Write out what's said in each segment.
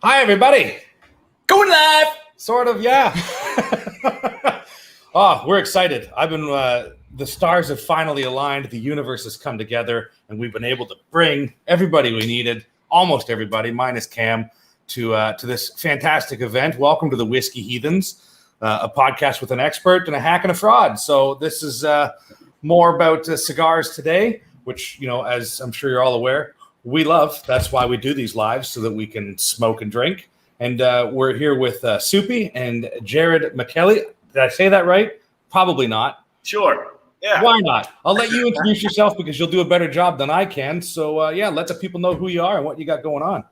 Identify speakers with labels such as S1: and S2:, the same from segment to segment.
S1: Hi, everybody.
S2: Going live.
S1: Sort of, yeah. Oh, we're excited. The stars have finally aligned. The universe has come together, and we've been able to bring everybody we needed, almost everybody, minus Cam, to this fantastic event. Welcome to the Whiskey Heathens, a podcast with an expert and a hack and a fraud. So this is more about cigars today, which, as I'm sure you're all aware, we love. That's why we do these lives, so that we can smoke and drink. And we're here with Soupy and Jared McKelly. Did I say that right? Probably not.
S2: Sure. Yeah.
S1: Why not? I'll let you introduce yourself because you'll do a better job than I can. So, let the people know who you are and what you got going on.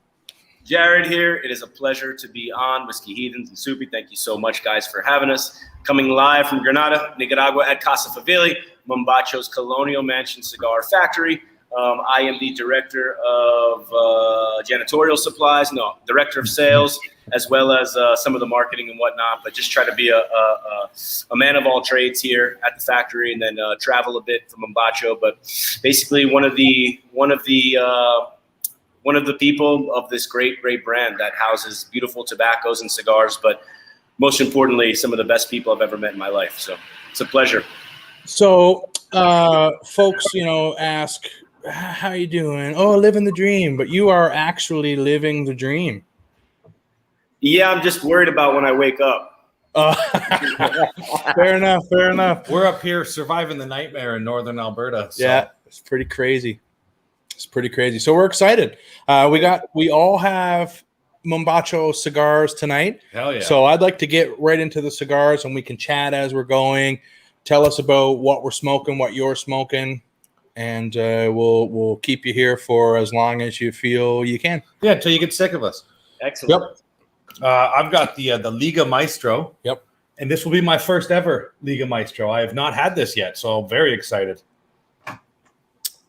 S2: Jared here. It is a pleasure to be on Whiskey Heathens and Soupy. Thank you so much, guys, for having us. Coming live from Granada, Nicaragua at Casa Favilli, Mombacho's Colonial Mansion Cigar Factory. I am the director of janitorial supplies, director of sales, as well as some of the marketing and whatnot. But just try to be a man of all trades here at the factory, and then travel a bit from Mombacho. But basically, one of the people of this great brand that houses beautiful tobaccos and cigars. But most importantly, some of the best people I've ever met in my life. So it's a pleasure.
S3: So folks, ask, how you doing? Oh, living the dream. But you are actually living the dream.
S2: Yeah, I'm just worried about when I wake up.
S3: Fair enough.
S1: We're up here surviving the nightmare in northern Alberta. So.
S3: Yeah, it's pretty crazy. So we're excited. We all have Mombacho cigars tonight.
S1: Hell yeah.
S3: So I'd like to get right into the cigars, and we can chat as we're going. Tell us about what we're smoking, what you're smoking. And we'll keep you here for as long as you feel you can.
S1: Yeah, until you get sick of us.
S2: Excellent.
S3: Yep.
S1: I've got the Liga Maestro.
S3: Yep.
S1: And this will be my first ever Liga Maestro. I have not had this yet, so I'm very excited.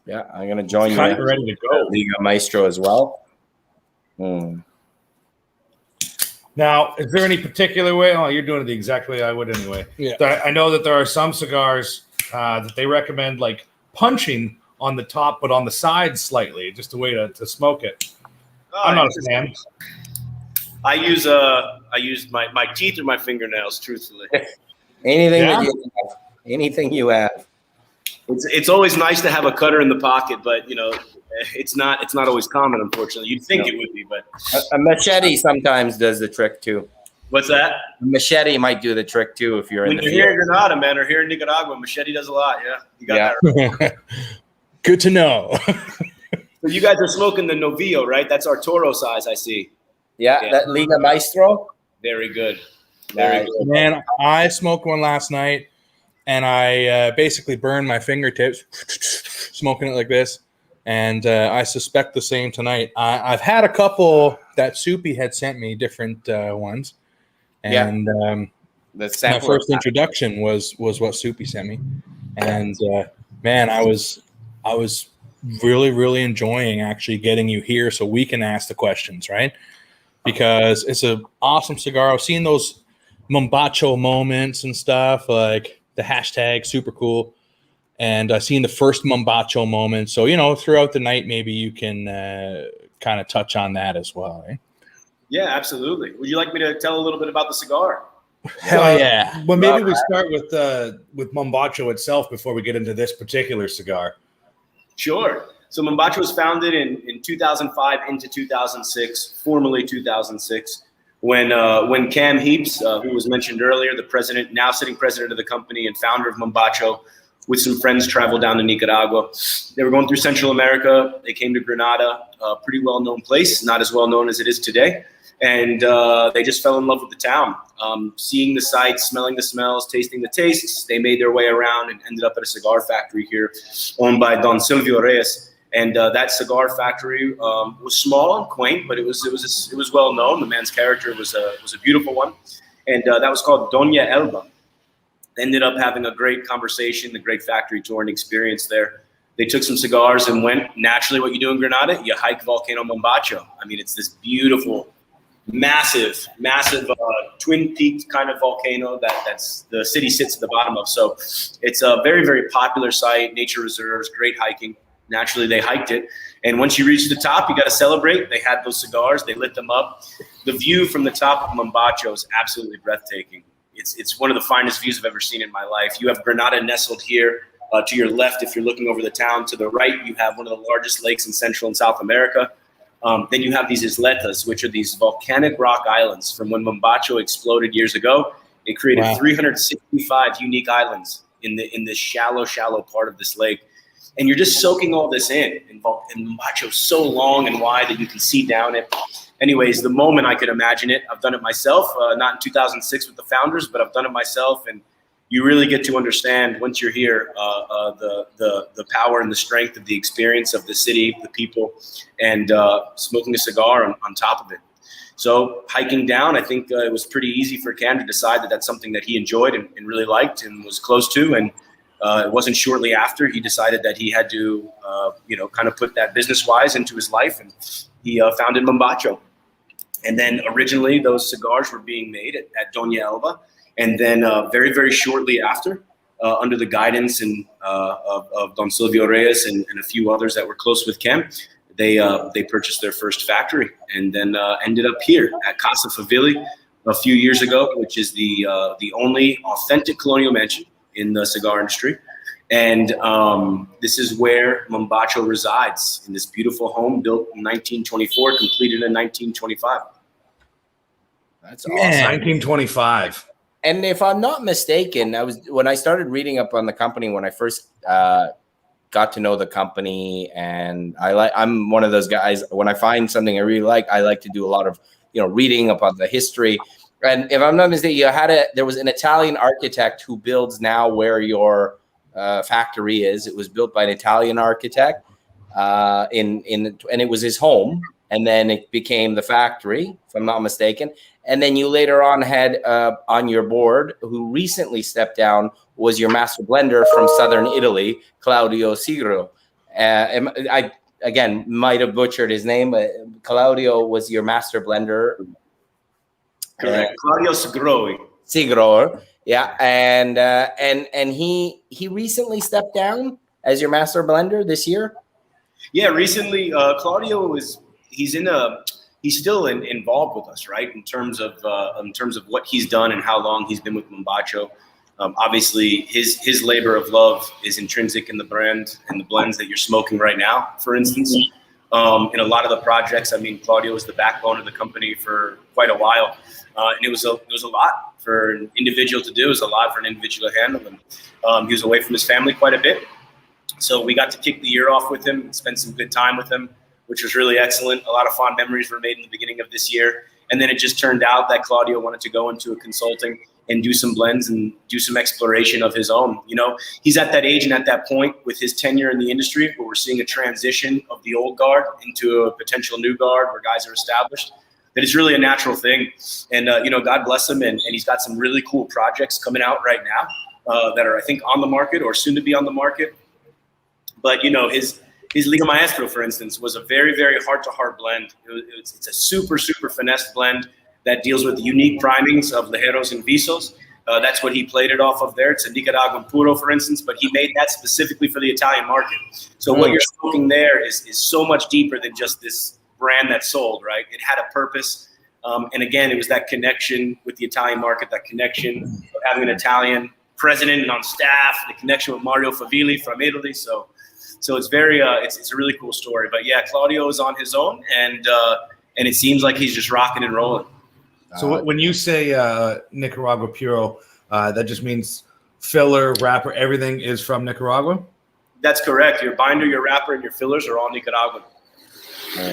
S4: Yeah, I'm going to join you.
S1: Ready to go.
S4: Liga Maestro as well.
S1: Now, is there any particular way? Oh, you're doing it the exact way I would anyway.
S3: Yeah.
S1: I know that there are some cigars that they recommend, like, punching on the top, but on the sides slightly, just a way to smoke it. I'm not a fan.
S2: I use my teeth or my fingernails, truthfully.
S4: Anything you have.
S2: It's always nice to have a cutter in the pocket, but it's not always common, unfortunately. You'd think it would be, but
S4: A machete sometimes does the trick too.
S2: what's that?
S4: A machete might do the trick too if you're
S2: When
S4: in
S2: you're
S4: the
S2: here in
S4: field.
S2: Granada, man, or here in Nicaragua, machete does a lot. Yeah, you got that right.
S3: Good to know.
S2: So you guys are smoking the Novillo, right? That's our Toro size, I see.
S4: Yeah, that Liga Maestro.
S2: Very good.
S4: Very good.
S3: Man, I smoked one last night, and I basically burned my fingertips smoking it like this. And I suspect the same tonight. I've had a couple that Soupy had sent me, different ones. And my first introduction was what Soupy sent me. And man, I was really, really enjoying actually getting you here so we can ask the questions, right? Because it's an awesome cigar. I've seen those Mombacho moments and stuff, like the hashtag super cool. And I've seen the first Mombacho moment. So, throughout the night, maybe you can kind of touch on that as well, right?
S2: Yeah, absolutely. Would you like me to tell a little bit about the cigar?
S3: Hell yeah.
S1: Well, maybe we start with Mombacho itself before we get into this particular cigar.
S2: Sure. So Mombacho was founded in 2005 into 2006, formally 2006, when Cam Heaps, who was mentioned earlier, the president, now sitting president of the company and founder of Mombacho, with some friends traveled down to Nicaragua. They were going through Central America. They came to Granada, a pretty well-known place, not as well-known as it is today. And they just fell in love with the town. Seeing the sights, smelling the smells, tasting the tastes, they made their way around and ended up at a cigar factory here owned by Don Silvio Reyes. And that cigar factory was small and quaint, but it was well known. The man's character was a beautiful one, and that was called Doña Elba. Ended up having a great conversation, a great factory touring experience there. They took some cigars and went naturally. What you do in Granada, you hike Volcano Mombacho. I mean, it's this beautiful, massive twin-peaked kind of volcano that's the city sits at the bottom of. So it's a very, very popular site. Nature reserves, great hiking. Naturally, they hiked it. And once you reach the top, you got to celebrate. They had those cigars. They lit them up. the view from the top of Mombacho is absolutely breathtaking. It's one of the finest views I've ever seen in my life. You have Granada nestled here to your left if you're looking over the town. To the right, you have one of the largest lakes in Central and South America. Then you have these isletas, which are these volcanic rock islands from when Mombacho exploded years ago. It created 365 unique islands in this shallow part of this lake. And you're just soaking all this in. And Mombacho's so long and wide that you can see down it. Anyways, the moment I could imagine it, I've done it myself, not in 2006 with the founders, but I've done it myself. And you really get to understand once you're here the power and the strength of the experience of the city, the people, and smoking a cigar on top of it. So hiking down, I think it was pretty easy for Cam to decide that that's something that he enjoyed and really liked and was close to. And it wasn't shortly after he decided that he had to, kind of put that business-wise into his life, and he founded Mombacho. And then originally those cigars were being made at Doña Elba. And then very, very shortly after, under the guidance of Don Silvio Reyes and a few others that were close with Cam, they purchased their first factory and then ended up here at Casa Favilli a few years ago, which is the only authentic colonial mansion in the cigar industry. And this is where Mombacho resides, in this beautiful home built in 1924, completed in 1925.
S4: That's awesome.
S1: 1925.
S4: And if I'm not mistaken, when I started reading up on the company, when I first got to know the company, and I'm one of those guys, when I find something I really like, I like to do a lot of reading about the history. And if I'm not mistaken, there was an Italian architect who builds now where your factory is. It was built by an Italian architect, and it was his home, and then it became the factory, if I'm not mistaken. And then you later on had on your board, who recently stepped down, was your master blender from southern Italy, Claudio Sigro. I again might have butchered his name, but Claudio was your master blender.
S2: Correct. Claudio
S4: Sigro, yeah, and he recently stepped down as your master blender this year.
S2: Yeah, recently Claudio he's still involved with us, right? In terms of what he's done and how long he's been with Mombacho. Obviously, his labor of love is intrinsic in the brand and the blends that you're smoking right now, for instance. In a lot of the projects, I mean, Claudio was the backbone of the company for quite a while. And it was a lot for an individual to do. It was a lot for an individual to handle. And he was away from his family quite a bit. So we got to kick the year off with him and spend some good time with him, which was really excellent. A lot of fond memories were made in the beginning of this year. And then it just turned out that Claudio wanted to go into a consulting and do some blends and do some exploration of his own. He's at that age and at that point with his tenure in the industry where we're seeing a transition of the old guard into a potential new guard where guys are established. That it's really a natural thing. And, God bless him. And he's got some really cool projects coming out right now that are, I think, on the market or soon to be on the market. But, his Liga Maestro, for instance, was a very, very heart-to-heart blend. It's a super, super finessed blend that deals with the unique primings of Ligeros and Visos. That's what he played it off of there. It's a Nicaraguan Puro, for instance, but he made that specifically for the Italian market. So what you're smoking there is so much deeper than just this brand that sold, right? It had a purpose. And again, it was that connection with the Italian market, that connection of having an Italian president and on staff, the connection with Mario Favilli from Italy. So it's very, it's a really cool story. But yeah, Claudio is on his own, and it seems like he's just rocking and rolling.
S1: So when you say Nicaragua Puro, that just means filler, wrapper, everything is from Nicaragua?
S2: That's correct. Your binder, your wrapper, and your fillers are all Nicaraguan.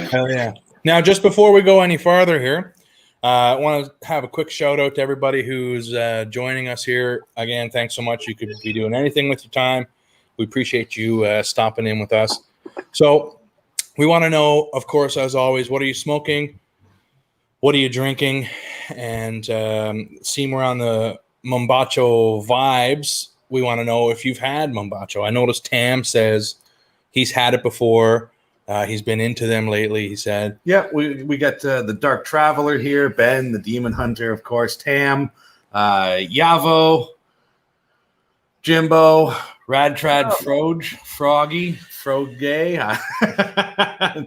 S3: Hell yeah. Now, just before we go any farther here, I want to have a quick shout out to everybody who's joining us here. Again, thanks so much. You could be doing anything with your time. We appreciate you stopping in with us. So we want to know, of course, as always, what are you smoking? What are you drinking? And seeing we're on the Mombacho vibes, we want to know if you've had Mombacho. I noticed Tam says he's had it before. He's been into them lately, he said.
S1: Yeah, we got the Dark Traveler here, Ben, the Demon Hunter, of course, Tam, Yavo, Jimbo, Rad Trad Froggy, Frogay,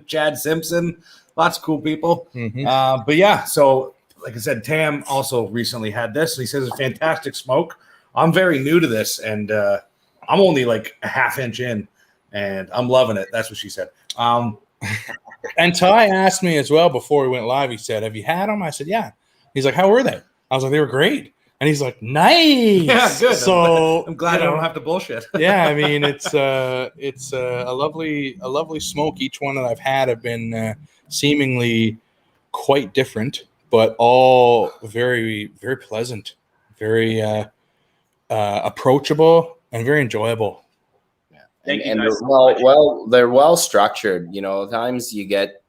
S1: Chad Simpson, lots of cool people.
S3: Mm-hmm.
S1: But yeah, so like I said, Tam also recently had this. He says it's a fantastic smoke. I'm very new to this, and I'm only like a half inch in, and I'm loving it. That's what she said.
S3: And Ty asked me as well before we went live. He said, "Have you had them?" I said, "Yeah." He's like, "How were they?" I was like, "They were great." And he's like, "Nice."
S1: Yeah, good.
S3: So
S1: I'm glad I don't have to bullshit.
S3: Yeah, I mean, it's a lovely smoke. Each one that I've had have been seemingly quite different, but all very, very pleasant, very approachable, and very enjoyable.
S2: Thank you
S4: and
S2: guys.
S4: they're well structured. You know, at times you get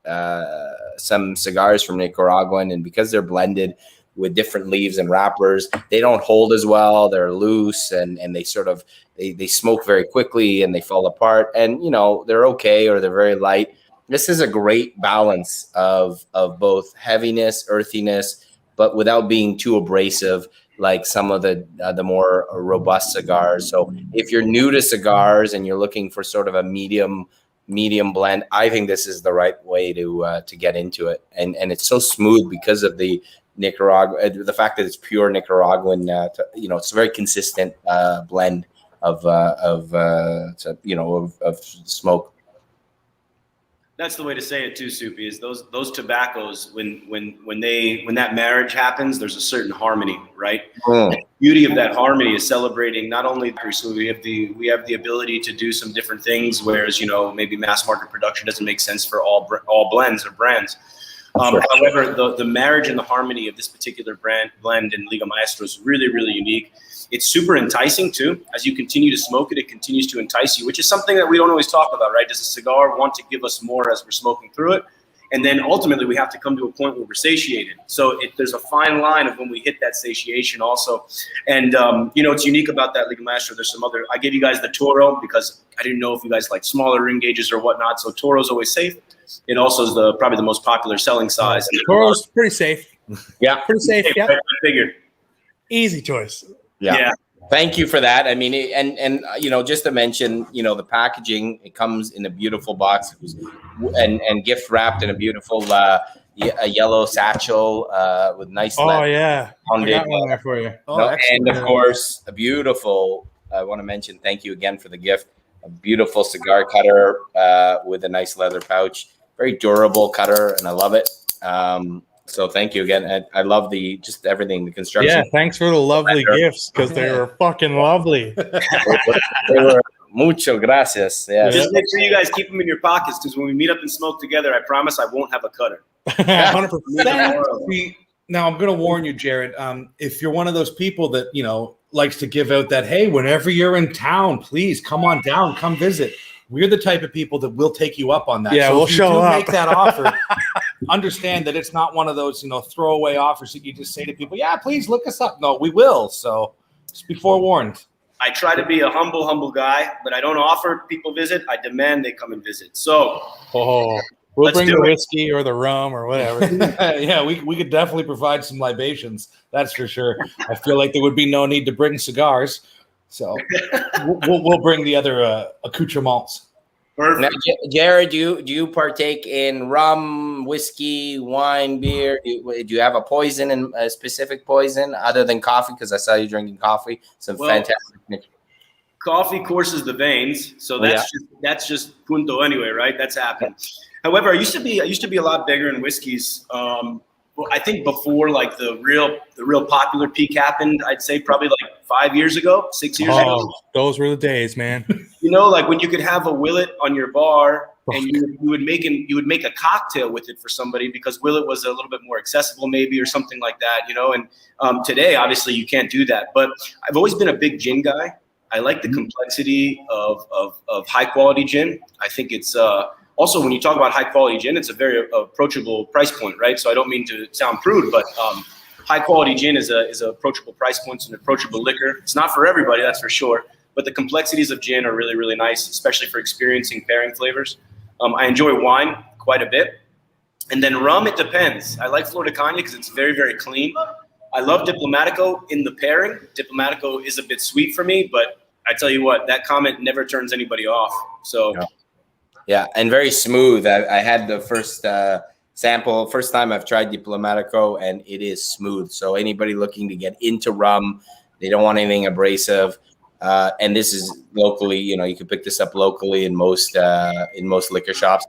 S4: some cigars from Nicaraguan, and because they're blended with different leaves and wrappers, they don't hold as well. They're loose, and they sort of they smoke very quickly and they fall apart. And you know, they're okay or they're very light. This is a great balance of both heaviness, earthiness, but without being too abrasive like some of the more robust cigars. So if you're new to cigars and you're looking for sort of a medium blend, I think this is the right way to get into it. And it's so smooth because of the Nicaragua, the fact that it's pure Nicaraguan. You know, it's a very consistent blend of smoke.
S2: That's the way to say it too, Soupy. Is those tobaccos when that marriage happens, there's a certain harmony, right?
S4: Mm.
S2: The beauty of that harmony is celebrating not only so we have the ability to do some different things, whereas maybe mass market production doesn't make sense for all blends or brands.
S4: Sure.
S2: However, the marriage and the harmony of this particular blend in Liga Maestro is really, really unique. It's super enticing too. As you continue to smoke it, it continues to entice you, which is something that we don't always talk about, right? Does a cigar want to give us more as we're smoking through it? And then ultimately we have to come to a point where we're satiated. So there's a fine line of when we hit that satiation also. And, it's unique about that Liga Maestro. There's some other, I gave you guys the Toro because I didn't know if you guys like smaller ring gauges or whatnot. So Toro's always safe. It also is probably the most popular selling size.
S3: Toro's pretty safe.
S4: Yeah.
S3: Pretty safe. Yeah.
S2: I figured.
S3: Easy choice.
S4: Yeah. Thank you for that. I mean, and just to mention, the packaging, it comes in a beautiful box and gift wrapped in a beautiful a yellow satchel with nice.
S3: Oh yeah, I got
S4: one
S3: there for you.
S4: And of course, a beautiful. I want to mention, thank you again for the gift. A beautiful cigar cutter with a nice leather pouch. Very durable cutter, and I love it. So thank you again. I love just everything, the construction.
S3: Yeah, thanks for the lovely gifts because they were fucking lovely.
S4: They were mucho gracias. Yeah.
S2: Just make sure you guys keep them in your pockets because when we meet up and smoke together, I promise I won't have a cutter.
S3: 100%.
S1: Now I'm going to warn you, Jared. If you're one of those people that likes to give out that, hey, whenever you're in town, please come on down, come visit. We're the type of people that will take you up on that.
S3: Yeah,
S1: so
S3: we'll
S1: if you
S3: show
S1: do
S3: up.
S1: make that offer, understand that it's not one of those, throwaway offers that you just say to people, yeah, please look us up. No, we will. So just be forewarned.
S2: I try to be a humble guy, but I don't offer people visit. I demand they come and visit. So
S3: we'll
S2: let's
S3: bring
S2: do
S3: the
S2: it.
S3: whiskey or the rum or whatever.
S1: Yeah, we could definitely provide some libations. That's for sure. I feel like there would be no need to bring cigars. So we'll bring the other accoutrements.
S2: Perfect.
S4: Now, Jared, do you partake in rum, whiskey, wine, beer? Do you have a specific poison other than coffee? Because I saw you drinking coffee. Fantastic.
S2: Coffee courses the veins, so that's just punto anyway, right? That's happened. However, I used to be a lot bigger in whiskeys. I think before like the real popular peak happened, I'd say probably like 6 years ago.
S3: Those were the days, man.
S2: Like when you could have a Willet on your bar and you would make a cocktail with it for somebody because Willet was a little bit more accessible maybe or something like that, and today obviously you can't do that. But I've always been a big gin guy. I like the complexity of high quality gin. I think it's also, when you talk about high quality gin, it's a very approachable price point, right? So I don't mean to sound prude, but high quality gin is an approachable price point. It's an approachable liquor. It's not for everybody, that's for sure. But the complexities of gin are really, really nice, especially for experiencing pairing flavors. I enjoy wine quite a bit. And then rum, it depends. I like Flor de Caña because it's very, very clean. I love Diplomatico in the pairing. Diplomatico is a bit sweet for me, but I tell you what, that comment never turns anybody off. So,
S4: yeah, and very smooth. I had the first sample, first time I've tried Diplomatico, and it is smooth. So anybody looking to get into rum, they don't want anything abrasive. And this is locally, you know, you can pick this up locally in most liquor shops.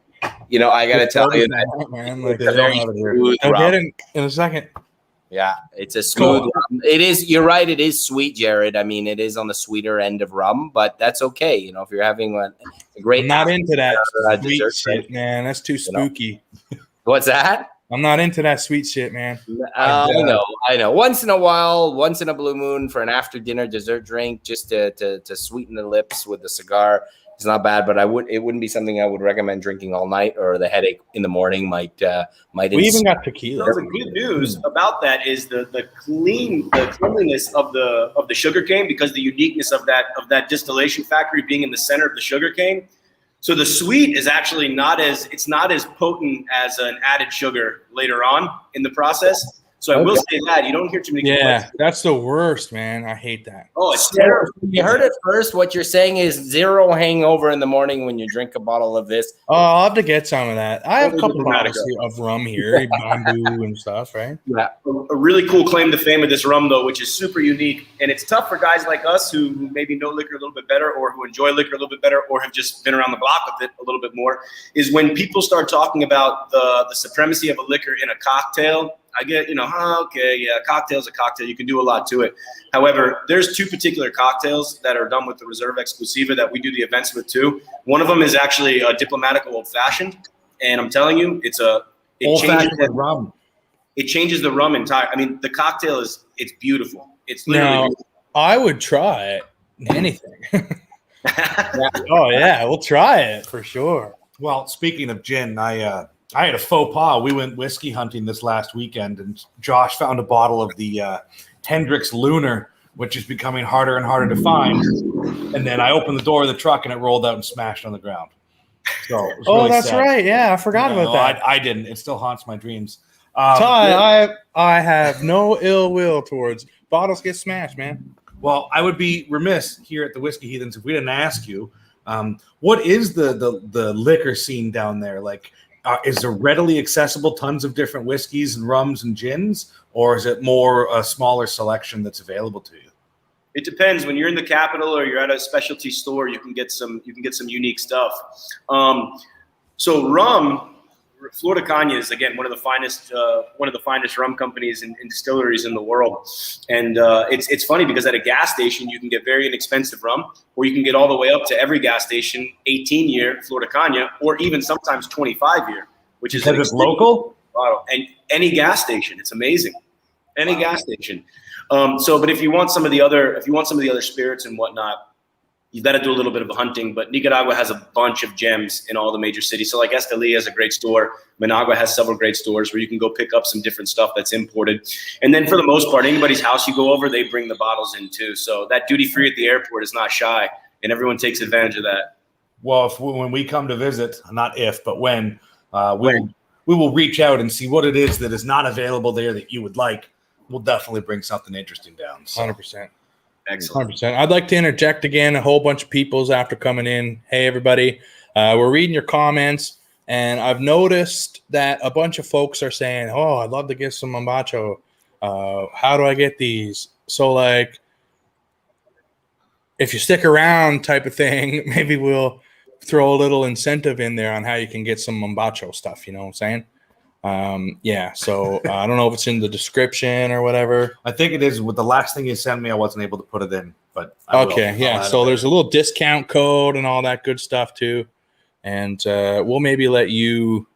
S4: You know, I got to tell you that,
S3: man,
S4: it's a very smooth
S3: I'll
S4: rum.
S3: get it in a second.
S4: Yeah, it's a smooth rum. It is, you're right, it is sweet, Jared. I mean, it is on the sweeter end of rum, but that's okay. You know, if you're having a great...
S3: I'm not into that sweet
S4: dessert,
S3: shit,
S4: right?
S3: man. That's too spooky.
S4: What's that?
S3: I'm not into that sweet shit, man.
S4: I know. Once in a while, once in a blue moon for an after dinner dessert drink, just to sweeten the lips with a cigar, it's not bad. But it wouldn't be something I would recommend drinking all night, or the headache in the morning might.
S3: We even got tequila.
S2: So the good news about that is the cleanliness of the sugar cane, because the uniqueness of that distillation factory being in the center of the sugar cane. So the sweet is actually not as potent as an added sugar later on in the process. So I will say that you don't hear too many.
S3: Yeah, that's the worst, man. I hate that.
S2: Oh, it's terrible.
S4: You heard it first. What you're saying is zero hangover in the morning when you drink a bottle of this.
S3: Oh, I'll have to get some of that. I have a couple bottles of rum here, bamboo and stuff, right?
S2: Yeah. A really cool claim to fame of this rum, though, which is super unique. And it's tough for guys like us who maybe know liquor a little bit better, or who enjoy liquor a little bit better, or have just been around the block with it a little bit more, is when people start talking about the supremacy of a liquor in a cocktail. I get, okay, yeah, cocktail's a cocktail. You can do a lot to it. However, there's two particular cocktails that are done with the Reserve Exclusiva that we do the events with too. One of them is actually a Diplomatico Old Fashioned, and I'm telling you, it changes the rum entire. I mean, the cocktail it's beautiful. It's literally beautiful.
S3: I would try it. Anything. Oh yeah, we'll try it for sure.
S1: Well, speaking of gin, I had a faux pas. We went whiskey hunting this last weekend, and Josh found a bottle of the Hendrick's Lunar, which is becoming harder and harder to find. And then I opened the door of the truck, and it rolled out and smashed on the ground. So it was really
S3: that's
S1: sad.
S3: Right. Yeah, I forgot about that.
S1: I didn't. It still haunts my dreams.
S3: Ty, I have no ill will towards bottles get smashed, man.
S1: Well, I would be remiss here at the Whiskey Heathens if we didn't ask you, what is the liquor scene down there like? Is there readily accessible tons of different whiskeys and rums and gins, or is it more a smaller selection that's available to you?
S2: It depends. When you're in the capital or you're at a specialty store, you can get some unique stuff. So rum, Florida Caña is again one of the finest rum companies and distilleries in the world. And it's funny because at a gas station you can get very inexpensive rum, or you can get all the way up to every gas station 18-year Florida Caña, or even sometimes 25-year, which is
S1: because it's local.
S2: Bottle. And any gas station, it's amazing. Any gas station. But if you want some of the other spirits and whatnot, you've got to do a little bit of hunting, but Nicaragua has a bunch of gems in all the major cities. So like Esteli has a great store. Managua has several great stores where you can go pick up some different stuff that's imported. And then for the most part, anybody's house you go over, they bring the bottles in too. So that duty free at the airport is not shy, and everyone takes advantage of that.
S1: Well, when we come to visit, not if, but when, we will reach out and see what it is that is not available there that you would like. We'll definitely bring something interesting down. So.
S3: 100%.
S2: Excellent.
S3: 100%. I'd like to interject again. A whole bunch of people's after coming in. Hey, everybody. We're reading your comments, and I've noticed that a bunch of folks are saying, oh, I'd love to get some Mombacho. How do I get these? So, like, if you stick around type of thing, maybe we'll throw a little incentive in there on how you can get some Mombacho stuff. You know what I'm saying? So I don't know if it's in the description or whatever.
S1: I think it is. With the last thing you sent me, I wasn't able to put it in, but
S3: okay. Yeah. So there's a little discount code and all that good stuff too. And, we'll maybe let you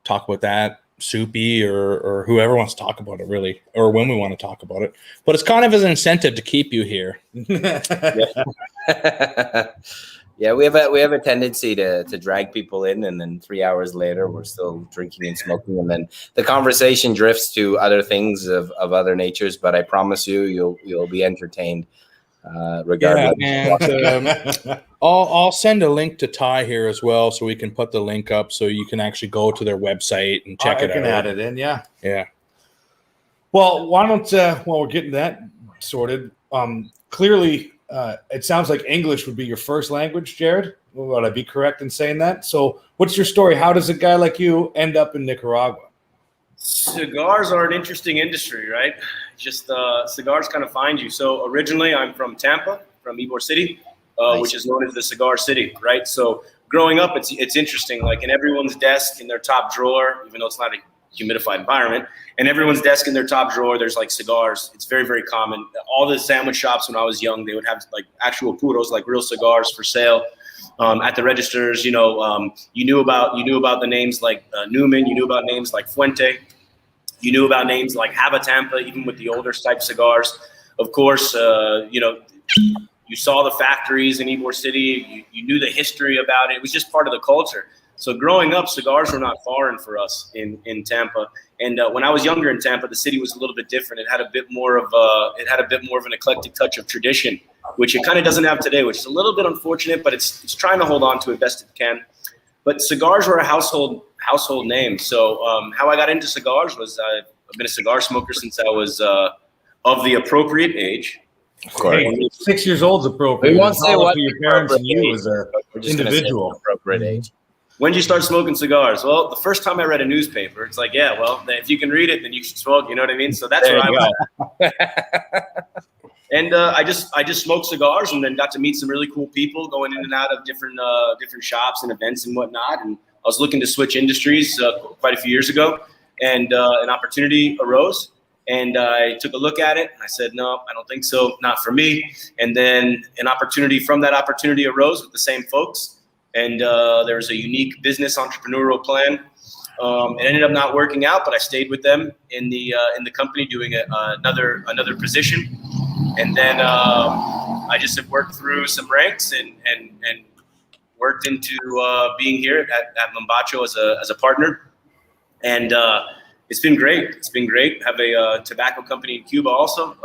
S3: talk about that, Soupy or whoever wants to talk about it really, or when we want to talk about it, but it's kind of as an incentive to keep you here.
S4: Yeah, we have a tendency to drag people in, and then 3 hours later we're still drinking and smoking, and then the conversation drifts to other things of other natures. But I promise you'll be entertained regardless.
S3: Yeah, and I'll send a link to Ty here as well, so we can put the link up so you can actually go to their website and check it out.
S1: I can add it in, yeah.
S3: Yeah.
S1: Well, why don't while we're getting that sorted, clearly it sounds like English would be your first language, Jared. Would I be correct in saying that? So what's your story? How does a guy like you end up in Nicaragua?
S2: Cigars are an interesting industry, right? Just cigars kind of find you. So originally I'm from Tampa, from Ybor City,
S4: Nice.
S2: which is known as the cigar city, right? So growing up, it's interesting. Like in everyone's desk, in their top drawer, even though it's not a humidified environment, and everyone's desk in their top drawer, there's like cigars. It's very, very common. All the sandwich shops when I was young, they would have like actual puros, like real cigars for sale. At the registers, you knew about the names like Newman, you knew about names like Fuente, you knew about names like Habatampa, even with the older type cigars. Of course, you saw the factories in Ybor City. You knew the history about it. It was just part of the culture. So growing up, cigars were not foreign for us in Tampa. And when I was younger in Tampa, the city was a little bit different. It had a bit more of an eclectic touch of tradition, which it kind of doesn't have today, which is a little bit unfortunate. But it's trying to hold on to it best it can. But cigars were a household name. So how I got into cigars was I've been a cigar smoker since I was of the appropriate age.
S4: Of course.
S1: Hey, 6 years old is appropriate.
S4: We won't say what
S1: for your parents and you as an individual.
S4: Appropriate age.
S2: When did you start smoking cigars? Well, the first time I read a newspaper, it's like, yeah, well, if you can read it, then you should smoke. You know what I mean? So that's where I went. And I just smoked cigars, and then got to meet some really cool people going in and out of different shops and events and whatnot. And I was looking to switch industries quite a few years ago, and an opportunity arose. And I took a look at it, and I said, no, I don't think so, not for me. And then an opportunity from that opportunity arose with the same folks. And there was a unique business entrepreneurial plan. It ended up not working out, but I stayed with them in the company doing another position. And then I just have worked through some ranks and worked into being here at Mombacho as a partner. And it's been great. It's been great. Have a tobacco company in Cuba also.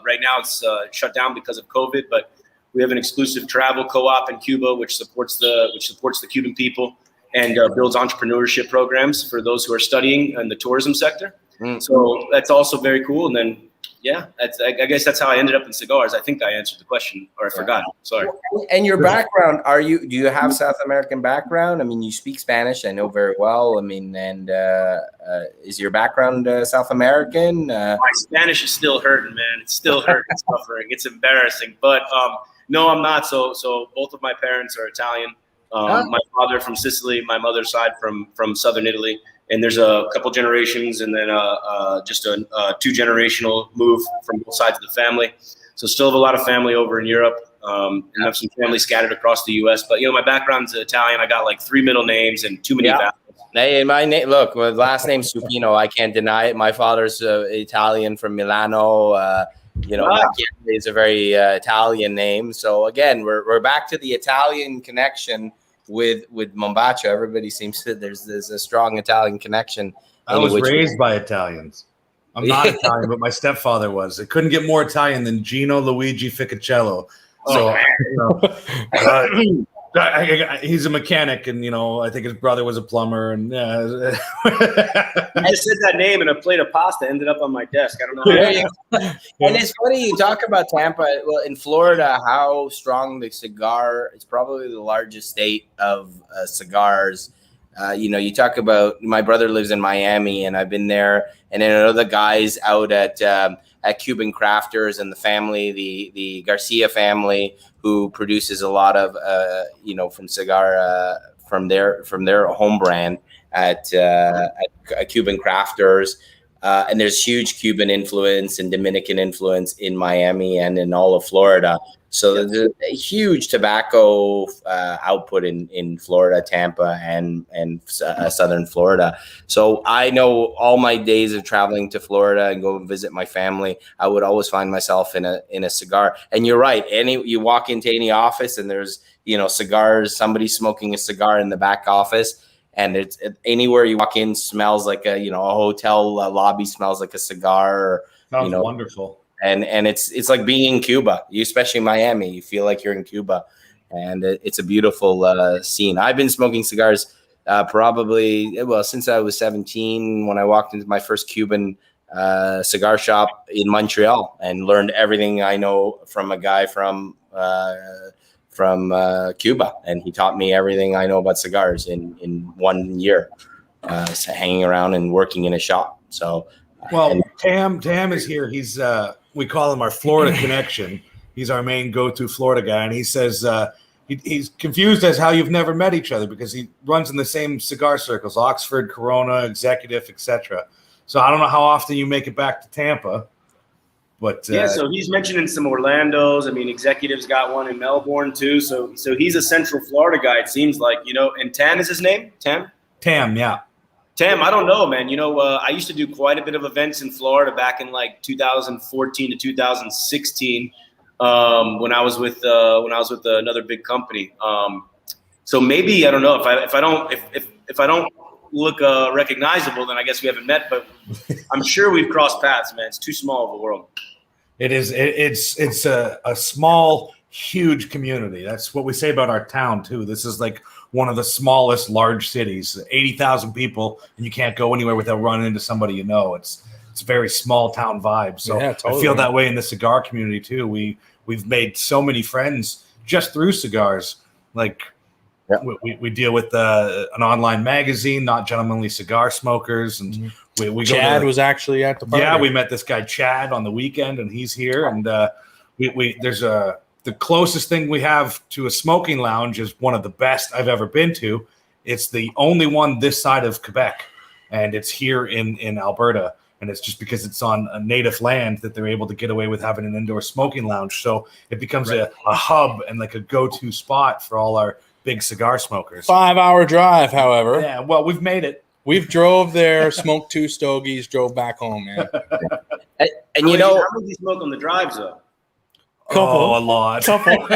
S2: Right now it's shut down because of COVID, but we have an exclusive travel co-op in Cuba, which supports the Cuban people and builds entrepreneurship programs for those who are studying in the tourism sector. So that's also very cool. And then, yeah, I guess that's how I ended up in cigars. I think I answered the question, or I forgot. Sorry.
S4: And your background, do you have South American background? I mean, you speak Spanish, I know very well. I mean, and is your background South American?
S2: My Spanish is still hurting, man. It's still hurting, suffering. It's embarrassing, but no, I'm not. So both of my parents are Italian. My father from Sicily, my mother's side from southern Italy. And there's a couple generations, and then just a 2-generational move from both sides of the family. So still have a lot of family over in Europe, and have some family scattered across the U.S. But my background's Italian. I got like 3 middle names and too many vowels.
S4: Hey, my name. Look, my last name's Supino. I can't deny it. My father's Italian from Milano. My family is a very Italian name. So again, we're back to the Italian connection with Mombacho. Everybody seems to there's a strong Italian connection.
S1: I was raised by Italians. I'm not Italian, but my stepfather was. It couldn't get more Italian than Gino Luigi Ficacello. So he's a mechanic, and I think his brother was a plumber. And
S2: I said that name, and a plate of pasta ended up on my desk. I don't know.
S4: And it's funny you talk about Tampa. Well, in Florida, how strong the cigar. It's probably the largest state of cigars. You talk about my brother lives in Miami, and I've been there, and then other guys out at Cuban Crafters and the family, the Garcia family, who produces a lot of from cigar from their home brand at Cuban Crafters. And there's huge Cuban influence and Dominican influence in Miami and in all of Florida. So there's a huge tobacco output in Florida, Tampa, and southern Florida. So I know all my days of traveling to Florida and go and visit my family, I would always find myself in a cigar. And you're right. You walk into any office and there's cigars. Somebody's smoking a cigar in the back office. And it's anywhere you walk in smells like a hotel lobby smells like a cigar.
S1: Sounds wonderful.
S4: And it's like being in Cuba, especially Miami. You feel like you're in Cuba, and it's a beautiful scene. I've been smoking cigars since I was 17 when I walked into my first Cuban cigar shop in Montreal and learned everything I know from a guy from from Cuba, and he taught me everything I know about cigars in 1 year, hanging around and working in a shop. So,
S1: well, Tam is here. He's we call him our Florida connection. He's our main go-to Florida guy, and he says he's confused as how you've never met each other because he runs in the same cigar circles: Oxford, Corona, Executive, etc. So I don't know how often you make it back to Tampa. But
S2: yeah, so he's mentioning some Orlandos. I mean, Executive's got one in Melbourne too. So he's a Central Florida guy. It seems like, And Tam is his name. Tam, yeah. Tam, I don't know, man. I used to do quite a bit of events in Florida back in like 2014 to 2016 when I was with another big company. So maybe I don't know if I don't look recognizable, then I guess we haven't met. But I'm sure we've crossed paths, man. It's too small of a world.
S1: It is. It's a small, huge community. That's what we say about our town too. This is like one of the smallest large cities, 80,000 people, and you can't go anywhere without running into somebody you know. It's very small town vibe. So yeah, totally. I feel that way in the cigar community too. We've made so many friends just through cigars. Like we deal with an online magazine, Not Gentlemanly Cigar Smokers, and we
S3: Chad was actually at the party.
S1: Yeah, we met this guy Chad on the weekend, and he's here. And there's the closest thing we have to a smoking lounge is one of the best I've ever been to. It's the only one this side of Quebec, and it's here in Alberta. And it's just because it's on a native land that they're able to get away with having an indoor smoking lounge. So it becomes a hub and like a go-to spot for all our big cigar smokers.
S3: 5-hour drive, however.
S1: Yeah, well, we've made it.
S3: We've drove there, smoked 2 stogies, drove back home, man.
S4: And
S2: how many do you smoke on the drives, though?
S1: A lot.
S3: Couple.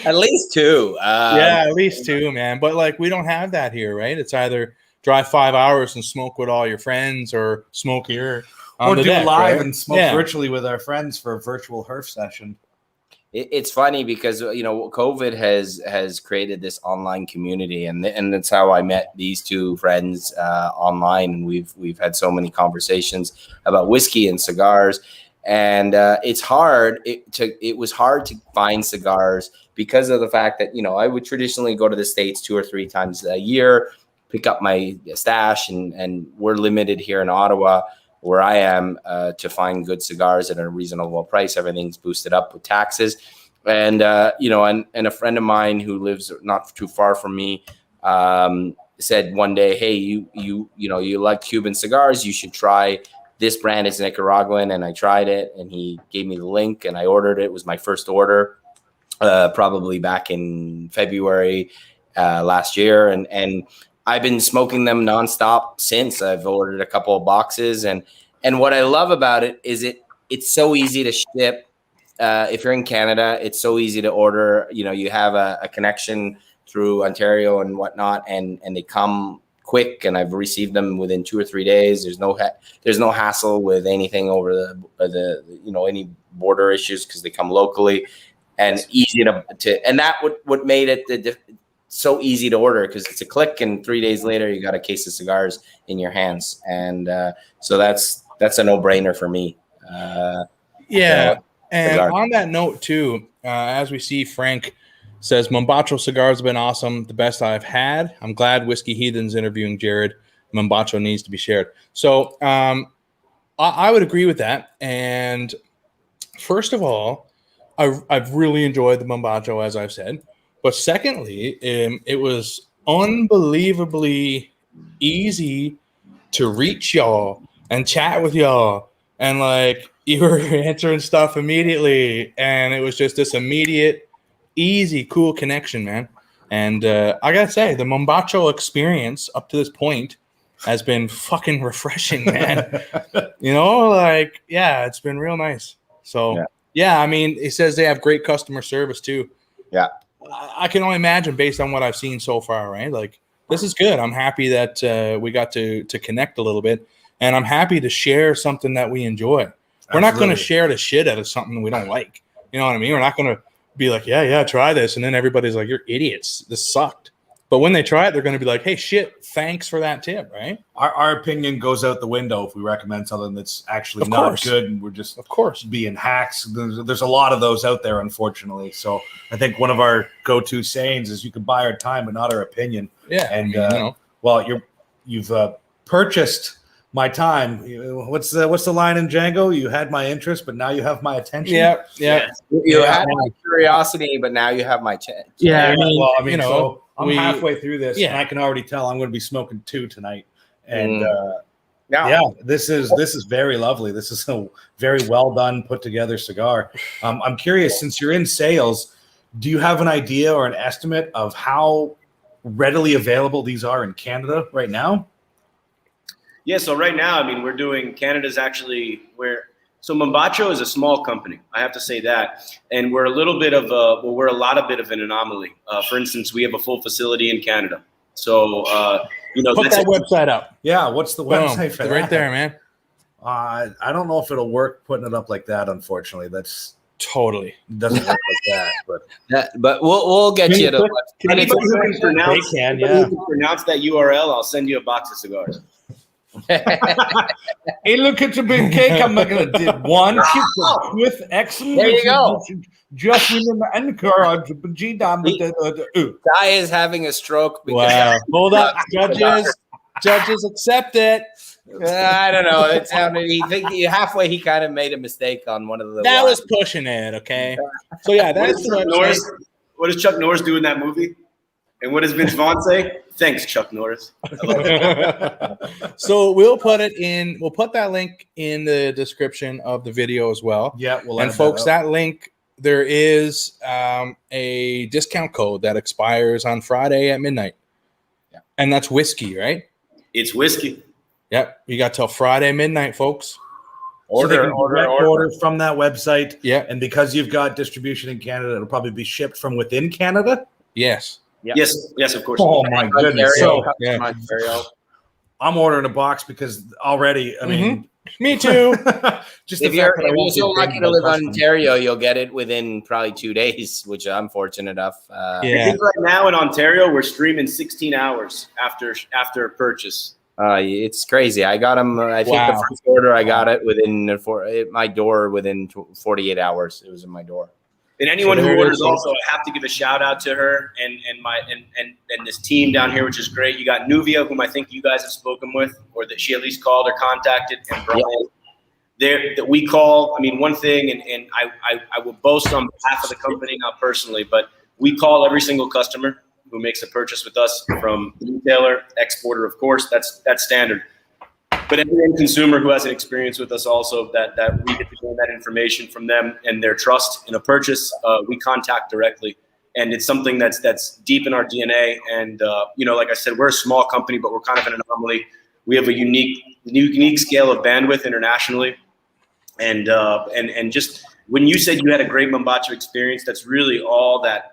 S4: At least 2.
S3: Yeah, at least 2, man. But like, we don't have that here, right? It's either drive 5 hours and smoke with all your friends, or smoke here,
S1: or do
S3: deck,
S1: live
S3: right?
S1: and smoke virtually with our friends for a virtual HERF session.
S4: It's funny because COVID has created this online community, and that's how I met these 2 friends online. And we've had so many conversations about whiskey and cigars, and it's hard. It was hard to find cigars because of the fact that I would traditionally go to the States 2 or 3 times a year, pick up my stash, and we're limited here in Ottawa, where I am, to find good cigars at a reasonable price. Everything's boosted up with taxes. And, and a friend of mine who lives not too far from me said one day, hey, you like Cuban cigars, you should try this brand. It's Nicaraguan. And I tried it, and he gave me the link, and I ordered it. It was my first order, probably back in February last year. And I've been smoking them nonstop since. I've ordered a couple of boxes, and what I love about it is it's so easy to ship. If you're in Canada, it's so easy to order. You have a connection through Ontario and whatnot, and they come quick. And I've received them within 2 or 3 days. There's no hassle with anything over the any border issues, because they come locally and easy to. And that what made it so easy to order, because it's a click, and 3 days later you got a case of cigars in your hands. And so that's a no-brainer for me.
S3: And on that note too, as we see, Frank says Mombacho cigars have been awesome, the best I've had. I'm glad Whiskey Heathens interviewing Jared. Mombacho needs to be shared. So I would agree with that. And first of all, I've really enjoyed the Mombacho, as I've said. But secondly, it was unbelievably easy to reach y'all and chat with y'all. And like, you were answering stuff immediately. And it was just this immediate, easy, cool connection, man. And I got to say, the Mombacho experience up to this point has been fucking refreshing, man. It's been real nice. So, I mean, it says they have great customer service too.
S4: Yeah.
S3: I can only imagine based on what I've seen so far, right? Like, this is good. I'm happy that we got to connect a little bit, and I'm happy to share something that we enjoy. We're not going to share the shit out of something we don't like. You know what I mean? We're not going to be like, yeah, try this. And then everybody's like, you're idiots. This sucked. But when they try it, they're going to be like, hey, shit, thanks for that tip, right?
S1: Our opinion goes out the window if we recommend something that's actually
S3: Of
S1: not
S3: course.
S1: good, and we're just
S3: Of course.
S1: being hacks. There's a lot of those out there, unfortunately. So I think one of our go-to sayings is you can buy our time, but not our opinion.
S3: Yeah.
S1: And
S3: I mean, you know.
S1: well, you've purchased my time. What's the line in Django? You had my interest, but now you have my attention.
S3: Yeah.
S4: You had my curiosity, but now you have my chat.
S3: Yeah. I mean,
S1: well,
S3: you know,
S1: so I'm
S3: we-
S1: halfway through this,
S3: Yeah.
S1: and I can already tell I'm going to be smoking 2 tonight. And
S4: Yeah.
S1: this is very lovely. This is a very well done, put together cigar. I'm curious, since you're in sales, do you have an idea or an estimate of how readily available these are in Canada right now?
S2: Yeah, so right now, I mean, we're doing Canada's actually so Mombacho is a small company. I have to say that, and we're a lot of bit of an anomaly. For instance, we have a full facility in Canada. So
S3: Put that website up.
S1: Yeah, what's the
S3: Boom.
S1: website for that?
S3: Right there, man.
S1: I don't know if it'll work putting it up like that. Unfortunately, that's
S3: Totally.
S1: doesn't work like that. But
S4: But we'll get you to.
S2: Anybody who can pronounce,
S1: They can,
S2: anybody
S1: yeah.
S2: who can pronounce that URL, I'll send you a box of cigars.
S1: Hey, look at the big cake. I'm not gonna do one with excellent.
S4: There you go.
S1: Just remember encourage G down with the
S4: Guy is having a stroke.
S3: Wow. Hold up, judges. Judges, accept it.
S4: I don't know. It sounded. Halfway. He kind of made a mistake on one of the.
S3: That was
S4: lines.
S3: pushing it, okay? So, yeah,
S2: What
S3: that's
S2: does,
S3: the
S2: Chuck
S3: website.
S2: Norris, what does Chuck Norris do in that movie? And what does Vince Vaughn say? Thanks, Chuck Norris.
S3: So we'll put that link in the description of the video as well.
S1: Yeah, well,
S3: And folks, that link, there is a discount code that expires on Friday at midnight.
S4: Yeah.
S3: And that's whiskey, right?
S2: It's whiskey.
S3: Yep. You got till Friday midnight, folks.
S1: order from that website.
S3: Yeah.
S1: And because you've got distribution in Canada, it'll probably be shipped from within Canada.
S3: Yes.
S4: Yeah.
S2: Yes, of course.
S1: Oh my goodness! So
S3: yeah.
S4: Ontario.
S1: I'm ordering a box because already, I mean,
S3: Me too.
S1: just
S4: If
S1: the
S4: you're,
S1: fact that I
S4: if you're
S1: won't
S4: so
S1: be
S4: lucky
S1: big
S4: to live
S1: by
S4: in Ontario, you'll get it within probably 2 days, which I'm fortunate enough.
S2: I
S3: Yeah.
S2: think right now in Ontario, we're streaming 16 hours after purchase.
S4: It's crazy. I got them. I think
S3: Wow.
S4: the first order I got it within my door within 48 hours. It was in my door.
S2: And anyone
S3: So
S2: who
S3: there it
S2: orders
S3: is.
S2: also, I have to give a shout out to her and this team down here, which is great. You got Nuvia, whom I think you guys have spoken with, or that she at least called or contacted, and Brian. There that we call. I mean, one thing, and I will boast on behalf of the company, not personally, but we call every single customer who makes a purchase with us, from retailer, exporter, of course, that's standard. But every end consumer who has an experience with us also, that we get to gain that information from them and their trust in a purchase, we contact directly. And it's something that's deep in our DNA. And, like I said, we're a small company, but we're kind of an anomaly. We have a unique scale of bandwidth internationally. And just when you said you had a great Mombacho experience, that's really all that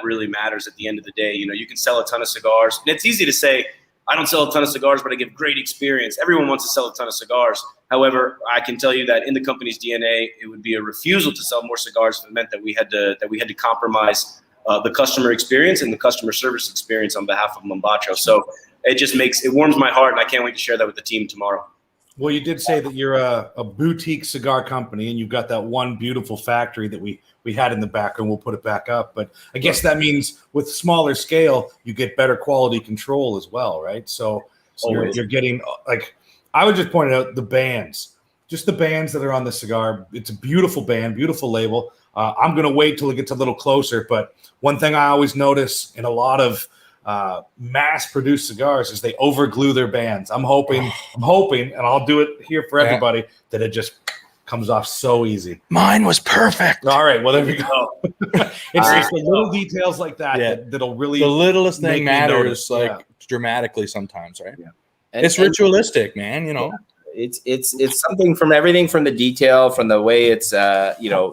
S2: really matters at the end of the day. You can sell a ton of cigars, and it's easy to say, I don't sell a ton of cigars, but I give great experience. Everyone wants to sell a ton of cigars. However, I can tell you that in the company's DNA, it would be a refusal to sell more cigars if it meant that we had to compromise the customer experience and the customer service experience on behalf of Mombacho. So it warms my heart, and I can't wait to share that with the team tomorrow.
S1: Well, you did say that you're a boutique cigar company, and you've got that one beautiful factory that we had in the background. We'll put it back up. But I guess that means with smaller scale, you get better quality control as well, right? So you're getting, like, I would just point out the bands, just the bands that are on the cigar. It's a beautiful band, beautiful label. I'm going to wait till it gets a little closer. But one thing I always notice in a lot of mass-produced cigars is they overglue their bands. I'm hoping, and I'll do it here for everybody, that it just comes off so easy.
S3: Mine was perfect.
S1: All right, well, there we go. It's the little details like that that'll really,
S3: the littlest
S1: make
S3: thing
S1: me
S3: matters,
S1: notice.
S3: dramatically sometimes, right?
S4: Yeah.
S3: It's ritualistic, man.
S4: It's something from everything from the detail, from the way it's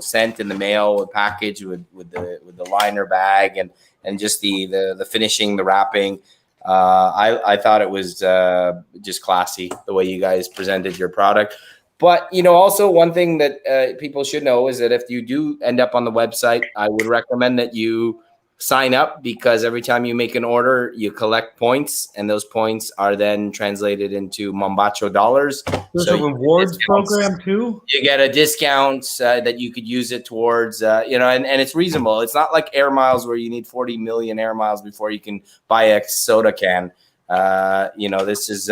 S4: sent in the mail, with package, with the liner bag, and just the finishing, the wrapping. I thought it was just classy the way you guys presented your product. But also one thing that people should know is that if you do end up on the website, I would recommend that you sign up, because every time you make an order, you collect points, and those points are then translated into Mombacho dollars.
S1: There's
S4: So
S1: a rewards program too.
S4: you get a discount that you could use it towards, and it's reasonable. It's not like air miles where you need 40 million air miles before you can buy a soda can. This is.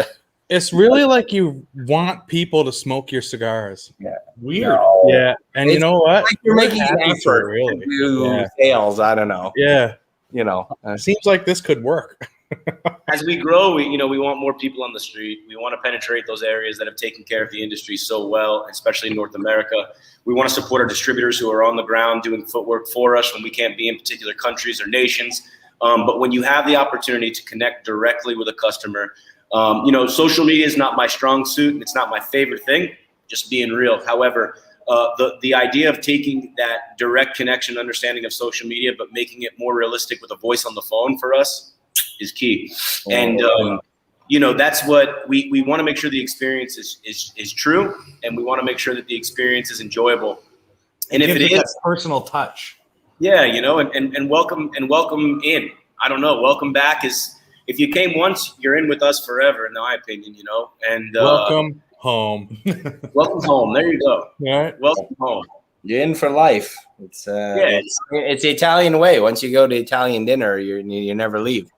S3: It's really like you want people to smoke your cigars.
S4: Yeah.
S1: Weird.
S3: No. Yeah. And you know what?
S4: Like you're making an effort
S3: really.
S4: to do sales. I don't know.
S3: Yeah.
S4: Seems
S3: like this could work.
S2: As we grow, we want more people on the street. We want to penetrate those areas that have taken care of the industry so well, especially in North America. We want to support our distributors who are on the ground doing footwork for us when we can't be in particular countries or nations. But when you have the opportunity to connect directly with a customer, social media is not my strong suit, and it's not my favorite thing, just being real. However, the idea of taking that direct connection, understanding of social media, but making it more realistic with a voice on the phone for us is key. And, that's what we want to make sure the experience is true, and we want to make sure that the experience is enjoyable. And if it is
S1: that personal touch.
S2: Yeah, and welcome in. I don't know. Welcome back is, if you came once, you're in with us forever, in my opinion, and
S3: welcome home.
S2: Welcome home. There you go.
S3: All right.
S2: Welcome home.
S4: You're in for life. It's the Italian way. Once you go to Italian dinner, you never leave.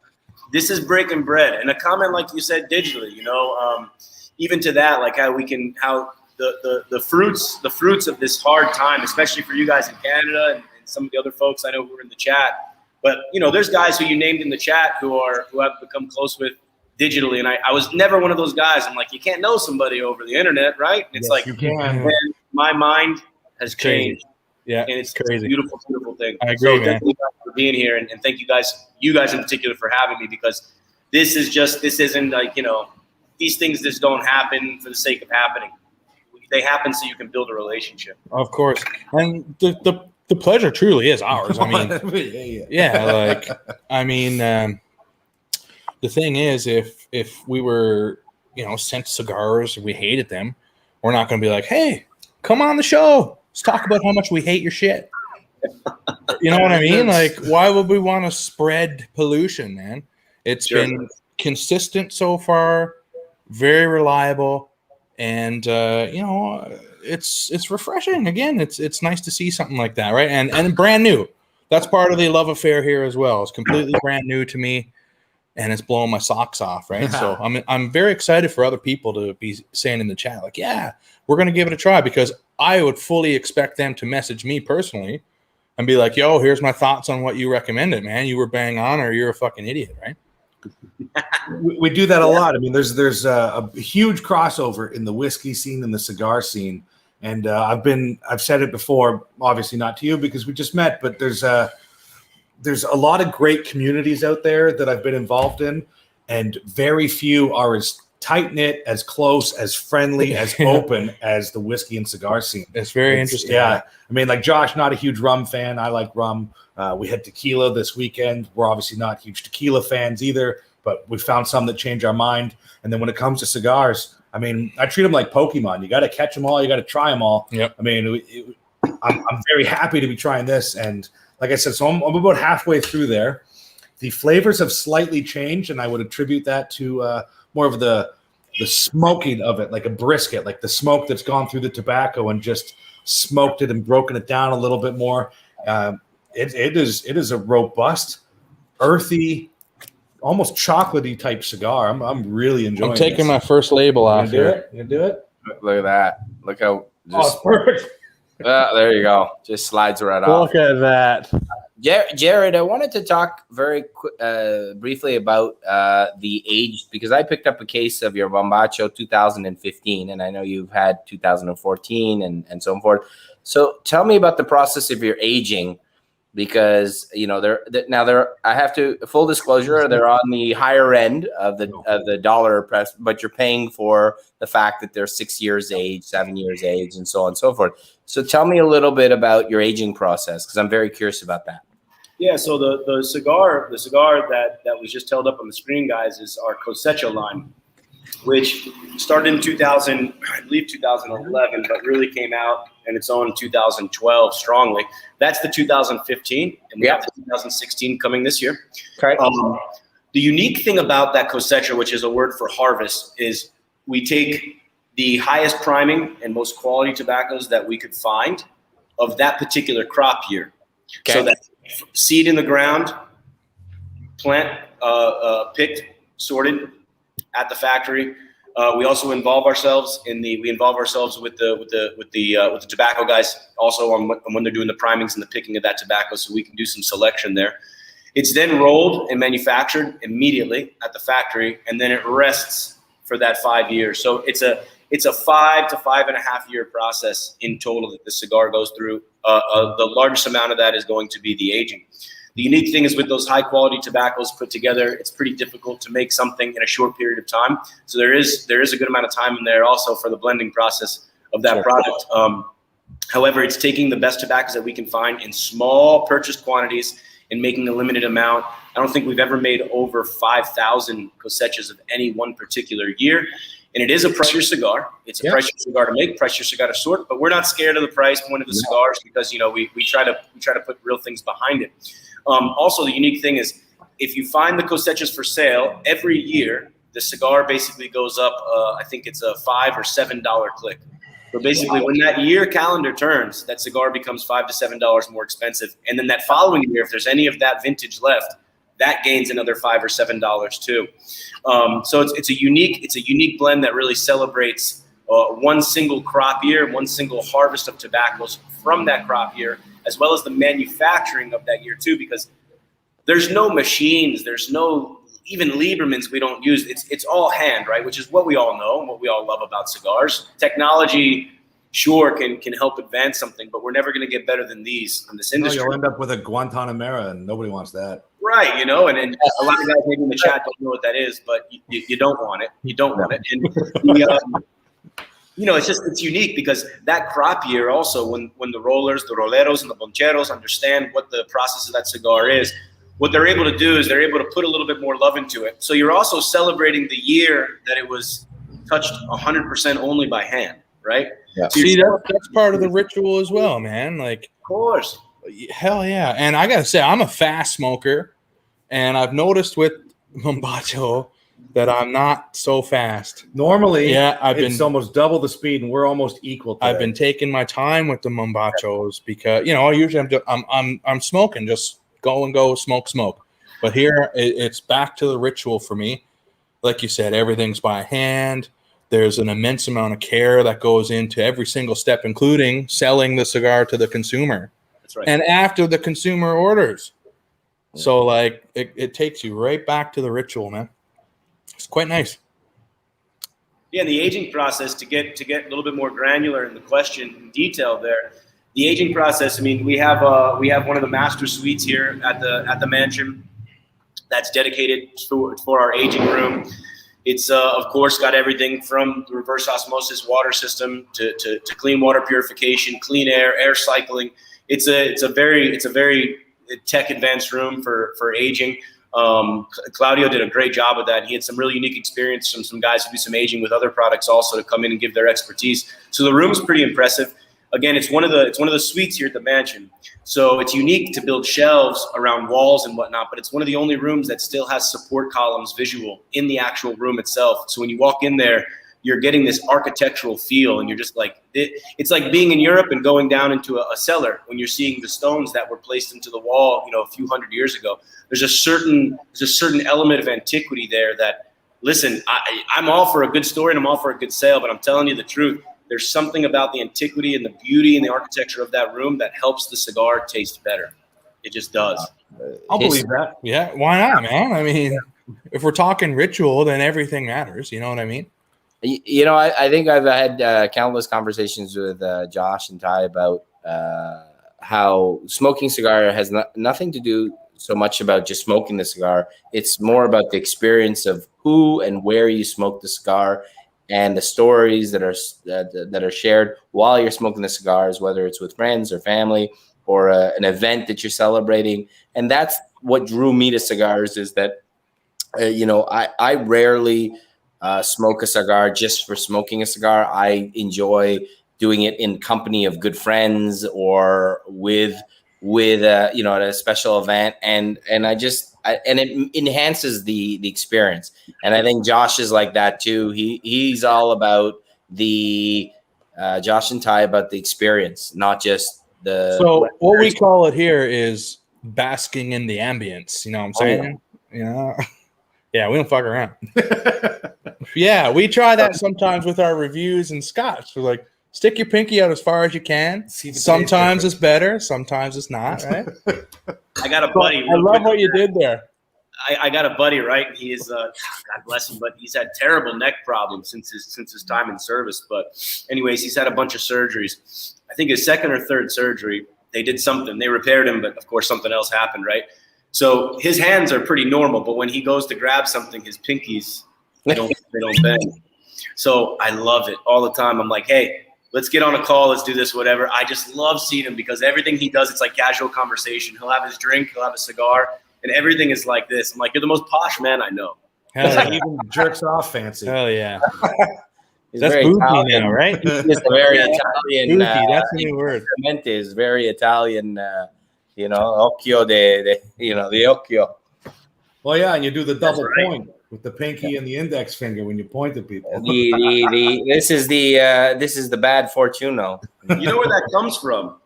S2: This is breaking bread. And a comment like you said digitally, even to that, like how the fruits of this hard time, especially for you guys in Canada and some of the other folks I know who are in the chat. But, there's guys who you named in the chat who have become close with digitally. And I was never one of those guys. I'm like, you can't know somebody over the internet, right? It's like,
S1: you can.
S2: Man, my mind has changed.
S3: Yeah,
S2: and it's
S3: crazy.
S2: A beautiful, beautiful thing.
S3: I agree, man.
S2: Thank you guys for being here. And thank you guys in particular for having me, because this isn't like, these things just don't happen for the sake of happening. They happen so you can build a relationship.
S3: Of course. And the pleasure truly is ours. I mean, the thing is, if we were, sent cigars, we hated them, we're not going to be like, hey, come on the show. Let's talk about how much we hate your shit. You know what I mean? Like, why would we want to spread pollution, man? It's been consistent so far, very reliable, and it's refreshing. Again, it's nice to see something like that, right? And brand new. That's part of the love affair here as well. It's completely brand new to me, and it's blowing my socks off, right? So I'm very excited for other people to be saying in the chat, like, yeah, we're gonna give it a try, because I would fully expect them to message me personally and be like, yo, here's my thoughts on what you recommended, man. You were bang on, or you're a fucking idiot, right?
S1: We do that a lot. I mean, there's a huge crossover in the whiskey scene and the cigar scene. And I've said it before, obviously not to you because we just met, but there's a lot of great communities out there that I've been involved in, and very few are as tight-knit, as close, as friendly, as open as the whiskey and cigar scene.
S3: It's very interesting.
S1: Yeah. I mean, like Josh, not a huge rum fan. I like rum. We had tequila this weekend. We're obviously not huge tequila fans either, but we found some that change our mind. And then when it comes to cigars, I mean, I treat them like Pokemon. You got to catch them all. You got to try them all.
S3: Yep.
S1: I mean, I'm very happy to be trying this. And like I said, so I'm about halfway through there. The flavors have slightly changed, and I would attribute that to more of the smoking of it, like a brisket, like the smoke that's gone through the tobacco and just smoked it and broken it down a little bit more. It is a robust, earthy, almost chocolatey type cigar. I'm really enjoying.
S3: I'm taking my first label off here.
S1: You gonna do it?
S4: Look at that. Look how
S1: It's perfect.
S4: there you go. Just slides right off.
S3: Look at that.
S4: Jared, I wanted to talk very briefly about the age, because I picked up a case of your Mombacho 2015, and I know you've had 2014 and so forth. So tell me about the process of your aging, because I have to, full disclosure, they're on the higher end of the dollar price, but you're paying for the fact that they're 6 years age, 7 years age, and so on and so forth. So tell me a little bit about your aging process, because I'm very curious about that.
S2: Yeah, so the cigar that was just held up on the screen, guys, is our Cosecha line. which started in 2000, I believe 2011, but really came out in its own in 2012 strongly. That's the 2015, and we have the 2016 coming this year.
S4: Okay.
S2: The unique thing about that cosecha, which is a word for harvest, is we take the highest priming and most quality tobaccos that we could find of that particular crop year.
S4: Okay.
S2: So that seed in the ground, plant, picked, sorted at the factory. We also involve ourselves with the tobacco guys also on when they're doing the primings and the picking of that tobacco, so we can do some selection there. It's then rolled and manufactured immediately at the factory, and then it rests for that 5 years. So it's a 5 to 5.5 year process in total that the cigar goes through. The largest amount of that is going to be the aging. The unique thing is with those high quality tobaccos put together, it's pretty difficult to make something in a short period of time. So there is a good amount of time in there also for the blending process of that product. However, it's taking the best tobaccos that we can find in small purchased quantities and making a limited amount. I don't think we've ever made over 5,000 cosechas of any one particular year. And it is a pricier cigar. It's a pricier cigar to make, pricier cigar to sort, but we're not scared of the price point of the cigars because, we try to put real things behind it. Also, the unique thing is if you find the cosechas for sale every year, the cigar basically goes up. I think it's a $5 or $7 click. So basically, when that year calendar turns, that cigar becomes $5 to $7 more expensive. And then that following year, if there's any of that vintage left, that gains another $5 or $7 too. So it's a unique blend that really celebrates one single crop year, one single harvest of tobaccos from that crop year, as well as the manufacturing of that year too, because there's no machines, there's no even Liebermans we don't use. It's all hand, right? Which is what we all know and what we all love about cigars. Technology, sure, can help advance something, but we're never going to get better than these in this industry.
S1: You'll end up with a Guantanamera, and nobody wants that.
S2: Right, and a lot of guys maybe in the chat don't know what that is, but you don't want it. You don't want it. And it's unique because that crop year also, when the rollers, the roleros, and the boncheros understand what the process of that cigar is, what they're able to do is they're able to put a little bit more love into it. So you're also celebrating the year that it was touched 100% only by hand, right?
S3: Yeah. So see, that's part of the ritual as well, man. Like,
S2: of course.
S3: Hell yeah. And I got to say, I'm a fast smoker, and I've noticed with Mombacho that I'm not so fast.
S1: Normally, it's almost double the speed, and we're almost equal to
S3: I've been taking my time with the Mombachos because, usually I'm smoking, just go, smoke. But here, it's back to the ritual for me. Like you said, everything's by hand. There's an immense amount of care that goes into every single step, including selling the cigar to the consumer.
S2: That's right.
S3: And after the consumer orders. Yeah. So, it takes you right back to the ritual, man. It's quite nice.
S2: Yeah, the aging process, to get a little bit more granular in the question in detail there. The aging process, we have one of the master suites here at the mansion that's dedicated for our aging room. It's of course got everything from the reverse osmosis water system to clean water purification, clean air cycling. It's a very tech advanced room for aging. Claudio did a great job of that. He had some really unique experience from some guys who do some aging with other products also to come in and give their expertise. So the room's pretty impressive. Again, it's one of the suites here at the mansion. So it's unique to build shelves around walls and whatnot, but it's one of the only rooms that still has support columns visual in the actual room itself. So when you walk in there, you're getting this architectural feel, and you're just like, it's like being in Europe and going down into a cellar when you're seeing the stones that were placed into the wall, a few hundred years ago. There's a certain element of antiquity there that, listen, I'm all for a good story and I'm all for a good sale, but I'm telling you the truth. There's something about the antiquity and the beauty and the architecture of that room that helps the cigar taste better. It just does.
S1: I'll believe that.
S3: Yeah, why not, man? If we're talking ritual, then everything matters. You know what I mean?
S4: I think I've had countless conversations with Josh and Ty about how smoking cigar has nothing to do so much about just smoking the cigar. It's more about the experience of who and where you smoke the cigar, and the stories that are shared while you're smoking the cigars, whether it's with friends or family or an event that you're celebrating. And that's what drew me to cigars, is that, I rarely smoke a cigar just for smoking a cigar. I enjoy doing it in company of good friends or with at a special event, and it enhances the experience. And I think Josh is like that too. He's all about the Josh and Ty about the experience, not just the.
S3: So what we call it here is basking in the ambience. You know what I'm saying? Yeah, we don't fuck around. Yeah, we try that sometimes with our reviews and scotch. We're like, stick your pinky out as far as you can. Sometimes it's better, sometimes it's not, right?
S2: I got a buddy.
S3: I love what you did there.
S2: I got a buddy, right? He is, God bless him, but he's had terrible neck problems since his time in service. But anyways, he's had a bunch of surgeries. I think his second or third surgery, they did something. They repaired him, but of course something else happened, right? So his hands are pretty normal, but when he goes to grab something, his pinkies, they don't bend. So I love it all the time. I'm like, hey, let's get on a call. Let's do this, whatever. I just love seeing him because everything he does, it's like casual conversation. He'll have his drink, he'll have a cigar, and everything is like this. I'm like, you're the most posh man I know.
S1: Hell yeah. He even jerks off fancy.
S3: Hell yeah.
S4: That's
S3: boozy now, right?
S4: He's a very Italian.
S3: Boozy, that's the new word.
S4: Is very Italian. Occhio the occhio.
S1: Well, yeah, and you do the double point with the pinky and the index finger when you point at people.
S4: This is the bad fortuno.
S2: You know where that comes from?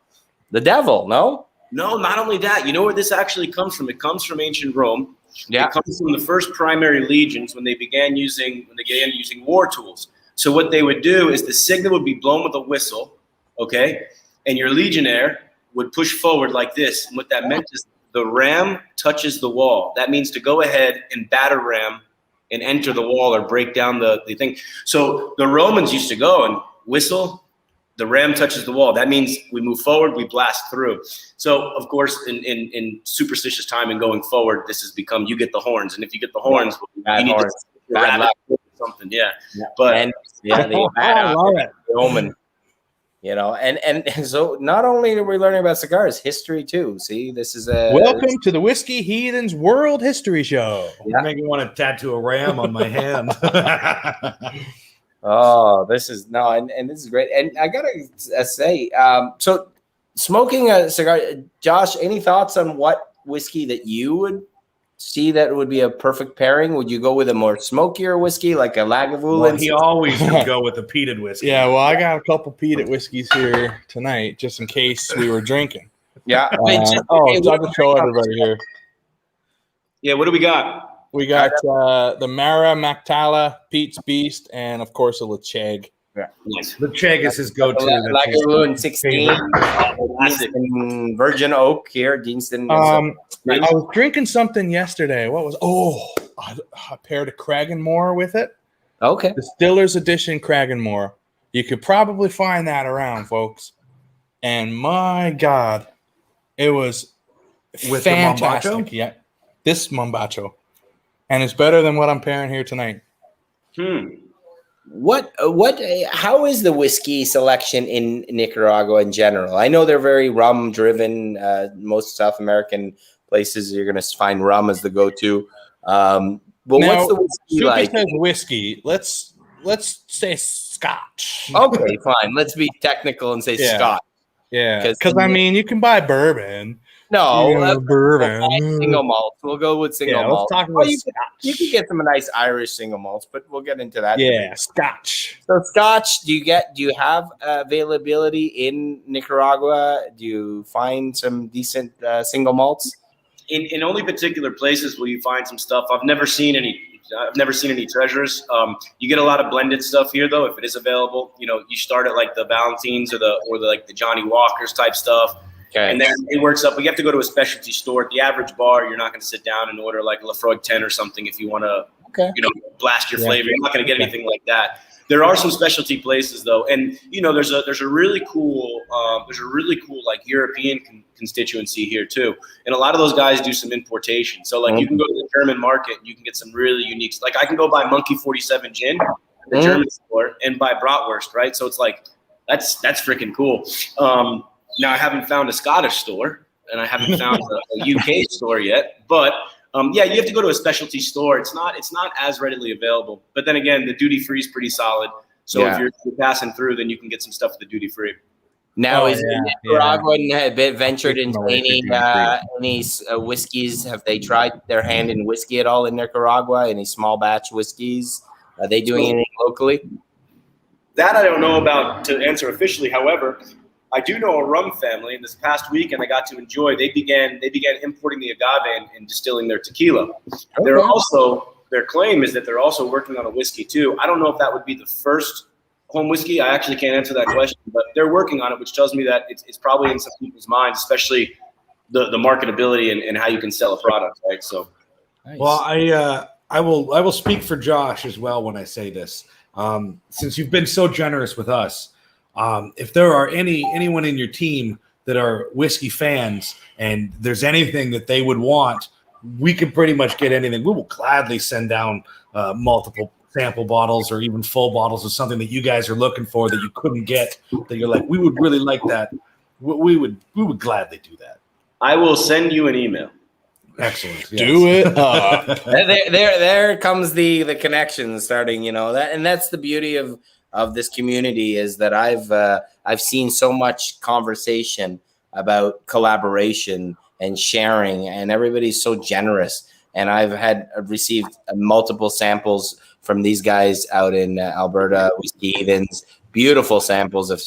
S4: The devil, no?
S2: No, not only that. You know where this actually comes from? It comes from ancient Rome.
S4: Yeah.
S2: It comes from the first primary legions when they began using war tools. So what they would do is the signal would be blown with a whistle, okay? And your legionnaire would push forward like this. And what that meant is the ram touches the wall. That means to go ahead and batter ram and enter the wall or break down the thing. So the Romans used to go and whistle, the ram touches the wall. That means we move forward, we blast through. So, of course, in superstitious time and going forward, this has become you get the horns. And if you get the horns, you need to bad luck or something. Yeah. But
S4: the omen. And so not only are we learning about cigars, history too. See, this is
S3: welcome to the Whiskey Heathens World History Show.
S1: You make me want to tattoo a ram on my hand.
S4: Oh, this is and this is great. And I gotta say, so smoking a cigar, Josh, any thoughts on what whiskey that you would see that would be a perfect pairing? Would you go with a more smokier whiskey like a Lagavulin?
S1: Well, he always would go with a peated whiskey.
S3: Yeah, well, I got a couple peated whiskeys here tonight just in case we were drinking.
S4: Yeah.
S3: I'll show everybody here.
S2: Yeah, what do we got?
S3: We got the Mara Mactala, Pete's Beast, and of course a Lecheg.
S4: Yeah,
S2: nice.
S1: Lecheg is his go-to.
S4: Lagavulin 16, Deanston Virgin Oak here. Deanston.
S3: I was drinking something yesterday. What was? I paired a Cragganmore with it.
S4: Okay.
S3: Distiller's Edition Cragganmore. You could probably find that around, folks. And my God, it was
S1: with
S3: fantastic.
S1: The Mombacho?
S3: Yeah, this Mombacho. And it's better than what I'm pairing here tonight.
S4: How is the whiskey selection in Nicaragua in general? I know they're very rum driven. Most South American places you're going to find rum as the go-to. But now, what's the whiskey like?
S3: Says whiskey. Let's say Scotch.
S4: Okay, fine. Let's be technical and say Scotch.
S3: Yeah, because I mean you can buy bourbon.
S4: No,
S3: bourbon.
S4: Single malts. We'll go with single malts.
S3: Let's talk about
S4: you can get some nice Irish single malts, but we'll get into that.
S3: Yeah, Scotch.
S4: So Scotch, do you have availability in Nicaragua? Do you find some decent single malts?
S2: In only particular places will you find some stuff. I've never seen any treasures. You get a lot of blended stuff here, though. If it is available, you start at like the Valentines or the Johnny Walkers type stuff. Okay. And then it works up. We have to go to a specialty store. At the average bar, you're not going to sit down and order like Lafroig 10 or something if you want to, blast your flavor. You're not going to get anything like that. There are some specialty places though, and there's a really cool like European constituency here too, and a lot of those guys do some importation. So like you can go to the German market and you can get some really unique. Like I can go buy Monkey 47 gin at the German store and buy bratwurst, right? So it's like that's freaking cool. Now I haven't found a Scottish store and I haven't found a UK store yet, but Yeah, you have to go to a specialty store. It's not as readily available. But then again, the duty free is pretty solid. So if you're passing through, then you can get some stuff at the duty free.
S4: Now, is Nicaragua ventured into any whiskeys? Have they tried their hand in whiskey at all in Nicaragua? Any small batch whiskeys? Are they doing anything locally?
S2: That I don't know about to answer officially. However, I do know a rum family, and this past weekend I got to enjoy. They began importing the agave and distilling their tequila. Okay. Their claim is that they're also working on a whiskey too. I don't know if that would be the first home whiskey. I actually can't answer that question, but they're working on it, which tells me that it's probably in some people's minds, especially the marketability and how you can sell a product, right? So,
S1: nice. Well, I will speak for Josh as well when I say this. Since you've been so generous with us, if there are anyone in your team that are whiskey fans and there's anything that they would want, we can pretty much get anything. We will gladly send down multiple sample bottles or even full bottles of something that you guys are looking for that you couldn't get, that you're like, we would really like that. We would gladly do that.
S2: I will send you an email.
S1: Excellent. Yes.
S3: Do it.
S4: There comes the connection starting, and that's the beauty of this community, is that I've seen so much conversation about collaboration and sharing, and everybody's so generous. And I've received multiple samples from these guys out in Alberta, Whisky Heathens, beautiful samples of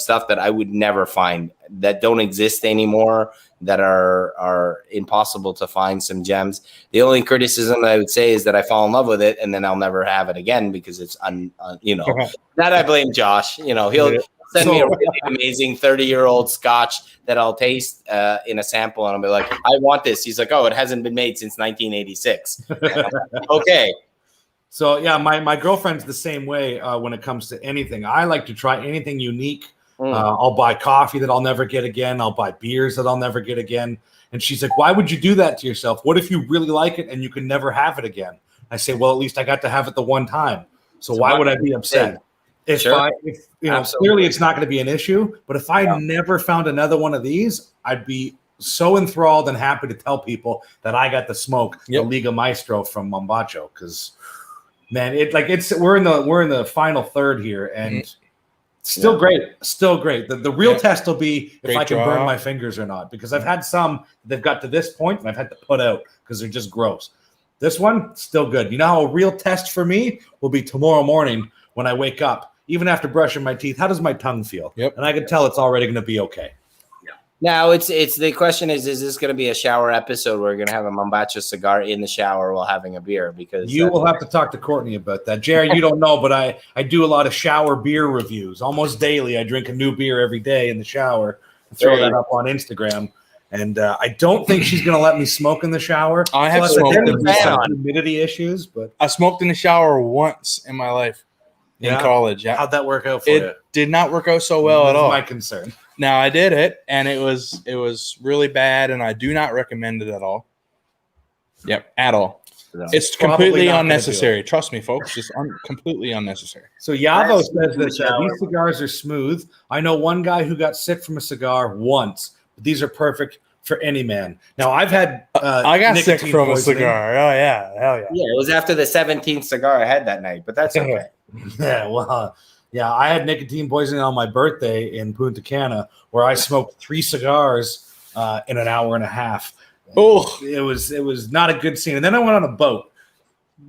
S4: stuff that I would never find, that don't exist anymore, that are impossible to find, some gems. The only criticism that I would say is that I fall in love with it and then I'll never have it again because it's that I blame Josh. He'll send me a really amazing 30-year-old Scotch that I'll taste in a sample, and I'll be like, I want this. He's like, oh, it hasn't been made since 1986. Okay.
S1: So yeah, my girlfriend's the same way when it comes to anything. I like to try anything unique. I'll buy coffee that I'll never get again. I'll buy beers that I'll never get again. And she's like, why would you do that to yourself? What if you really like it and you can never have it again? I say, well, at least I got to have it the one time. So why would I be upset? If clearly it's not going to be an issue, but if I never found another one of these, I'd be so enthralled and happy to tell people that I got to smoke the Liga Maestro from Mombacho, because man, we're in the final third here, and still great. The real test will be if I can burn my fingers or not, because I've had some that got to this point and I've had to put out because they're just gross. This one, still good. You know how a real test for me will be tomorrow morning when I wake up, even after brushing my teeth. How does my tongue feel? Yep. And I can tell it's already going to be okay.
S4: Now it's the question is this going to be a shower episode where we're going to have a Mombacho cigar in the shower while having a beer? Because
S1: you will have to talk to Courtney about that. Jared, you don't know, but I do a lot of shower beer reviews almost daily. I drink a new beer every day in the shower and throw that up on Instagram. And I don't think she's going to let me smoke in the shower.
S3: I have smoked in the shower.
S1: Humidity issues, but
S3: I smoked in the shower once in my life in college. Yeah.
S1: How'd that work out for you?
S3: It did not work out so well at all.
S1: That's my concern.
S3: Now I did it, and it was really bad, and I do not recommend it at all. Yep, at all. No. It's completely unnecessary. Trust me, folks. It's completely unnecessary.
S1: So Yavo says that these cigars are smooth. I know one guy who got sick from a cigar once, but these are perfect for any man. Now I've had
S3: I got sick from a cigar. Oh yeah, hell yeah.
S4: Yeah, it was after the 17th cigar I had that night, but that's okay.
S1: Yeah, well. Yeah, I had nicotine poisoning on my birthday in Punta Cana, where I smoked 3 cigars in an hour and a half.
S3: Oh,
S1: it was not a good scene. And then I went on a boat,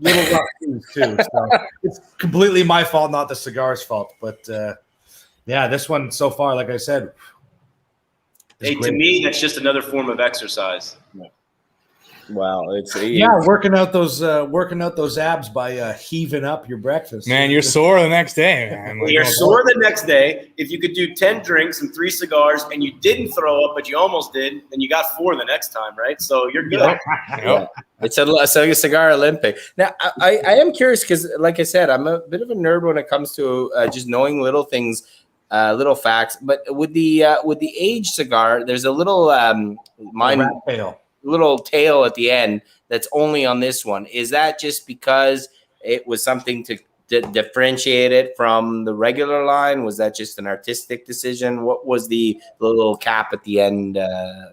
S1: little rough too. So it's completely my fault, not the cigar's fault. But this one so far, like I said,
S2: to me, that's just another form of exercise.
S4: Well, it's
S1: working out those abs by heaving up your breakfast.
S3: Man, you're sore the next day. Man.
S2: You're sore the next day. If you could do 10 drinks and 3 cigars and you didn't throw up, but you almost did, then you got 4 the next time, right? So you're good.
S4: Yeah. It's a cigar Olympic. Now, I am curious because, like I said, I'm a bit of a nerd when it comes to just knowing little things, little facts. But with the aged cigar, there's a little little tail at the end that's only on this one. Is that just because it was something to differentiate it from the regular line? Was that just an artistic decision? What was the little cap at the end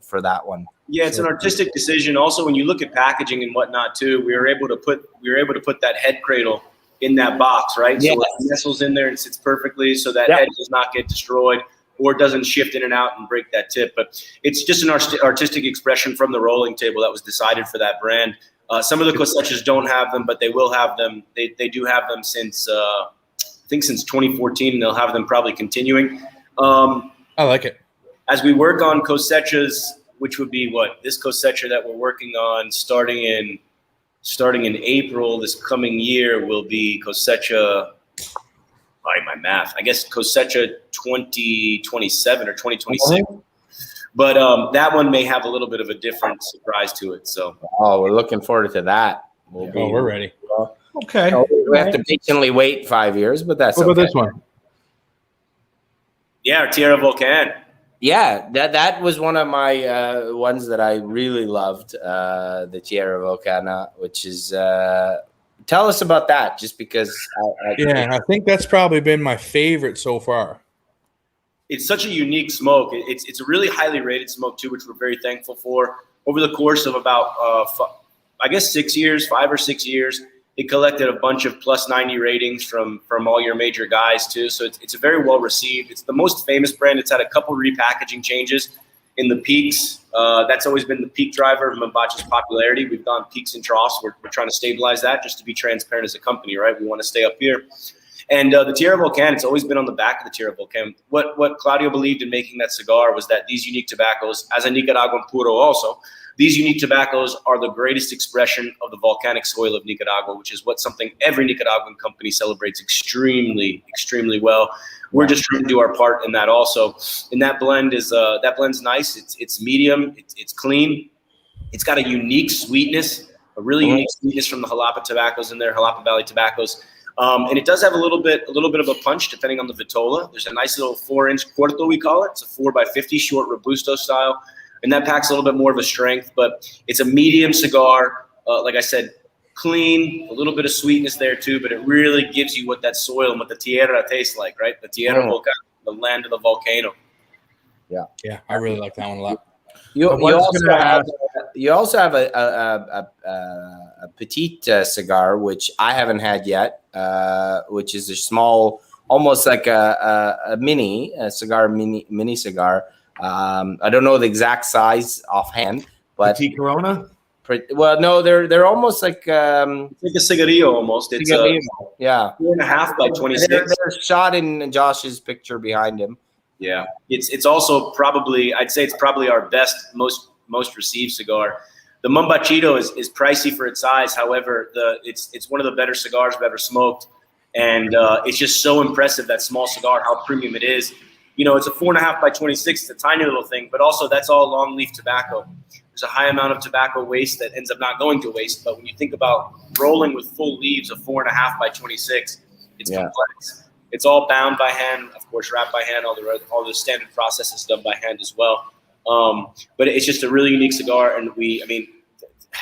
S4: for that one?
S2: Yeah, it's an artistic decision. Also, when you look at packaging and whatnot too, we were able to put that head cradle in that box, right?
S4: Yes.
S2: So it nestles in there and sits perfectly, so that
S4: Yep.
S2: head does not get destroyed or doesn't shift in and out and break that tip. But it's just an artistic expression from the rolling table that was decided for that brand. Some of the cosechas don't have them, but they will have them. They do have them since I think since 2014, and they'll have them probably continuing.
S3: I like it.
S2: As we work on cosechas, which would be this cosecha that we're working on starting in April this coming year will be cosecha. By my math, I guess cosecha 2027 or 2026. But that one may have a little bit of a different surprise to it. So,
S4: we're looking forward to that.
S3: We're ready. Okay.
S4: We have to patiently wait 5 years, but that's
S3: What about
S4: okay.
S3: this one?
S2: yeah, our Tierra Volcan.
S4: Yeah, that was one of my ones that I really loved, the Tierra Volcana, which is tell us about that, just because.
S3: I think that's probably been my favorite so far.
S2: It's such a unique smoke. It's a really highly rated smoke too, which we're very thankful for. Over the course of about, I guess 5 or 6 years, it collected a bunch of plus 90 ratings from all your major guys too. So it's a very well received. It's the most famous brand. It's had a couple repackaging changes in the peaks. That's always been the peak driver of Mombacho's popularity. We've gone peaks and troughs. We're trying to stabilize that just to be transparent as a company, right? We want to stay up here. And the Tierra Volcan, it's always been on the back of the Tierra Volcan. What Claudio believed in making that cigar was that these unique tobaccos, as a Nicaraguan puro also, these unique tobaccos are the greatest expression of the volcanic soil of Nicaragua, which is something every Nicaraguan company celebrates extremely, extremely well. We're just trying to do our part in that also. And that blend's nice. It's medium. It's clean. It's got a unique sweetness, a really unique sweetness from the Jalapa tobaccos in there, Jalapa Valley tobaccos. And it does have a little bit of a punch depending on the vitola. There's a nice little 4-inch corto, we call it. It's a 4x50 short Robusto style. And that packs a little bit more of a strength, but it's a medium cigar. Like I said, clean, a little bit of sweetness there too, but it really gives you what that soil and what the tierra tastes like, right? The Tierra Volcan, the land of the volcano.
S3: Yeah, I really like that one a lot.
S4: You also have a petite cigar, which I haven't had yet, which is a small, almost like a mini cigar. I don't know the exact size offhand, but
S1: Petit Corona.
S4: Well, no, they're almost like
S2: It's like a cigarillo almost. It's
S4: cigarillo. Yeah,
S2: 4.5 by 26.
S4: They're shot in Josh's picture behind him.
S2: Yeah, it's also probably, I'd say it's probably our best, most received cigar. The Mombachito is pricey for its size. However, it's one of the better cigars I've ever smoked, and it's just so impressive, that small cigar, how premium it is. You know, it's a 4.5 by 26. It's a tiny little thing, but also that's all long leaf tobacco. There's a high amount of tobacco waste that ends up not going to waste. But when you think about rolling with full leaves of 4.5 by 26, it's complex. It's all bound by hand, of course, wrapped by hand. All the standard processes done by hand as well. But it's just a really unique cigar, and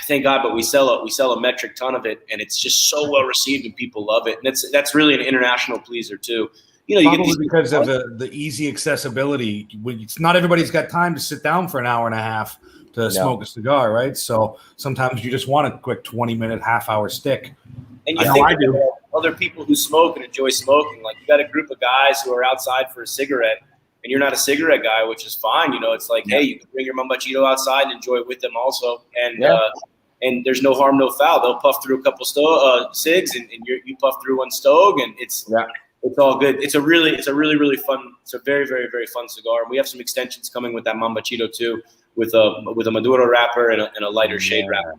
S2: thank God, but we sell a metric ton of it, and it's just so well received, and people love it. And that's really an international pleaser too. You know, you get these
S1: because of the easy accessibility. It's not everybody's got time to sit down for an hour and a half to smoke a cigar, right? So sometimes you just want a quick 20-minute, half-hour stick.
S2: And you think about other people who smoke and enjoy smoking. Like, you got a group of guys who are outside for a cigarette, and you're not a cigarette guy, which is fine. You know, it's like, hey, you can bring your Mombachito outside and enjoy it with them also. And there's no harm, no foul. They'll puff through a couple cigs, and you puff through one Stog, and it's all good. It's a really fun. It's a very, very, very fun cigar. And we have some extensions coming with that Mombachito too, with a Maduro wrapper and a lighter shade wrapper.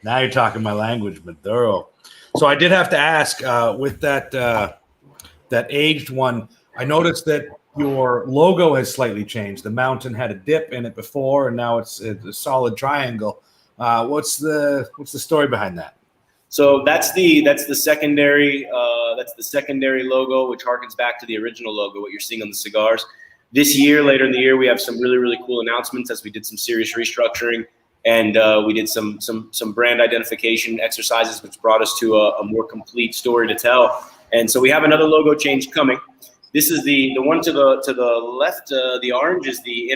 S1: Now you're talking my language, Maduro. So I did have to ask with that aged one. I noticed that your logo has slightly changed. The mountain had a dip in it before, and now it's a solid triangle. What's the story behind that?
S2: So that's the secondary logo, which harkens back to the original logo, what you're seeing on the cigars. This year, later in the year, we have some really, really cool announcements as we did some serious restructuring, and we did some brand identification exercises, which brought us to a more complete story to tell. And so we have another logo change coming. This is the one to the left. The orange is the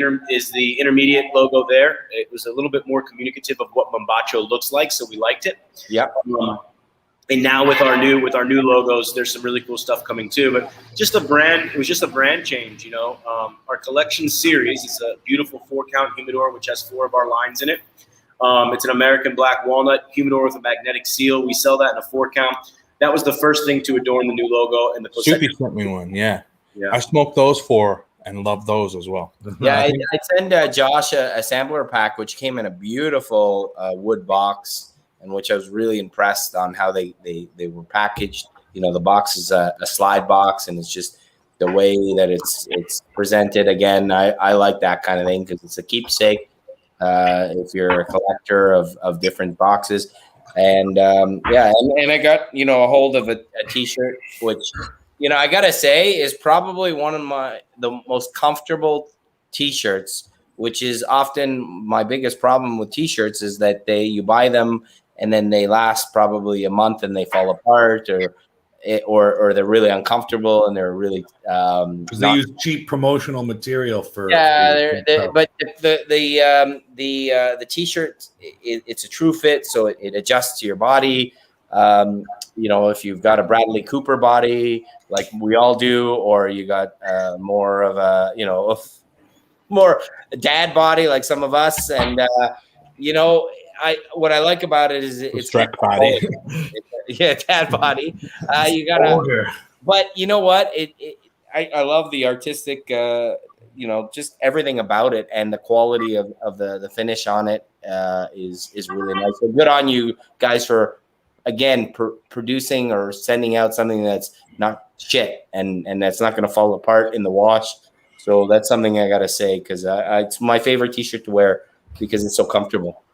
S2: intermediate logo there. It was a little bit more communicative of what Mombacho looks like, so we liked it.
S4: Yep.
S2: And now with our new logos, there's some really cool stuff coming too. But it was just a brand change, you know. Our collection series is a beautiful 4-count humidor, which has 4 of our lines in it. It's an American black walnut humidor with a magnetic seal. We sell that in a 4-count. That was the first thing to adorn the new logo. And the
S3: Soupy sent me one, yeah. I smoked those 4 and love those as well.
S4: Yeah, I sent Josh a sampler pack, which came in a beautiful wood box, and which I was really impressed on how they were packaged. You know, the box is a slide box, and it's just the way that it's presented. Again, I like that kind of thing because it's a keepsake if you're a collector of different boxes. And and I got, you know, a hold of a T-shirt, which, you know, I gotta say is probably one of the most comfortable T-shirts, which is often my biggest problem with T-shirts is that you buy them and then they last probably a month and they fall apart, or they're really uncomfortable and they're really
S1: because they use cheap promotional material for
S4: but the T-shirt, it's a true fit, so it adjusts to your body. You know, if you've got a Bradley Cooper body like we all do, or you got more of a, you know, more dad body like some of us, and you know, what I like about it is it's
S3: direct body.
S4: Yeah, dad body. You gotta, but you know what? I love the artistic, you know, just everything about it, and the quality of the finish on it is really nice. So good on you guys for, again, producing or sending out something that's not shit and that's not going to fall apart in the wash. So that's something I got to say, because it's my favorite T-shirt to wear because it's so comfortable.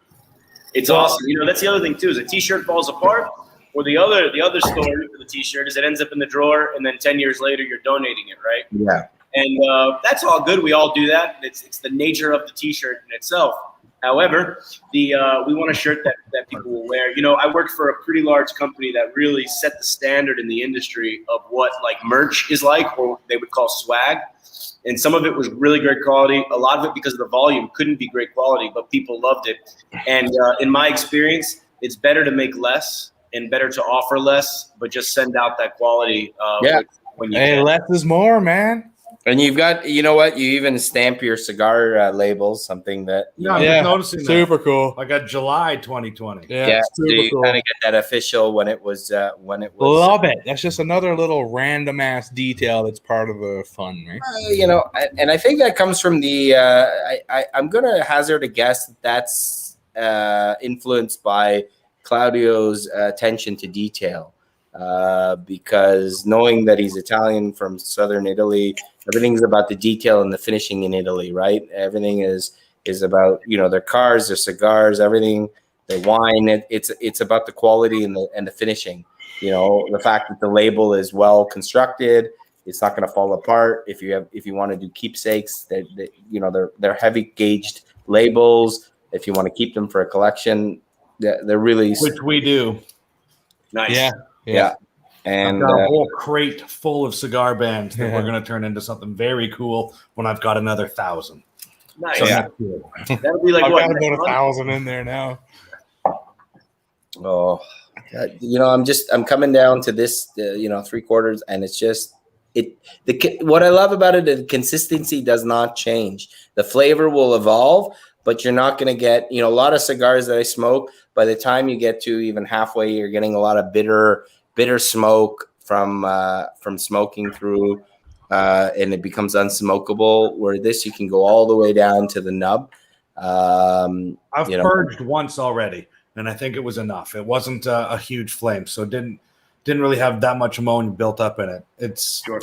S2: It's awesome. You know, that's the other thing too, is a T-shirt falls apart, or the other story for the T-shirt is it ends up in the drawer, and then 10 years later you're donating it, right?
S4: Yeah.
S2: And that's all good. We all do that. It's the nature of the T-shirt in itself. However, we want a shirt that people will wear. You know, I worked for a pretty large company that really set the standard in the industry of what like merch is like, or they would call swag. And some of it was really great quality. A lot of it, because of the volume, couldn't be great quality, but people loved it. And in my experience, it's better to make less and better to offer less, but just send out that quality. When you can.
S3: Less is more, man.
S4: And you've got, you know what? You even stamp your cigar labels, something that
S1: I'm just noticing that.
S3: Super cool.
S1: I got July 2020.
S4: Yeah, so you
S3: cool.
S4: kind of get that official when it was.
S3: Love it. That's just another little random ass detail that's part of the fun, right?
S4: You know, and I think that comes from the. I'm gonna hazard a guess that's influenced by Claudio's attention to detail, because knowing that he's Italian from southern Italy. Everything's about the detail and the finishing in Italy, right? Everything is about, you know, their cars, their cigars, everything, their wine. It's about the quality and the finishing. You know, the fact that the label is well constructed, it's not going to fall apart. If you want to do keepsakes, that you know, they're heavy gauged labels. If you want to keep them for a collection, they're really,
S1: which we do.
S2: Nice.
S4: Yeah. And
S1: I've got a whole crate full of cigar bands that we're going to turn into something very cool when I've got another 1,000.
S2: Nice.
S1: So
S2: That'll be like
S3: I've
S2: what?
S3: got about 1,000 in there now.
S4: Oh, you know, I'm coming down to this, you know, 3/4, and it's just what I love about it is the consistency does not change. The flavor will evolve, but you're not going to get, you know, a lot of cigars that I smoke. By the time you get to even halfway, you're getting a lot of bitter smoke from smoking through, and it becomes unsmokable. Where this, you can go all the way down to the nub.
S1: I've purged once already, and I think it was enough. It wasn't a huge flame, so it didn't really have that much ammonia built up in it.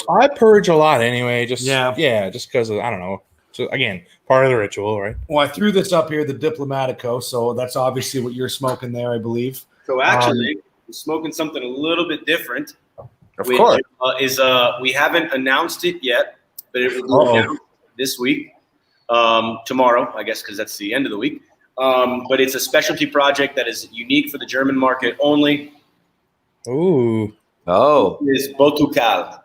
S3: I purge a lot anyway. Just because of, I don't know. So again, part of the ritual, right?
S1: Well, I threw this up here, the Diplomatico, so that's obviously what you're smoking there, I believe.
S2: So actually, we're smoking something a little bit different.
S4: Of course.
S2: We haven't announced it yet, but it will be announced this week, tomorrow, I guess, because that's the end of the week. But it's a specialty project that is unique for the German market only.
S3: Ooh.
S4: Oh,
S2: Is Botucal.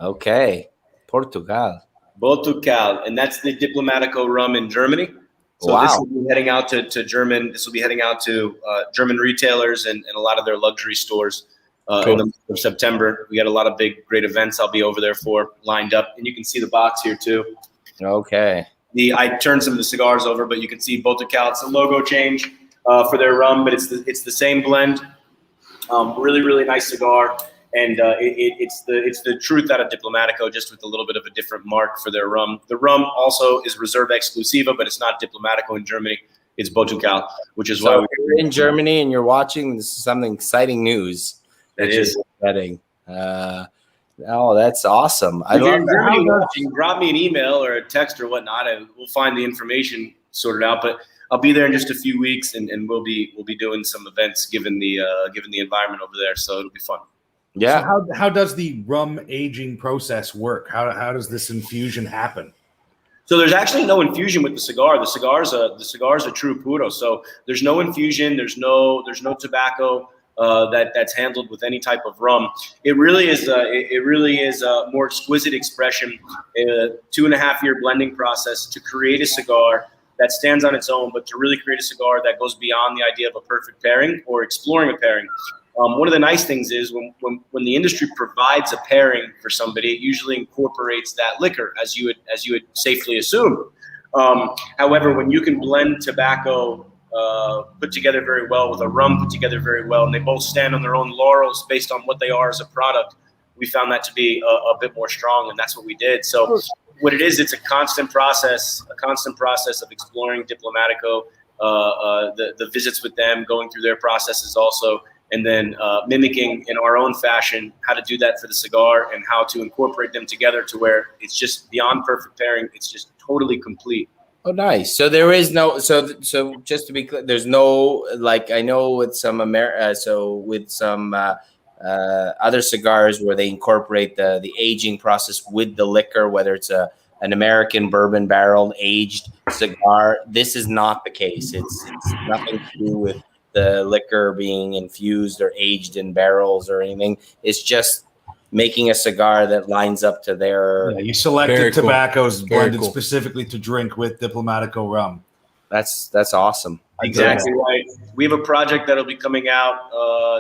S4: okay. Portugal.
S2: Botucal, and that's the Diplomatico rum in Germany. So this
S4: Wow.
S2: will be heading out to German. This will be heading out to German retailers and a lot of their luxury stores in the month of September. We got a lot of big, great events I'll be over there for lined up, and you can see the box here too.
S4: Okay.
S2: I turned some of the cigars over, but you can see Botucal. It's a logo change for their rum, but it's the same blend. Really, really nice cigar. And it's the truth out of Diplomatico, just with a little bit of a different mark for their rum. The rum also is Reserva Exclusiva, but it's not Diplomatico in Germany. It's Botucal, which is why
S4: we're in Germany and you're watching. This is something exciting news.
S2: That is
S4: exciting. Oh, that's awesome. I love
S2: Germany watching. Drop me an email or a text or whatnot, and we'll find the information sorted out. But I'll be there in just a few weeks, and we'll be doing some events given the environment over there. So it'll be fun.
S4: Yeah.
S1: So how does the rum aging process work? How does this infusion happen?
S2: So there's actually no infusion with the cigar. The cigar's a true puro. So there's no infusion. There's no tobacco that's handled with any type of rum. It really is a more exquisite expression. A 2.5 year blending process to create a cigar that stands on its own, but to really create a cigar that goes beyond the idea of a perfect pairing or exploring a pairing. One of the nice things is when the industry provides a pairing for somebody, it usually incorporates that liquor, as you would safely assume. However, when you can blend tobacco put together very well with a rum put together very well, and they both stand on their own laurels based on what they are as a product, we found that to be a bit more strong, and that's what we did. So what it is, it's a constant process of exploring Diplomatico, the visits with them, going through their processes also, and then mimicking in our own fashion how to do that for the cigar and how to incorporate them together to where it's just beyond perfect pairing. It's just totally complete.
S4: Oh, nice. So there is no, so just to be clear, there's no, like, I know with some other cigars where they incorporate the aging process with the liquor, whether it's an American bourbon barrel aged cigar. This is not the case. It's nothing to do with the liquor being infused or aged in barrels or anything. It's just making a cigar that lines up to their.
S1: Yeah, you selected tobaccos blended specifically to drink with Diplomatico rum.
S4: That's awesome.
S2: Exactly right. We have a project that'll be coming out.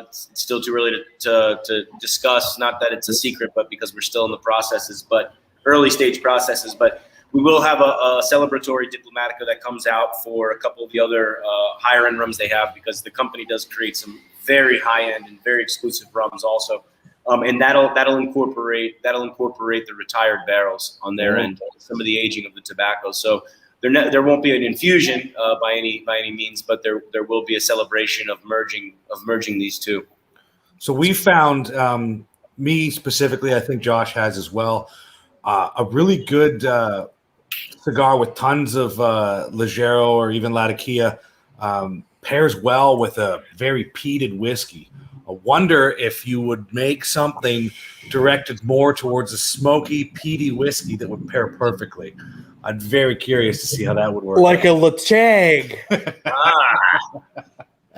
S2: It's still too early to discuss. Not that it's a secret, but because we're still in the processes, but early stage processes. But we will have a celebratory Diplomatico that comes out for a couple of the other higher end rums they have, because the company does create some very high end and very exclusive rums also. And that'll incorporate the retired barrels on their end, some of the aging of the tobacco. So there won't be an infusion by any means, but there will be a celebration of merging these two.
S1: So we found, me specifically, I think Josh has as well, a really good cigar with tons of Ligero or even Latakia, pairs well with a very peated whiskey. I wonder if you would make something directed more towards a smoky, peaty whiskey that would pair perfectly. I'm very curious to see how that would work.
S3: Like a Lachag.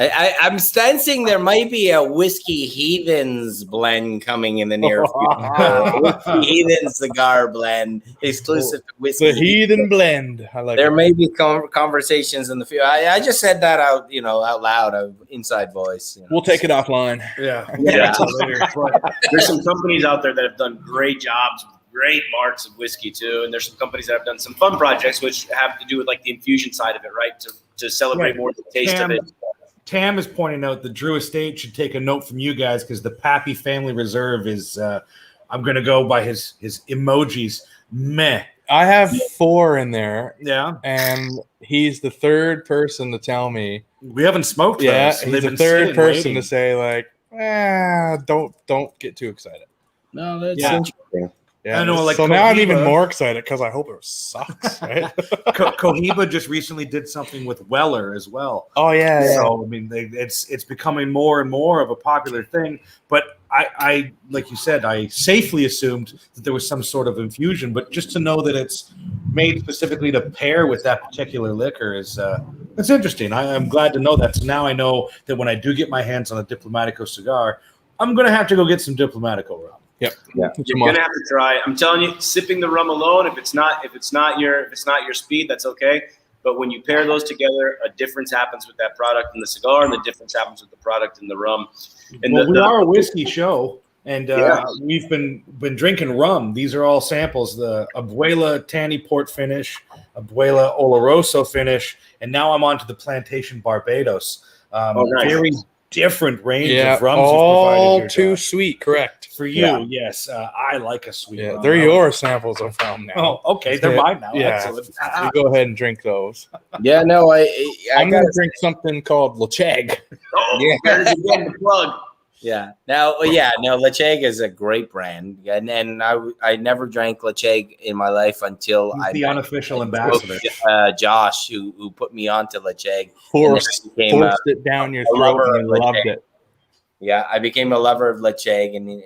S4: I'm sensing there might be a Whiskey Heathens blend coming in the near future. Whiskey Heathens cigar blend, exclusive to Whiskey.
S3: The Heathen blend. I like
S4: there
S3: it.
S4: may be conversations in the future. I just said that out loud, inside voice.
S3: We'll take it offline.
S1: Yeah.
S2: There's some companies out there that have done great jobs, great marks of whiskey too, and there's some companies that have done some fun projects which have to do with like the infusion side of it, right? To celebrate more the taste of it.
S1: Tam is pointing out the Drew Estate should take a note from you guys, because the Pappy Family Reserve is, I'm going to go by his emojis, meh.
S3: I have 4 in there.
S1: Yeah.
S3: And he's the third person to tell me.
S1: We haven't smoked
S3: Yeah,
S1: those.
S3: he's the third person to say, like, don't get too excited.
S4: No, that's interesting.
S3: Yeah,
S1: I know, like
S3: so now I'm
S1: Cohiba,
S3: even more excited because I hope it sucks, right?
S1: Cohiba just recently did something with Weller as well.
S3: Oh yeah.
S1: So I mean, it's becoming more and more of a popular thing. But I like you said, I safely assumed that there was some sort of infusion. But just to know that it's made specifically to pair with that particular liquor is it's interesting. I'm glad to know that. So now I know that when I do get my hands on a Diplomatico cigar, I'm gonna have to go get some Diplomatico rum.
S3: Yep.
S2: Yeah. You're gonna have to try. I'm telling you, sipping the rum alone, if it's not your speed, that's okay. But when you pair those together, a difference happens with that product in the cigar, and the difference happens with the product in the rum. And
S1: we are a whiskey show, and we've been drinking rum. These are all samples: the Abuela Tanny Port finish, Abuela Oloroso finish, and now I'm on to the Plantation Barbados.
S2: Nice.
S1: Very different range of rums.
S3: All too sweet, correct.
S1: For you, yes. I like a sweet rum.
S3: They're your samples I'm from now.
S1: Oh, okay. They're mine now.
S3: Yeah.
S1: Excellent.
S3: You go ahead and drink those.
S4: Yeah, no,
S3: I'm going to drink something called Lecheg.
S2: Oh, yeah. That is again the plug.
S4: Yeah. Now, Lecheg is a great brand, and I never drank Lecheg in my life until
S1: He's the unofficial ambassador.
S4: Josh, who put me onto Lecheg,
S3: Forced it down your throat, and you loved it.
S4: Yeah, I became a lover of Lecheg and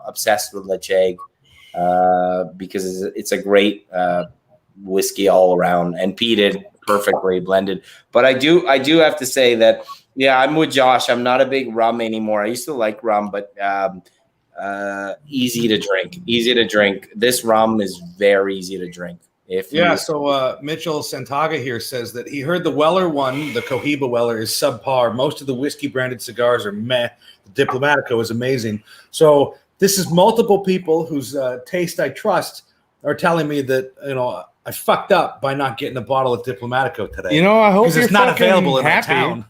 S4: obsessed with Lecheg because it's a great whiskey all around and peated, perfectly blended. But I do have to say that. Yeah, I'm with Josh. I'm not a big rum anymore. I used to like rum, but easy to drink. This rum is very easy to drink.
S1: So Mitchell Santaga here says that he heard the Weller one, the Cohiba Weller, is subpar. Most of the whiskey branded cigars are meh. The Diplomatico is amazing. So this is multiple people whose taste I trust are telling me that, I fucked up by not getting a bottle of Diplomatico today.
S3: I hope
S1: because it's not available in our town.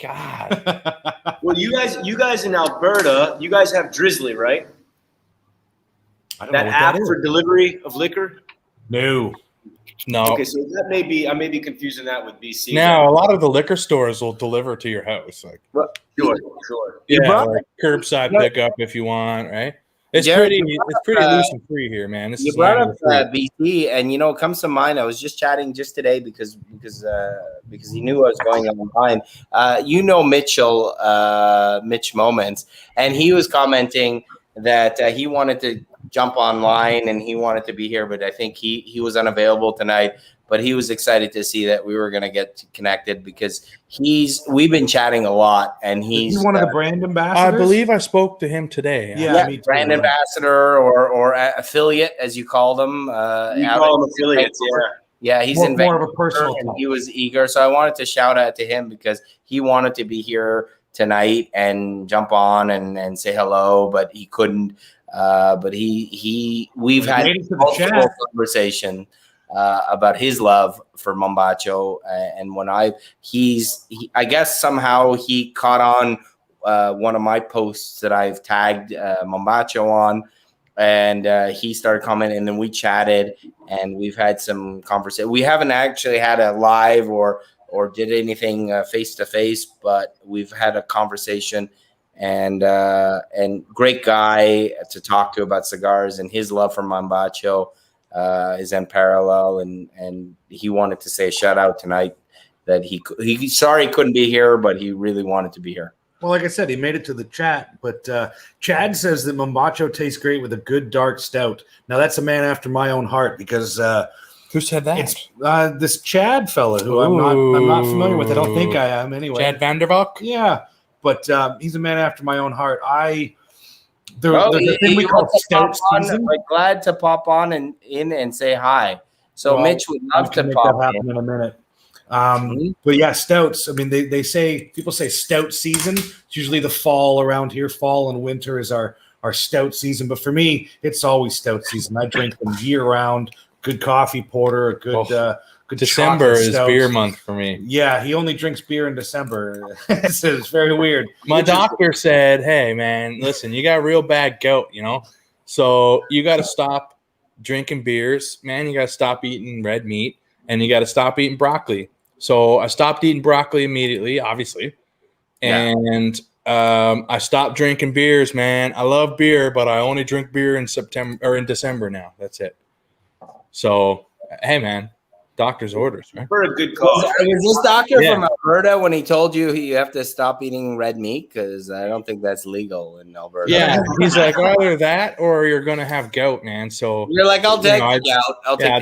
S3: God.
S2: Well, you guys in Alberta, you guys have Drizzly, right?
S1: I don't
S2: that
S1: know what
S2: app
S1: that is.
S2: for delivery of liquor.
S3: No.
S2: Okay, so that may be I may be confusing that with BC.
S3: Now a lot of the liquor stores will deliver to your house, like
S2: sure.
S3: yeah, like curbside pickup if you want, right? It's pretty loose and free here, man. This
S4: you
S3: is
S4: brought up BC, and it comes to mind. I was just chatting just today because he knew I was going online. Mitch Moments, and he was commenting that he wanted to jump online and he wanted to be here, but I think he was unavailable tonight. But he was excited to see that we were going to get connected because we've been chatting a lot, and he's
S1: one of the brand ambassadors.
S3: I believe I spoke to him today.
S1: Yeah, me too,
S4: brand ambassador or affiliate, as you call them.
S2: You call them affiliates,
S4: yeah. He's
S1: more of a personal.
S4: And he was eager, so I wanted to shout out to him because he wanted to be here tonight and jump on and say hello, but he couldn't. But we've had multiple conversation about his love for Mombacho, and when I guess somehow he caught on one of my posts that I've tagged Mombacho on, and he started commenting, and then we chatted, and we've had some conversation. We haven't actually had a live or did anything face to face, but we've had a conversation. And great guy to talk to about cigars, and his love for Mombacho is unparalleled. And he wanted to say a shout out tonight that he's sorry he couldn't be here, but he really wanted to be here.
S1: Well, like I said, he made it to the chat, but Chad says that Mombacho tastes great with a good dark stout. Now that's a man after my own heart because
S3: who said that?
S1: It's this Chad fella who I'm not familiar with. I don't think I am anyway.
S3: Chad Vandervalk?
S1: Yeah. But he's a man after my own heart. The thing we call stout season.
S4: I'm glad to pop on and say hi. So Mitch would love to pop
S1: that happen in a minute. But yeah, stouts. I mean, people say stout season. It's usually the fall around here. Fall and winter is our stout season. But for me, it's always stout season. I drink them year round. Good coffee porter, a good. Good
S3: December is beer month for me.
S1: Yeah, he only drinks beer in December. It's very weird.
S3: My doctor said, hey, man, listen, you got real bad gout, so you got to stop drinking beers, man. You got to stop eating red meat, and you got to stop eating broccoli. So I stopped eating broccoli immediately, obviously, and I stopped drinking beers, man. I love beer, but I only drink beer in September or in December now. That's it. So, hey, man. Doctor's orders, right?
S2: For a good cause.
S4: Was this doctor from Alberta when he told you have to stop eating red meat? Because I don't think that's legal in Alberta.
S3: Yeah, he's like, either that or you're going to have gout, man. So
S4: you're like, I'll take gout.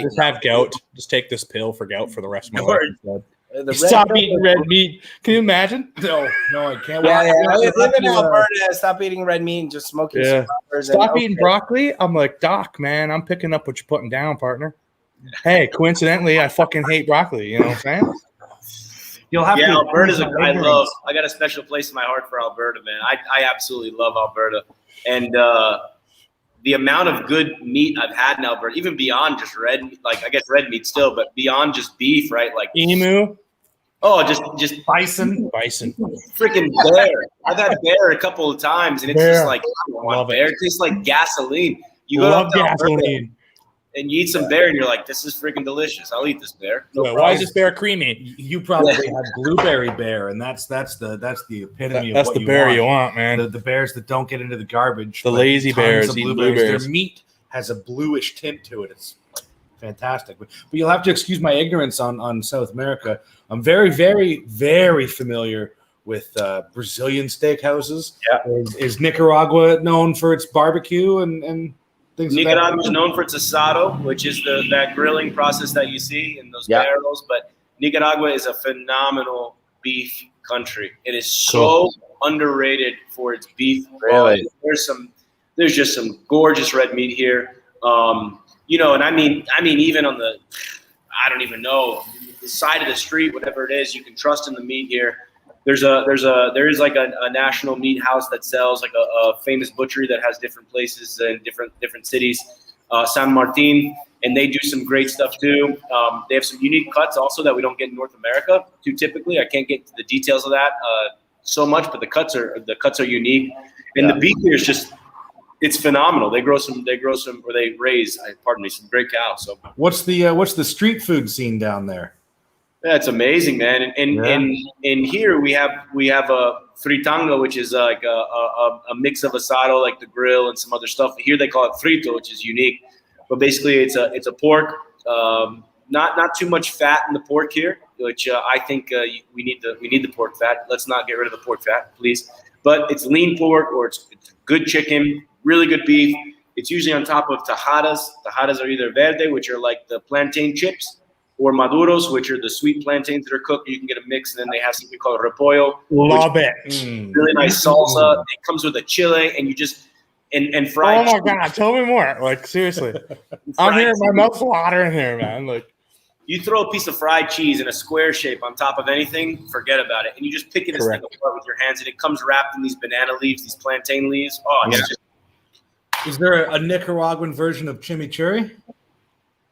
S3: Just have gout. Just take this pill for gout for the rest of my life. Stop eating red meat. Can you imagine?
S1: No, I can't.
S4: Yeah,
S1: Well,
S4: I live in Alberta. Stop eating red meat and just smoking cigars.
S3: Stop eating broccoli. I'm like, Doc, man, I'm picking up what you're putting down, partner. Hey, coincidentally, I fucking hate broccoli. You know what I'm saying?
S1: You'll have to.
S2: Alberta's I got a special place in my heart for Alberta, man. I absolutely love Alberta, and the amount of good meat I've had in Alberta, even beyond just red meat, like I guess red meat still, but beyond just beef, right? Like
S3: emu.
S2: Oh, just
S3: bison.
S2: Freaking bear. I've had bear a couple of times, and it's just like, I don't want bear. It tastes like gasoline. You go up to Alberta and you eat some bear, and you're like, this is freaking delicious. I'll eat this bear.
S3: Why is this bear creamy?
S1: You probably have blueberry bear, and that's the epitome of what
S3: the bear you want, man.
S1: The bears that don't get into the garbage.
S3: The lazy bears eat blueberries.
S1: Their meat has a bluish tint to it. It's fantastic. But you'll have to excuse my ignorance on South America. I'm very, very, very familiar with Brazilian steakhouses.
S2: Yeah.
S1: Is Nicaragua known for its barbecue and things?
S2: Nicaragua is known for its asado, which is that grilling process that you see in those barrels. But Nicaragua is a phenomenal beef country. It is so underrated for its beef.
S4: Really?
S2: There's just some gorgeous red meat here. And I mean, even on the, I don't even know, the side of the street, whatever it is, you can trust in the meat here. There is like a national meat house that sells like a famous butchery that has different places in different cities, San Martin, and they do some great stuff too. They have some unique cuts also that we don't get in North America too typically. I can't get to the details of that so much, but the cuts are unique, and the beef here is just. It's phenomenal. They raise some great cows. So
S1: what's the street food scene down there?
S2: That's amazing, man. And here we have a fritanga, which is like a mix of asado, like the grill and some other stuff. Here they call it frito, which is unique. But basically, it's a pork. Not too much fat in the pork here, which I think we need the pork fat. Let's not get rid of the pork fat, please. But it's lean pork or it's good chicken. Really good beef. It's usually on top of tajadas. Tajadas are either verde, which are like the plantain chips, or maduros, which are the sweet plantains that are cooked. You can get a mix, and then they have something called repollo.
S3: Love it.
S2: Really nice salsa. It comes with a chile, and you just and fried.
S3: Oh my god! Tell me more. Like seriously, I'm hearing my mouth's watering here, man. Like
S2: you throw a piece of fried cheese in a square shape on top of anything, forget about it, and you just pick this thing apart with your hands, and it comes wrapped in these banana leaves, these plantain leaves. Oh, it's just.
S1: Is there a Nicaraguan version of chimichurri?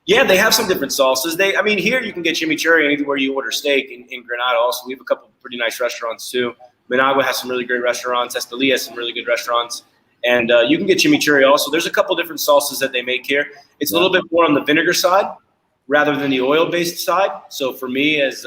S2: Yeah, they have some different salsas. Here you can get chimichurri anywhere you order steak in Granada. Also, we have a couple of pretty nice restaurants too. Managua has some really great restaurants. Espically has some really good restaurants. And you can get chimichurri also. There's a couple different salsas that they make here. It's a little bit more on the vinegar side rather than the oil-based side. So for me, as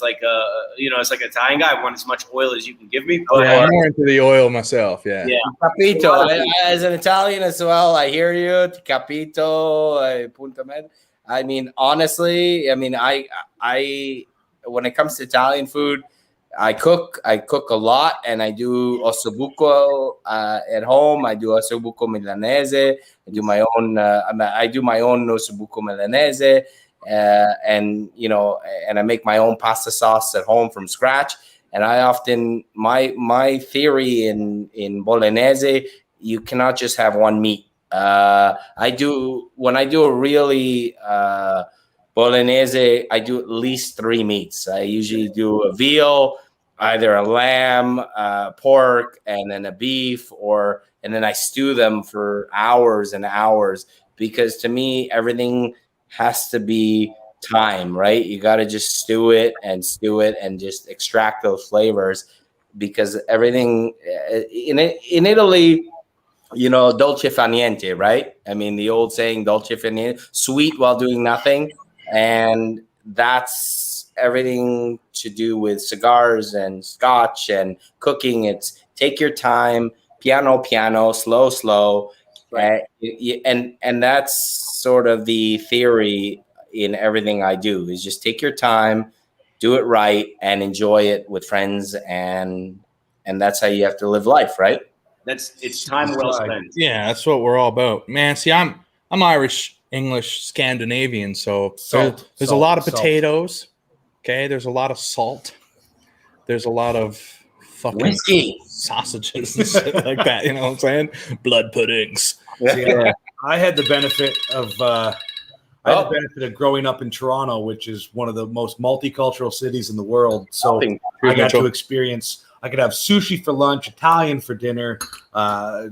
S2: like an Italian guy, I want as much oil as you can give me. But,
S3: I'm more into the oil myself. Yeah.
S4: Capito. As an Italian as well, I hear you. Capito, punto med. I mean, honestly, I when it comes to Italian food, I cook a lot, and I do ossobuco at home. I do ossobuco milanese. I do my own ossobuco milanese. And I make my own pasta sauce at home from scratch. And I often my theory in bolognese, you cannot just have one meat. When I do a really bolognese, I do at least 3 meats. I usually do a veal, either a lamb, pork, and then a beef, and then I stew them for hours and hours, because to me everything has to be time, right? You got to just stew it and just extract those flavors, because everything in Italy, dolce fa niente, right? I mean, the old saying, dolce fa niente, sweet while doing nothing. And that's everything to do with cigars and scotch and cooking. It's take your time, piano, slow. Right. And that's sort of the theory in everything I do, is just take your time, do it right, and enjoy it with friends, and that's how you have to live life, right?
S2: It's time well spent.
S3: Yeah, that's what we're all about, man. See, I'm Irish English Scandinavian. So
S1: Salt,
S3: there's a
S1: salt,
S3: lot of
S1: salt.
S3: potatoes. Okay, there's a lot of salt. There's a lot of fucking
S4: Whiskey.
S3: sausages and shit like that. You know what I'm saying? Blood puddings.
S1: See, I had the benefit of growing up in Toronto, which is one of the most multicultural cities in the world. So I got to experience. I could have sushi for lunch, Italian for dinner,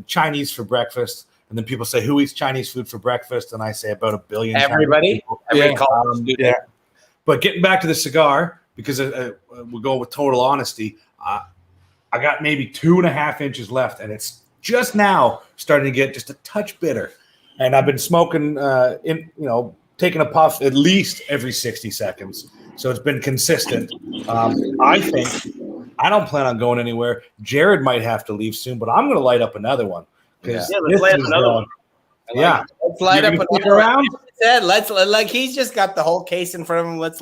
S1: Chinese for breakfast, and then people say, "Who eats Chinese food for breakfast?" And I say, "About 1 billion."
S4: Everybody.
S3: Yeah.
S1: But getting back to the cigar, because we'll go with total honesty, I got maybe 2.5 inches left, and it's just now starting to get just a touch bitter. And I've been smoking, taking a puff at least every 60 seconds. So it's been consistent. I think I don't plan on going anywhere. Jared might have to leave soon, but I'm going to light up another one.
S2: Let's light up another one.
S1: Yeah.
S4: Let's light up
S1: another round.
S4: Let's like he's just got the whole case in front of him. Let's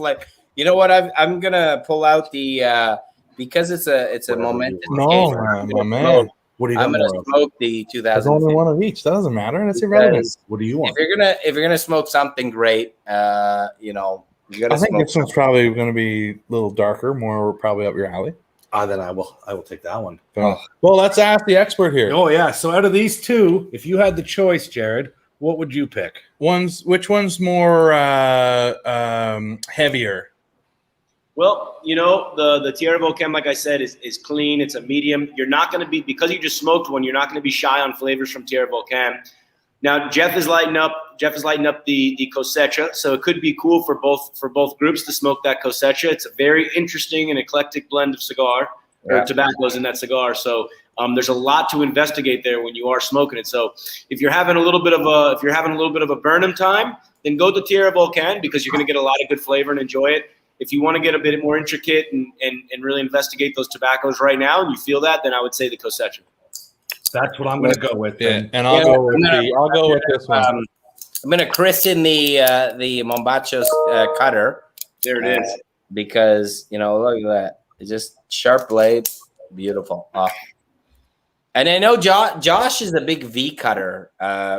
S4: you know what? I'm gonna pull out the because it's a momentous.
S3: No, my man.
S1: What do you?
S4: I'm gonna smoke the 2000.
S3: There's only one of each. That doesn't matter. That's irrelevant.
S1: What do you want?
S4: If you're gonna smoke something great, you gotta.
S3: I think this one's probably going to be a little darker, more probably up your alley.
S1: Then I will take that one.
S3: Well, let's ask the expert here.
S1: Oh yeah. So out of these two, if you had the choice, Jared, what would you pick?
S3: Which one's more heavier?
S2: Well, the Tierra Volcán, like I said, is clean. It's a medium. You're not going to be, because you just smoked one, you're not going to be shy on flavors from Tierra Volcán. Now, Jeff is lighting up the cosecha, so it could be cool for both groups to smoke that cosecha. It's a very interesting and eclectic blend of cigar or tobaccos in that cigar. So there's a lot to investigate there when you are smoking it. So if you're having a little bit of a Burnham time, then go to Tierra Volcán because you're going to get a lot of good flavor and enjoy it. If you want to get a bit more intricate and really investigate those tobaccos right now, and you feel that, then I would say the cosecha.
S1: That's what I'm going to go with.
S3: Yeah, and I'll go with this one.
S4: I'm going to christen the Mombacho cutter.
S2: There it is.
S4: Because look at that. It's just sharp blade, beautiful. And I know Josh is a big V cutter.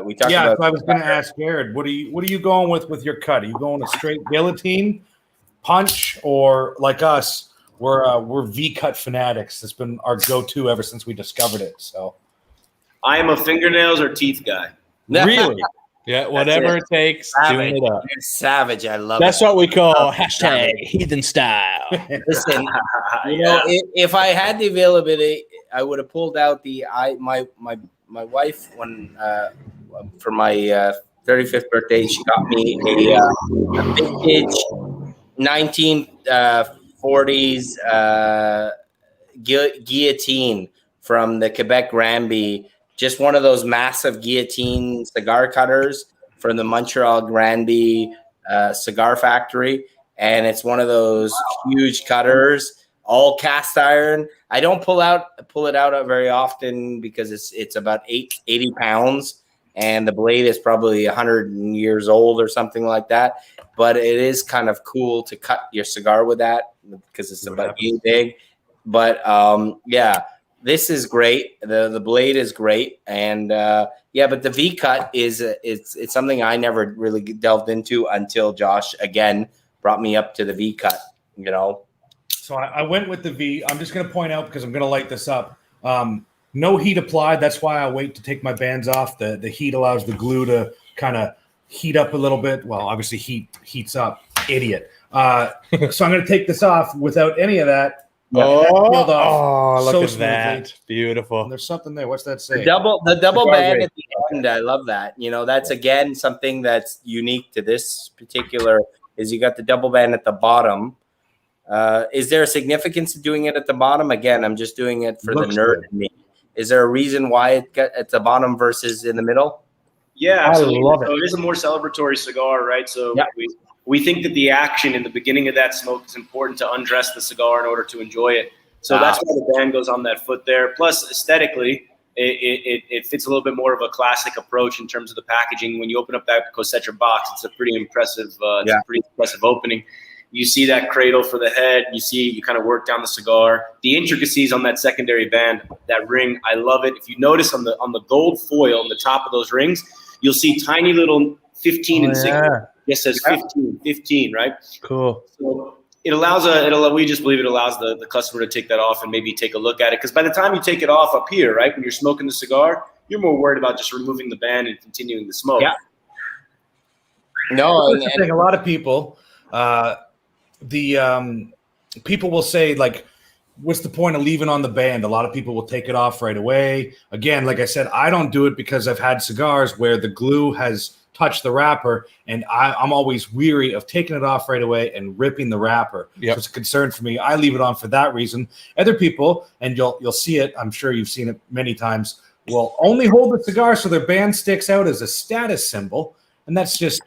S4: We talked about.
S1: So I was going to ask Jared, what are you going with your cut? Are you going a straight guillotine punch, or like us, we're V cut fanatics? That's been our go-to ever since we discovered it. So
S2: I am a fingernails or teeth guy.
S3: Really? Yeah, whatever it takes.
S4: Savage.
S3: Doing it up.
S4: You're savage. I love
S3: That's
S4: it.
S3: what we call hashtag heathen style.
S4: Listen, if I had the availability, I would have pulled out my wife when for my 35th birthday. She got me a vintage 1940s guillotine from the Quebec Granby. Just one of those massive guillotine cigar cutters from the Montreal Granby cigar factory. And it's one of those huge cutters, all cast iron. I don't pull it out very often because it's about 80 pounds. And the blade is probably 100 years old or something like that. But it is kind of cool to cut your cigar with that because it's about big. But this is great. The blade is great, and but the V cut is it's something I never really delved into until Josh again brought me up to the V cut.
S1: So I went with the V. I'm just going to point out because I'm going to light this up. No heat applied. That's why I wait to take my bands off. The heat allows the glue to kind of heat up a little bit. Well, obviously heats up. Idiot. So I'm going to take this off without any of that.
S3: Look
S1: so
S3: at that. Beautiful.
S1: And there's something there. What's that say?
S4: The double band at the end. I love that. That's again something that's unique to this particular is you got the double band at the bottom. Is there a significance to doing it at the bottom? Again, I'm just doing it for the nerd in me. Is there a reason why it got at the bottom versus in the middle?
S2: Yeah, absolutely. I love it. So it is a more celebratory cigar, right? So we think that the action in the beginning of that smoke is important to undress the cigar in order to enjoy it. So that's why the band goes on that foot there. Plus, aesthetically, it fits a little bit more of a classic approach in terms of the packaging. When you open up that cosecha box, it's a pretty impressive, opening. You see that cradle for the head. You kind of work down the cigar. The intricacies on that secondary band, that ring, I love it. If you notice on the gold foil on the top of those rings, you'll see tiny little 15 and 6.
S3: Yeah.
S2: It says 15, right?
S3: Cool.
S2: So it allows we just believe it allows the customer to take that off and maybe take a look at it. Because by the time you take it off up here, right, when you're smoking the cigar, you're more worried about just removing the band and continuing the smoke.
S4: Yeah. No,
S1: That's the thing. A lot of people, people will say, like, what's the point of leaving on the band? A lot of people will take it off right away. Again, like I said, I don't do it because I've had cigars where the glue has touched the wrapper, and I'm always weary of taking it off right away and ripping the wrapper.
S3: Yep.
S1: So it's a concern for me. I leave it on for that reason. Other people, and you'll see it, I'm sure you've seen it many times, will only hold the cigar so their band sticks out as a status symbol, and that's just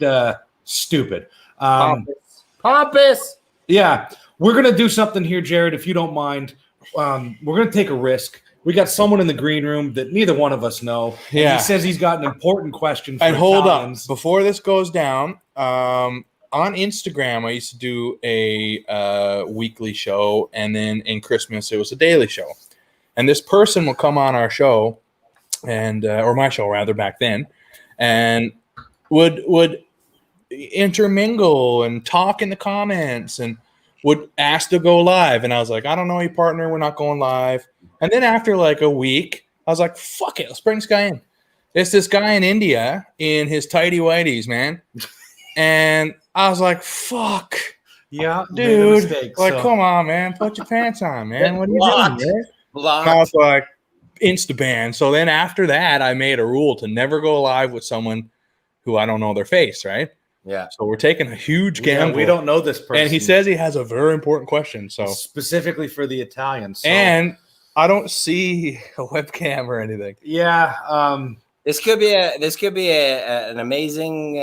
S1: stupid.
S4: Pompous.
S1: Yeah. We're going to do something here, Jared, if you don't mind. We're going to take a risk. We got someone in the green room that neither one of us know.
S3: Yeah.
S1: He says he's got an important question for
S3: And hold
S1: Italians.
S3: on. Before this goes down, on Instagram, I used to do a weekly show, and then in Christmas, it was a daily show. And this person will come on our show, and or my show, rather, back then, and would intermingle and talk in the comments and would ask to go live. And I was like, I don't know, you partner, we're not going live. And then after like a week, I was like, fuck it, let's bring this guy in. It's this guy in India in his tighty whities, man. And I was like, fuck.
S1: Yeah,
S3: Dude.
S1: Mistake,
S3: Like,
S1: so.
S3: come on, man. Put your pants on, man. What are you
S4: Blocked.
S3: doing, man?
S4: Blocked.
S3: And I was like, Insta-ban. So then after that, I made a rule to never go live with someone who I don't know their face, right?
S4: Yeah.
S3: So we're taking a huge
S1: Yeah,
S3: gamble.
S1: we don't know this person.
S3: And he says he has a very important question. So
S1: specifically for the Italians. So.
S3: and I don't see a webcam or anything.
S1: Yeah.
S4: This could be an amazing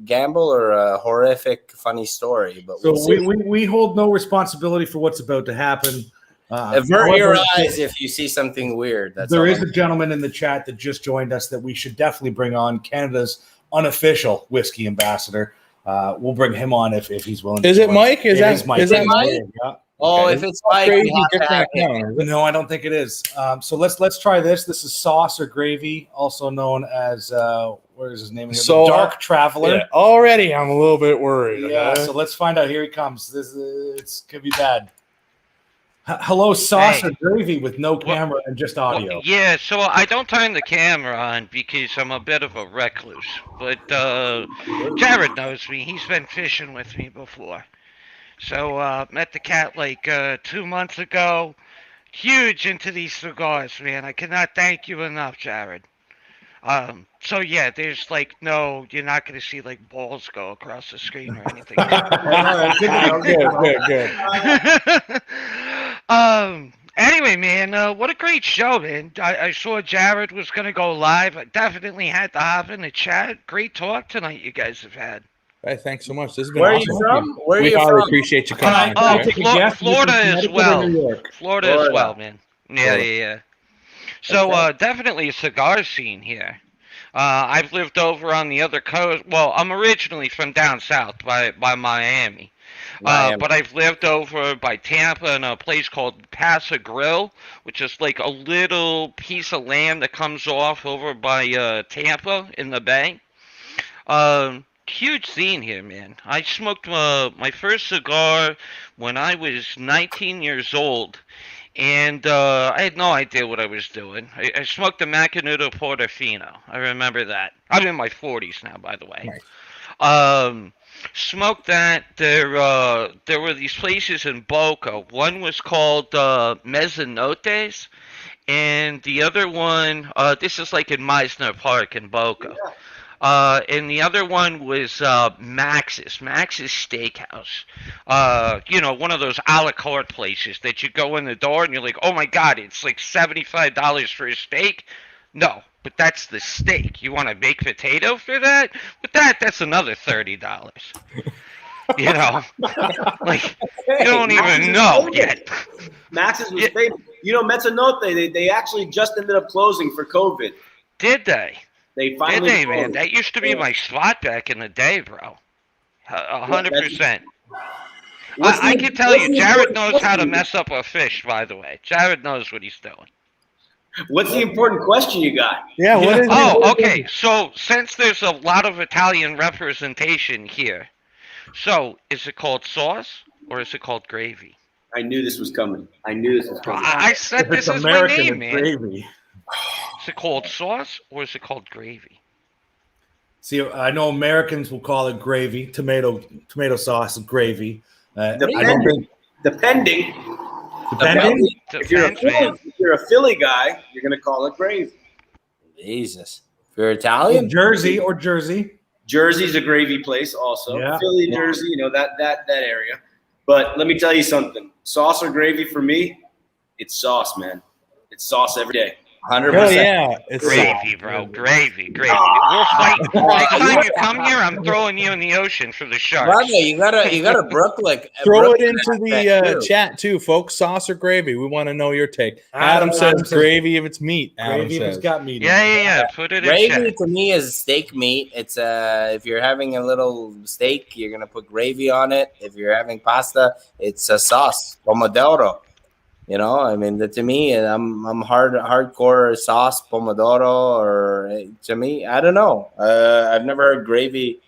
S4: gamble or a horrific funny story, but
S1: So
S4: we'll see.
S1: we hold no responsibility for what's about to happen.
S4: Avert your
S1: however,
S4: eyes if you see something weird. That's
S1: there
S4: all
S1: is
S4: I'm-
S1: a gentleman in the chat that just joined us that we should definitely bring on, Canada's unofficial whiskey ambassador. We'll bring him on if he's willing.
S3: Is
S1: to
S3: it
S1: join.
S3: Mike? Is that
S1: Mike?
S3: is that
S4: Mike?
S1: Yeah.
S4: Oh,
S3: Okay.
S4: if it's Mike,
S3: Crazy
S4: we have to
S3: different
S4: have him.
S3: account, is it?
S1: No, I don't think it is. So let's try this. This is Sauce or Gravy, also known as where is his name? Here?
S3: So-
S1: The Dark Traveler.
S3: Yeah, already I'm a little bit worried.
S1: Yeah.
S3: okay?
S1: So let's find out. Here he comes. It's could be bad. Hello, Sauce
S5: Hey.
S1: or Gravy with no camera and just audio.
S5: Well, yeah, so I don't turn the camera on because I'm a bit of a recluse. But Jared knows me. He's been fishing with me before. So met the cat like 2 months ago. Huge into these cigars, man. I cannot thank you enough, Jared. So yeah, there's like you're not gonna see like balls go across the screen or anything.
S3: Good.
S5: Anyway, man, what a great show, man. I saw Jared was gonna go live. I definitely had to hop in the chat. Great talk tonight you guys have had.
S3: Hey, thanks so much. This has been
S4: Where are
S3: awesome.
S4: you from? Where are
S3: We
S4: you
S3: highly
S4: from?
S3: appreciate you
S1: Can
S3: coming.
S1: I
S3: on.
S1: take a
S5: Flo-
S1: guess?
S5: Florida
S1: You from
S5: as
S1: Connecticut or
S5: well.
S1: New York?
S5: Florida as
S4: Florida.
S5: well, man. Yeah. So definitely a cigar scene here. I've lived over on the other coast. Well, I'm originally from down south by Miami.
S4: Miami.
S5: But I've lived over by Tampa in a place called Paso Grill, which is like a little piece of land that comes off over by Tampa in the bay. Huge scene here, man. I smoked my first cigar when I was 19 years old. And I had no idea what I was doing. I smoked a Macanudo Portofino. I remember that. I'm in my 40s now, by the way.
S3: Nice.
S5: Smoked that. There were these places in Boca. One was called Mezzanotes, and the other one, this is like in Meisner Park in Boca. And the other one was Max's Steakhouse. One of those a la carte places that you go in the door and you're like, oh my God, it's like $75 for a steak. No, but that's the steak. You want a baked potato for that? But that's another $30. You know, like you don't even know yet.
S2: Max's was
S5: Yeah.
S2: famous. Mezzanotte, they actually just ended up closing for COVID.
S5: Did they?
S2: They
S5: Did
S2: finally
S5: they, man?
S2: closed.
S5: That used to be my spot back in the day, bro. 100%. I can tell you, Jared knows how to mess up a fish, by the way. Jared knows what he's doing.
S2: What's the important question you got?
S3: Yeah, what is
S5: Oh, okay. So since there's a lot of Italian representation here, so is it called sauce or is it called gravy?
S2: I knew this was coming.
S5: I said
S1: If
S5: this
S1: it's
S5: is my
S1: American,
S5: name,
S1: it's
S5: man.
S1: gravy.
S5: Is it called sauce or is it called gravy?
S1: See, I know Americans will call it gravy, tomato sauce, gravy. I don't think
S2: Depending.
S1: depending.
S2: If you're a Philly guy, you're gonna call it gravy.
S4: Jesus. If you're Italian,
S1: Jersey.
S2: Jersey's a gravy place also.
S1: Yeah.
S2: Philly, Jersey, that area. But let me tell you something. Sauce or gravy for me, it's sauce, man. It's sauce every day.
S4: 100%.
S3: Hell yeah, it's
S5: Gravy, bro. Gravy. We'll fight. Next time you come here, I'm throwing you in the ocean for the sharks.
S4: Brother, you gotta Brooklyn.
S3: Throw it
S4: Brooklyn
S3: into the
S4: aspect, too.
S3: chat too, folks. Sauce or gravy? We want to know your take.
S1: Adam
S3: Adam says
S1: says
S3: gravy if it's meat. Adam
S1: Gravy if it's
S3: says.
S1: got meat.
S5: Yeah. Put it in
S4: Gravy
S5: chat.
S4: to me is steak meat. It's if you're having a little steak, you're gonna put gravy on it. If you're having pasta, it's a sauce, pomodoro. You know, I mean, to me, I'm hardcore sauce, pomodoro, or to me, I don't know. I've never heard gravy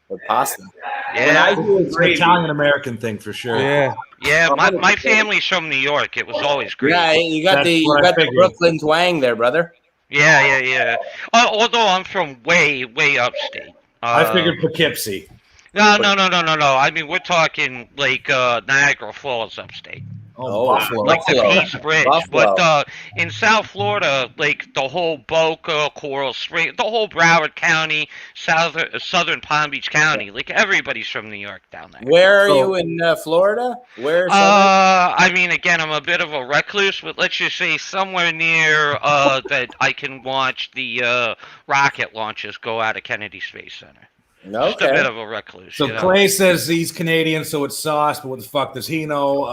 S4: with pasta.
S2: When I
S5: Yeah.
S2: do
S1: It's an
S2: gravy,
S1: Italian American thing for sure.
S3: Yeah,
S5: Yeah, my family's from New York. It was always gravy.
S4: Yeah, you got
S1: That's
S4: the
S1: what I figured.
S4: Brooklyn twang there, brother.
S5: Yeah. Although I'm from way upstate.
S1: I figured Poughkeepsie.
S5: No. I mean, we're talking like Niagara Falls upstate.
S4: Oh,
S1: Buffalo.
S5: Like the
S4: Buffalo.
S5: Peace Bridge.
S4: Buffalo.
S5: But in South Florida, like the whole Boca, Coral Springs, the whole Broward County, southern Palm Beach County, like everybody's from New York down there.
S4: Where are you in Florida? Where?
S5: I mean, again, I'm a bit of a recluse, but let's just say somewhere near that I can watch the rocket launches go out of Kennedy Space Center. Just a bit of a recluse.
S1: So
S5: you know?
S1: Clay says he's Canadian, so it's sauce, but what the fuck does he know?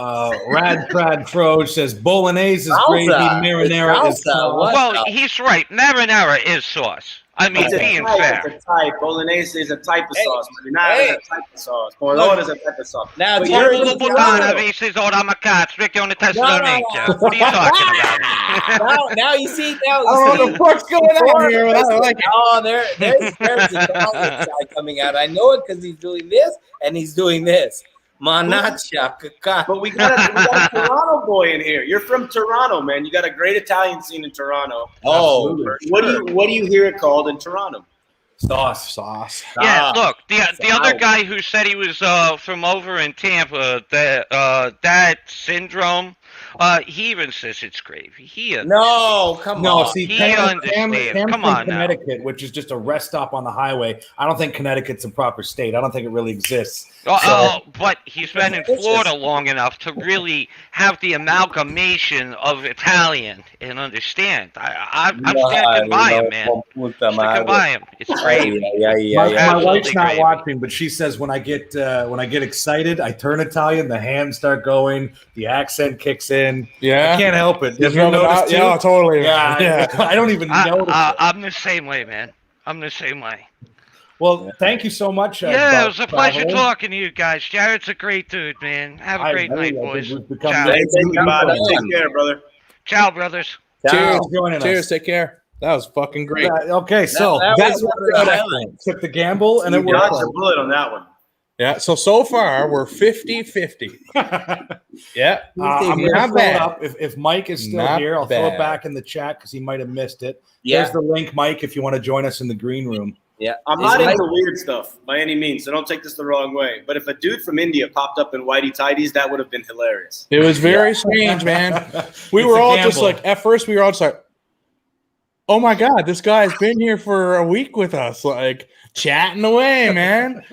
S1: Rad Trad Froge says bolognese is gravy, marinara is sauce.
S5: Well, he's right. Marinara is sauce. I mean, being fair.
S2: It's a type. Bolognese is a type of sauce. Marinara is a type of sauce. Pomodoro is a type of sauce.
S4: Now,
S2: But
S4: you're
S2: you're
S4: in
S5: Puttana,
S4: Toronto.
S5: visis ora macazzo, perché on the Thessalonica. What are you talking about?
S4: now you see. Now
S1: Oh,
S4: you
S1: what the fuck's going on here? I like it.
S4: Oh, there's the Italian side coming out. I know it because he's doing this and he's doing this. Manaccia,
S2: But we got a Toronto boy in here. You're from Toronto, man. You got a great Italian scene in Toronto.
S4: Oh,
S2: What do you hear it called in Toronto?
S1: Sauce.
S5: Yeah, look, the other guy who said he was from over in Tampa, that syndrome, he even says it's gravy.
S4: no, come
S1: No,
S4: on.
S1: see,
S5: He
S1: Cam's
S5: understands.
S1: from
S5: Come on now.
S1: Connecticut, which is just a rest stop on the highway. I don't think Connecticut's a proper state. I don't think it really exists.
S5: But he's been in Florida long enough to really have the amalgamation of Italian and understand. I'm sticking by him, man. Sticking by him. It's gravy.
S1: My wife's
S5: Absolutely
S1: not
S5: gravy.
S1: watching, but she says when I get excited, I turn Italian. The hands start going. The accent kicks in.
S3: yeah.
S1: I can't help it. Did
S3: Just
S1: you
S3: rub it
S1: notice
S3: out.
S1: too?
S3: Yeah, totally.
S1: Yeah, I don't even notice it.
S5: I'm the same way, man. I'm the same way.
S1: Well, thank you so much.
S5: Yeah, it was a pleasure
S1: Traveler.
S5: talking to you guys. Jared's a great dude, man. Have a great night, boys.
S1: We've become
S5: Ciao.
S1: very
S2: Thank you, Bob.
S1: good
S2: Take care, brother.
S5: Ciao, brothers.
S1: Cheers
S3: Cheers.
S1: for joining
S3: Cheers.
S1: us.
S3: Take care. That was fucking great.
S1: Okay, so
S4: That
S1: that's
S4: was
S1: what
S4: one of the
S1: we
S4: highlights.
S1: took the gamble, and it
S2: You dodged
S1: worked.
S2: a bullet on that one.
S3: Yeah. So far we're 50-50. Yeah.
S1: I'm going to
S3: Not
S1: throw it
S3: bad.
S1: up. If Mike is still
S3: Not
S1: here, I'll throw
S3: bad.
S1: it back in the chat because he might have missed it.
S4: Yeah.
S1: There's the link, Mike, if you want to join us in the green room.
S4: Yeah.
S2: I'm
S4: Is
S2: not
S4: Mike-
S2: into weird stuff by any means, so don't take this the wrong way. But if a dude from India popped up in whitey tighties, that would have been hilarious.
S3: It was very strange, man. We
S1: It's
S3: were
S1: a
S3: all just
S1: gamble.
S3: like, at first we were all just like, oh my God, this guy's been here for a week with us, like chatting away, man.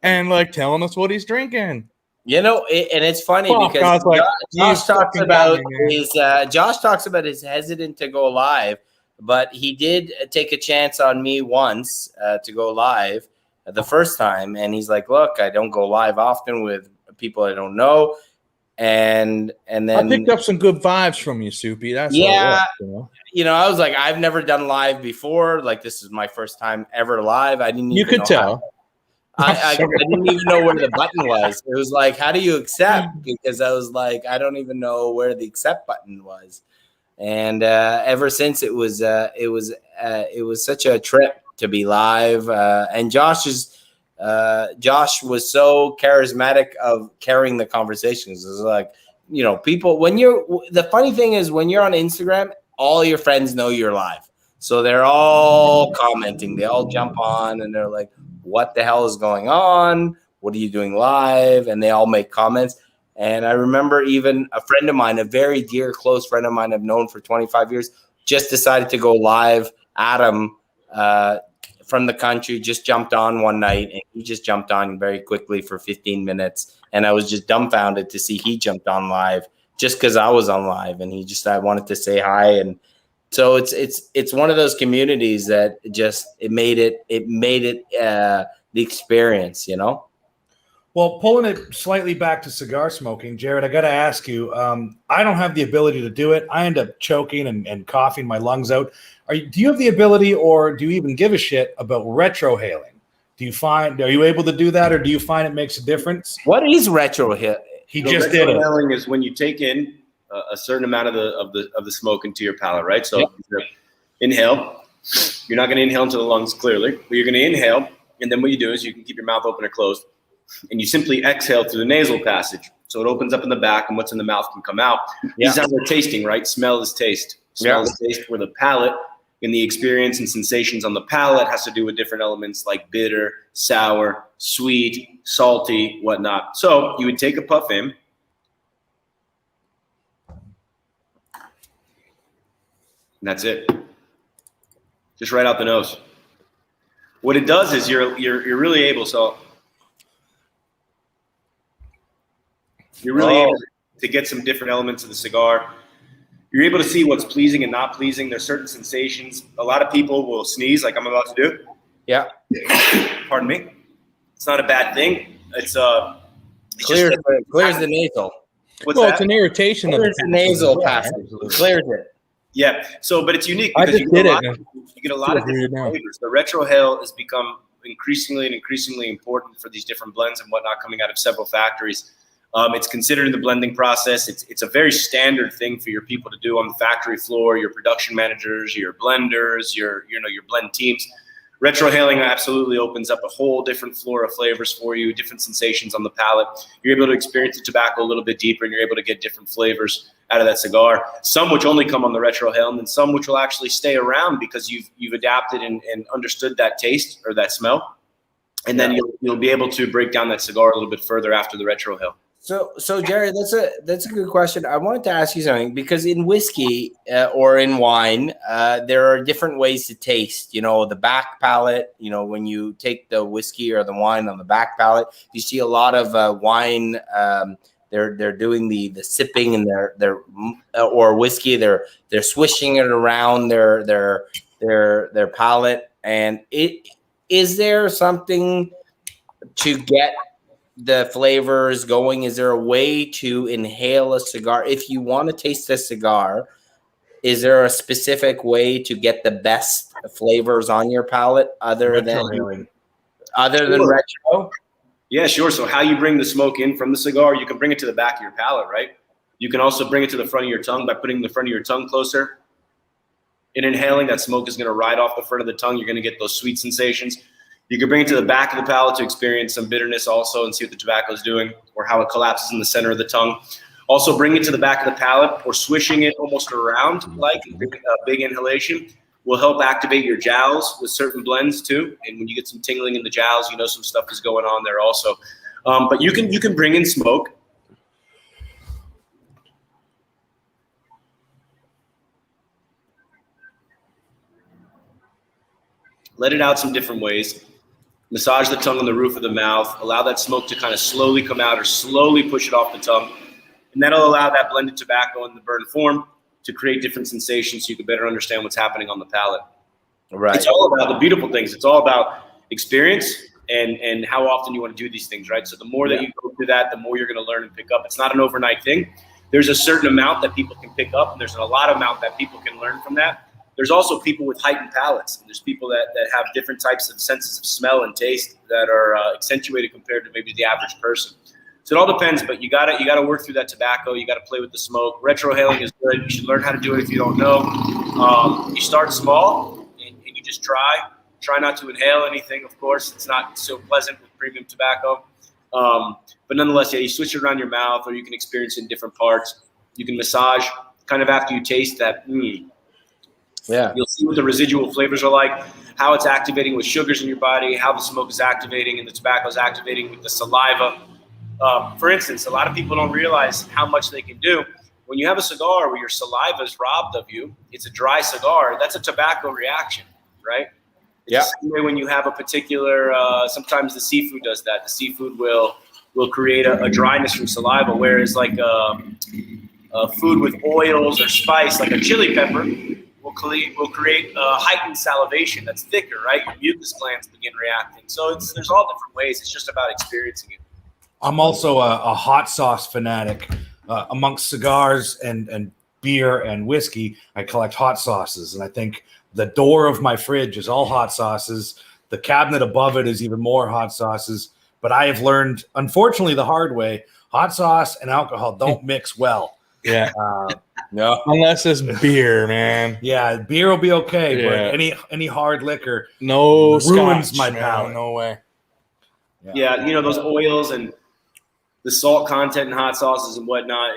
S3: And like telling us what he's drinking.
S4: You know, and it's funny
S3: Fuck, I
S4: because
S3: was like,
S4: Josh
S3: "Geez,
S4: talks
S3: fucking
S4: about
S3: dummy, man."
S4: his Josh talks about his hesitant to go live, but he did take a chance on me once to go live the first time, and he's like, "Look, I don't go live often with people I don't know," and then
S3: I picked up some good vibes from you, Soupy. That's all it
S4: Yeah.
S3: was, you know?
S4: you know, I was like, I've never done live before. Like, this is my first time ever live. I didn't.
S3: You
S4: even
S3: could
S4: know how-
S3: tell.
S4: I didn't even know where the button was. It was like, how do you accept? Because I was like, I don't even know where the accept button was. And ever since, it was such a trip to be live. And Josh was so charismatic of carrying the conversations. It was like, you know, people, the funny thing is when you're on Instagram, all your friends know you're live. So they're all commenting. They all jump on and they're like, what the hell is going on? What are you doing live? And they all make comments. And I remember even a friend of mine, a very dear, close friend of mine I've known for 25 years, just decided to go live. Adam from the country just jumped on one night, and he just jumped on very quickly for 15 minutes. And I was just dumbfounded to see he jumped on live just because I was on live, and I wanted to say hi. And so it's one of those communities that just it made it the experience, you know.
S1: Well, pulling it slightly back to cigar smoking, Jared, I got to ask you, I don't have the ability to do it. I end up choking and coughing my lungs out. Do you have the ability, or do you even give a shit about retrohaling? Are you able to do that, or do you find it makes a difference?
S4: What is retrohaling?
S1: He just did it.
S2: Retrohaling is when you take in a certain amount of the smoke into your palate, right? So inhale. You're not going to inhale into the lungs, clearly, but you're going to inhale, and then what you do is you can keep your mouth open or closed, and you simply exhale through the nasal passage. So it opens up in the back, and what's in the mouth can come out. These sounds are tasting, right? Smell is taste. Smell is taste, where the palate and the experience and sensations on the palate has to do with different elements like bitter, sour, sweet, salty, whatnot. So you would take a puff in. And that's it. Just right out the nose. What it does is you're really able, you're really able to get some different elements of the cigar. You're able to see what's pleasing and not pleasing. There's certain sensations. A lot of people will sneeze like I'm about to do.
S4: Yeah.
S2: Pardon me. It's not a bad thing. It's
S4: clears the nasal.
S2: What's that?
S3: It's an irritation of the
S4: nasal passage. Clears it.
S2: Yeah. So, but it's unique
S3: I
S2: because
S3: just did it.
S2: you get a lot of different flavors. The retrohale has become increasingly important for these different blends and whatnot coming out of several factories. It's considered in the blending process. It's a very standard thing for your people to do on the factory floor, your production managers, your blenders, your blend teams. Retrohaling absolutely opens up a whole different floor of flavors for you, different sensations on the palate. You're able to experience the tobacco a little bit deeper, and you're able to get different flavors out of that cigar. Some which only come on the retrohale, and then some which will actually stay around because you've adapted and understood that taste or that smell. And then you'll be able to break down that cigar a little bit further after the retrohale.
S4: So Jerry, that's a good question. I wanted to ask you something, because in whiskey or in wine, there are different ways to taste. You know, the back palate. You know, when you take the whiskey or the wine on the back palate, you see a lot of wine. They're doing the sipping, and they're or whiskey. They're swishing it around their palate. And is there something to get the flavors going? Is there a way to inhale a cigar? If you want to taste a cigar, is there a specific way to get the best flavors on your palate other than retro?
S2: Yeah, sure. So how you bring the smoke in from the cigar, you can bring it to the back of your palate, right? You can also bring it to the front of your tongue by putting the front of your tongue closer. In inhaling, that smoke is going to ride off the front of the tongue. You're going to get those sweet sensations. You can bring it to the back of the palate to experience some bitterness also and see what the tobacco is doing or how it collapses in the center of the tongue. Also bring it to the back of the palate, or swishing it almost around like a big inhalation will help activate your jowls with certain blends too. And when you get some tingling in the jowls, you know some stuff is going on there also. But you can bring in smoke. Let it out some different ways. Massage the tongue on the roof of the mouth. Allow that smoke to kind of slowly come out or slowly push it off the tongue. And that'll allow that blended tobacco in the burn form to create different sensations so you can better understand what's happening on the palate.
S4: Right.
S2: It's all about the beautiful things. It's all about experience and how often you want to do these things, right? So the more that you go through that, the more you're going to learn and pick up. It's not an overnight thing. There's a certain amount that people can pick up, and there's a lot of amount that people can learn from that. There's also people with heightened palates. And there's people that have different types of senses of smell and taste that are accentuated compared to maybe the average person. So it all depends, but you gotta work through that tobacco. You gotta play with the smoke. Retrohaling is good. You should learn how to do it if you don't know. You start small and you just try. Try not to inhale anything, of course. It's not so pleasant with premium tobacco. But nonetheless, yeah, you switch it around your mouth, or you can experience it in different parts. You can massage kind of after you taste that.
S4: Yeah.
S2: You'll see what the residual flavors are like, how it's activating with sugars in your body, how the smoke is activating and the tobacco is activating with the saliva. For instance, a lot of people don't realize how much they can do. When you have a cigar where your saliva is robbed of you, it's a dry cigar, that's a tobacco reaction, right?
S4: Yeah.
S2: It's the same way when you have a particular, sometimes the seafood does that. The seafood will create a dryness from saliva, whereas like food with oils or spice, like a chili pepper, will create heightened salivation that's thicker, right? Your mucus glands begin reacting. So there's all different ways. It's just about experiencing it.
S1: I'm also a hot sauce fanatic. Amongst cigars and beer and whiskey, I collect hot sauces, and I think the door of my fridge is all hot sauces. The cabinet above it is even more hot sauces. But I have learned, unfortunately, the hard way, hot sauce and alcohol don't mix well.
S3: Yeah.
S4: No.
S3: Unless it's beer, man.
S1: Yeah, beer will be okay,
S3: Yeah.
S1: but any hard liquor
S3: No
S1: ruins
S3: scotch,
S1: my
S3: man.
S1: palate.
S3: No way.
S2: Yeah, you know, those oils and the salt content in hot sauces and whatnot.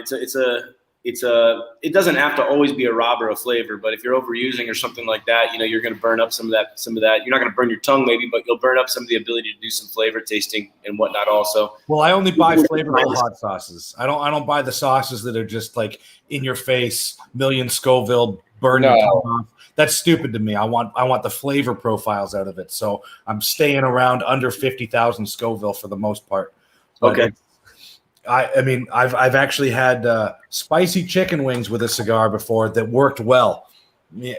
S2: It doesn't have to always be a robber of flavor, but if you're overusing or something like that, you know, you're going to burn up some of that. You're not going to burn your tongue maybe, but you'll burn up some of the ability to do some flavor tasting and whatnot also.
S1: Well, I only buy flavorful hot sauces. I don't buy the sauces that are just like in your face, million Scoville, burn your tongue off. That's stupid to me. I want the flavor profiles out of it. So I'm staying around under 50,000 Scoville for the most part. But
S2: Okay.
S1: I mean, I've actually had spicy chicken wings with a cigar before that worked well. Yeah,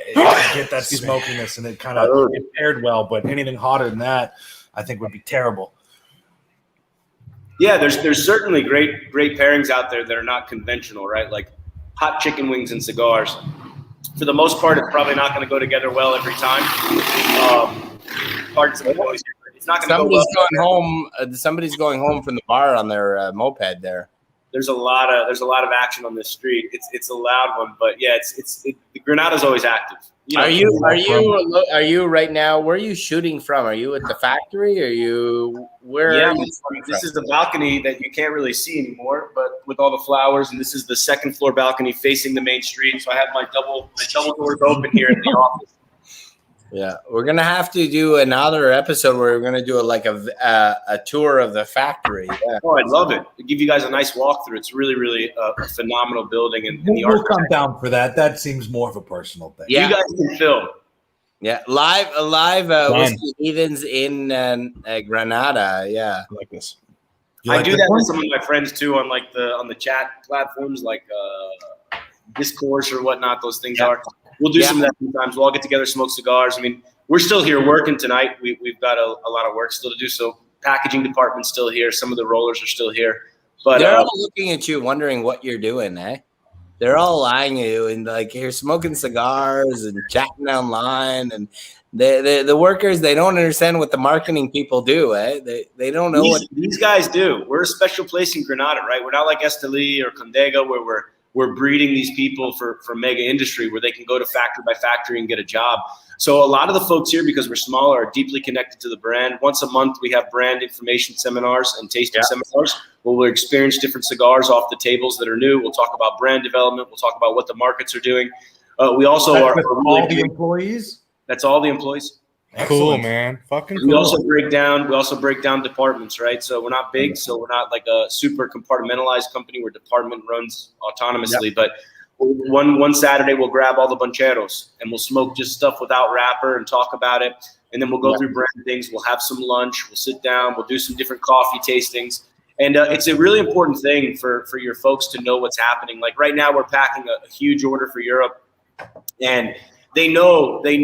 S1: get that smokiness, and it kind of paired well. But anything hotter than that, I think would be terrible.
S2: Yeah, there's certainly great pairings out there that are not conventional, right? Like hot chicken wings and cigars. For the most part, it's probably not going to go together well every time. Parts of it, it's not going to go well.
S4: Somebody's going home from the bar on their moped there.
S2: There's a lot of action on this street. It's a loud one, but yeah, the Granada's always active. You know,
S4: Are you right now? Where are you shooting from? Are you at the factory? Are you where?
S2: Yeah,
S4: are you
S2: this is the balcony that you can't really see anymore, but with all the flowers, and this is the second floor balcony facing the main street. So I have my double doors open here in the office.
S4: Yeah, we're gonna have to do another episode where we're gonna do a tour of the factory. Yeah.
S2: Oh, I'd love it. I'd give you guys a nice walkthrough. It's really, really a phenomenal building, and the
S1: We'll
S2: art.
S1: come down for that. That seems more of a personal thing.
S4: Yeah.
S2: You guys can film.
S4: Yeah, live Whiskey Heathens in Granada. Yeah,
S3: I like this.
S2: I do that with some of my friends too on on the chat platforms like Discourse or whatnot. Those things are. We'll do some of that sometimes. We'll all get together, smoke cigars. I mean, we're still here working tonight. We've got a lot of work still to do. So packaging department's still here. Some of the rollers are still here. But
S4: they're all looking at you, wondering what you're doing, eh? They're all eyeing you and like you're smoking cigars and chatting online. And the workers, they don't understand what the marketing people do, eh? They don't know what
S2: these guys do. We're a special place in Granada, right? We're not like Esteli or Condega where we're breeding these people for mega industry where they can go to factory by factory and get a job. So a lot of the folks here, because we're smaller, are deeply connected to the brand. Once a month, we have brand information seminars and tasting seminars where we'll experience different cigars off the tables that are new. We'll talk about brand development. We'll talk about what the markets are doing. We also are
S1: all the employees.
S2: That's all the employees.
S3: Cool, man. Fucking cool.
S2: We also break down departments, right? So we're not big, so we're not like a super compartmentalized company where department runs autonomously. But one Saturday we'll grab all the bancheros and we'll smoke just stuff without wrapper and talk about it. And then we'll go through brand things. We'll have some lunch. We'll sit down. We'll do some different coffee tastings. And it's a really important thing for your folks to know what's happening. Like right now, we're packing a huge order for Europe, and they know that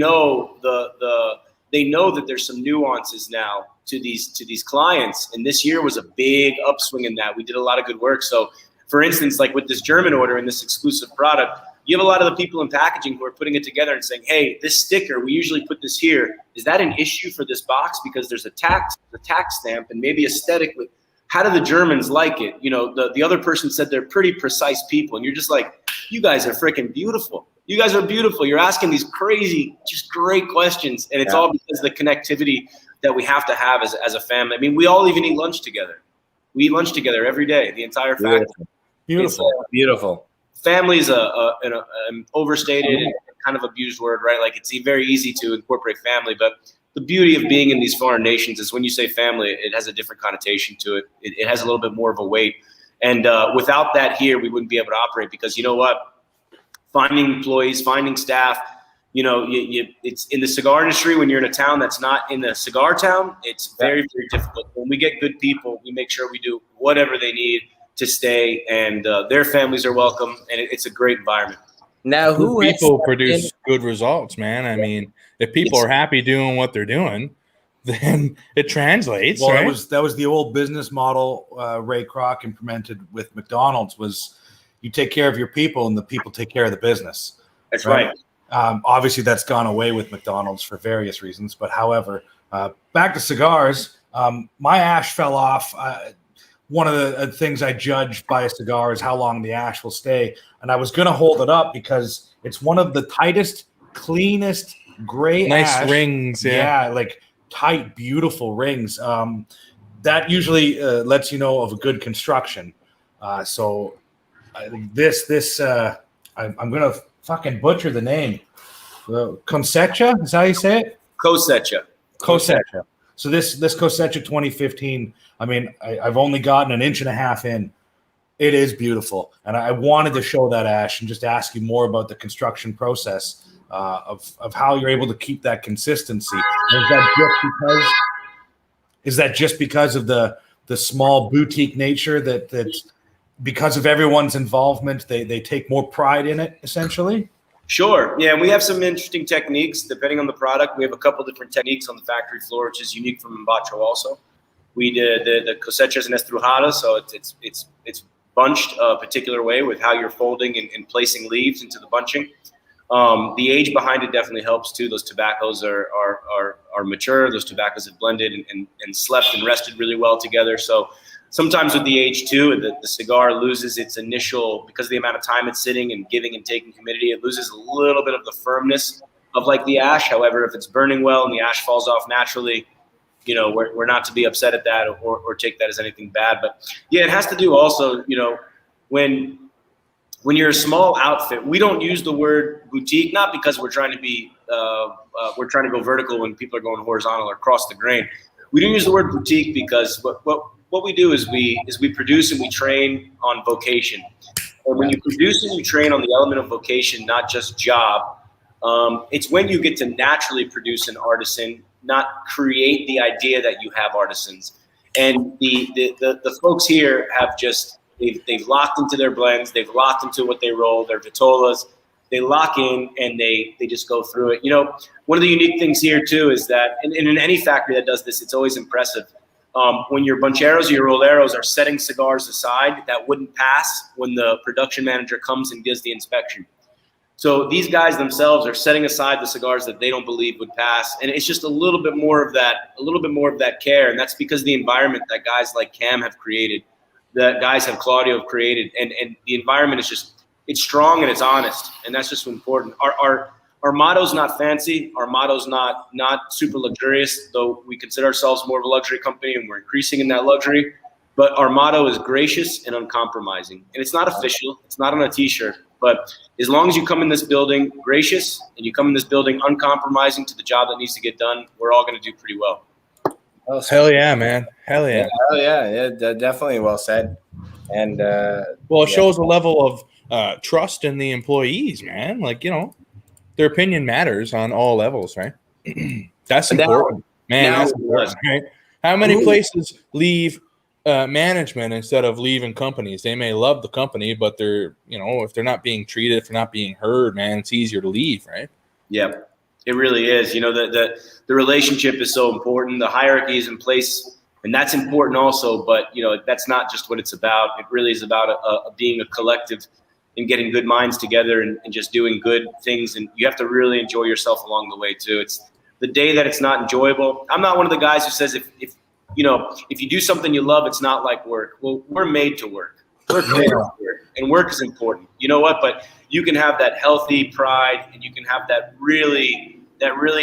S2: there's some nuances now to these clients. And this year was a big upswing in that. We did a lot of good work. So for instance, like with this German order and this exclusive product, you have a lot of the people in packaging who are putting it together and saying, hey, this sticker, we usually put this here. Is that an issue for this box? Because there's a tax stamp and maybe aesthetically. how do the Germans like it? You know, the other person said they're pretty precise people. And you're just like, you guys are freaking beautiful. You guys are beautiful. You're asking these crazy, just great questions. And it's all because of the connectivity that we have to have as a family. I mean, we all even eat lunch together. We eat lunch together every day, the entire factory.
S4: Beautiful. Beautiful.
S2: Family is an overstated and kind of abused word, right? Like it's very easy to incorporate family, but the beauty of being in these foreign nations is when you say family, it has a different connotation to it. It has a little bit more of a weight. And without that here, we wouldn't be able to operate because you know what? Finding employees, finding staff, you know, it's in the cigar industry when you're in a town that's not in the cigar town, it's very, very difficult. When we get good people, we make sure we do whatever they need to stay, and their families are welcome, and it's a great environment.
S4: Now, who
S3: people produce good results, man? I mean, if people are happy doing what they're doing, then it translates.
S1: Well,
S3: right?
S1: that was the old business model Ray Kroc implemented with McDonald's was you take care of your people and the people take care of the business.
S2: That's right.
S1: Obviously, that's gone away with McDonald's for various reasons. But however, back to cigars, my ash fell off. One of the things I judge by a cigar is how long the ash will stay. And I was going to hold it up because it's one of the tightest, cleanest gray
S3: nice
S1: ash.
S3: Rings.
S1: Yeah, like tight, beautiful rings. That usually lets you know of a good construction. So I'm going to fucking butcher the name. Cosecha, is that how you say it?
S2: Cosecha.
S1: So this Cosecha 2015, I mean, I've only gotten an inch and a half in. It is beautiful. And I wanted to show that ash and just ask you more about the construction process of how you're able to keep that consistency. Is that just because of the small boutique nature that because of everyone's involvement, they take more pride in it, essentially?
S2: Sure. Yeah, we have some interesting techniques depending on the product. We have a couple different techniques on the factory floor, which is unique from Mombacho also. We did the cosechas and estrujadas, so it's bunched a particular way with how you're folding and placing leaves into the bunching. The age behind it definitely helps too. Those tobaccos are mature. Those tobaccos have blended and slept and rested really well together. So sometimes with the age too, the cigar loses its initial, because of the amount of time it's sitting and giving and taking humidity, it loses a little bit of the firmness of like the ash. However, if it's burning well and the ash falls off naturally, you know, we're not to be upset at that or take that as anything bad. But yeah, it has to do also, you know, when you're a small outfit, we don't use the word boutique, not because we're trying to be, we're trying to go vertical when people are going horizontal or across the grain. We don't use the word boutique because what we do is we produce and we train on vocation. And when you produce and you train on the element of vocation, not just job, it's when you get to naturally produce an artisan, not create the idea that you have artisans. And the folks here have just, they've locked into their blends, they've locked into what they roll, their vitolas, they lock in and they just go through it. You know, one of the unique things here too is that, and in any factory that does this, it's always impressive. When your buncheros or your roleros are setting cigars aside that wouldn't pass when the production manager comes and does the inspection. So these guys themselves are setting aside the cigars that they don't believe would pass. And it's just a little bit more of that care. And that's because of the environment that guys like Cam have created, that guys have Claudio have created. And the environment is just, it's strong and it's honest. And that's just important. Our motto's not fancy. Our motto's not super luxurious, though we consider ourselves more of a luxury company and we're increasing in that luxury. But our motto is gracious and uncompromising. And it's not official. It's not on a t-shirt. But as long as you come in this building gracious and you come in this building uncompromising to the job that needs to get done, we're all going to do pretty well.
S3: Hell yeah, man. Hell yeah.
S4: Yeah, definitely well said. And
S3: well, it shows a level of trust in the employees, man. Like, you know, their opinion matters on all levels, right? That's important, man. That's important, right? How many places leave management instead of leaving companies? They may love the company, but they're, you know, if they're not being treated, if they're not being heard, man, it's easier to leave, right?
S2: Yeah, it really is. You know, the relationship is so important. The hierarchy is in place, and that's important also. But you know, that's not just what it's about. It really is about being a collective and getting good minds together and just doing good things. And you have to really enjoy yourself along the way too. It's the day that it's not enjoyable. I'm not one of the guys who says if if you do something you love, it's not like work. Well, we're made to work. We're made to work, and work is important. You know what? But you can have that healthy pride, and you can have that really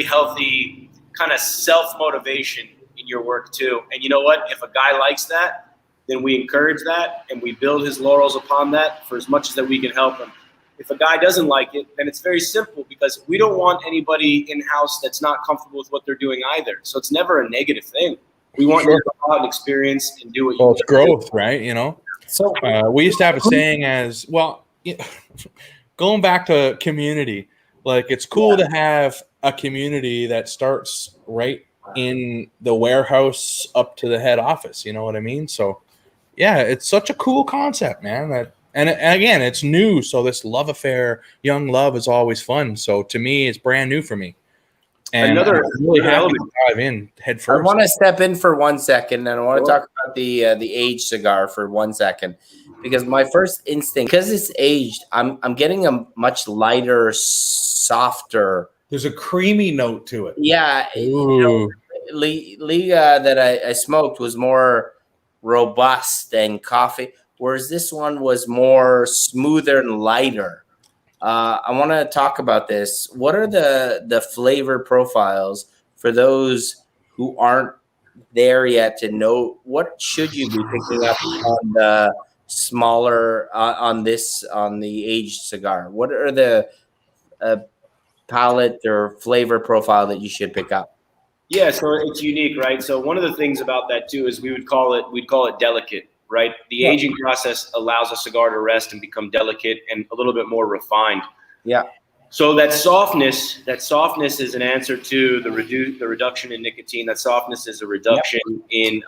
S2: healthy kind of self-motivation in your work too. And you know what? If a guy likes that, then we encourage that, and we build his laurels upon that for as much as that we can help him. If a guy doesn't like it, then it's very simple, because we don't want anybody in-house that's not comfortable with what they're doing either. So it's never a negative thing. We want you to go out and experience and do what you
S3: Well, it's growth, right?
S4: So
S3: We used to have a saying as well, going back to community, like it's cool to have a community that starts right in the warehouse up to the head office. You know what I mean? So yeah, it's such a cool concept, man. And again, it's new. So this love affair, young love, is always fun. So to me, it's brand new for me. And I'm really happy to dive in head first.
S4: I want to step in for 1 second, and I want to talk about the aged cigar for 1 second, because my first instinct, because it's aged, I'm getting a much lighter, softer.
S1: There's a creamy note to it.
S4: Yeah, Liga that I smoked was more robust and coffee, whereas this one was more smoother and lighter. I want to talk about this. What are the flavor profiles for those who aren't there yet to know? What should you be picking up on the smaller on the aged cigar? What are the palette or flavor profile that you should pick up?
S2: Yeah, so it's unique, right? So one of the things about that too is we'd call it delicate, right? The aging process allows a cigar to rest and become delicate and a little bit more refined.
S4: Yeah.
S2: So that softness is an answer to the reduction in nicotine. That softness is a reduction in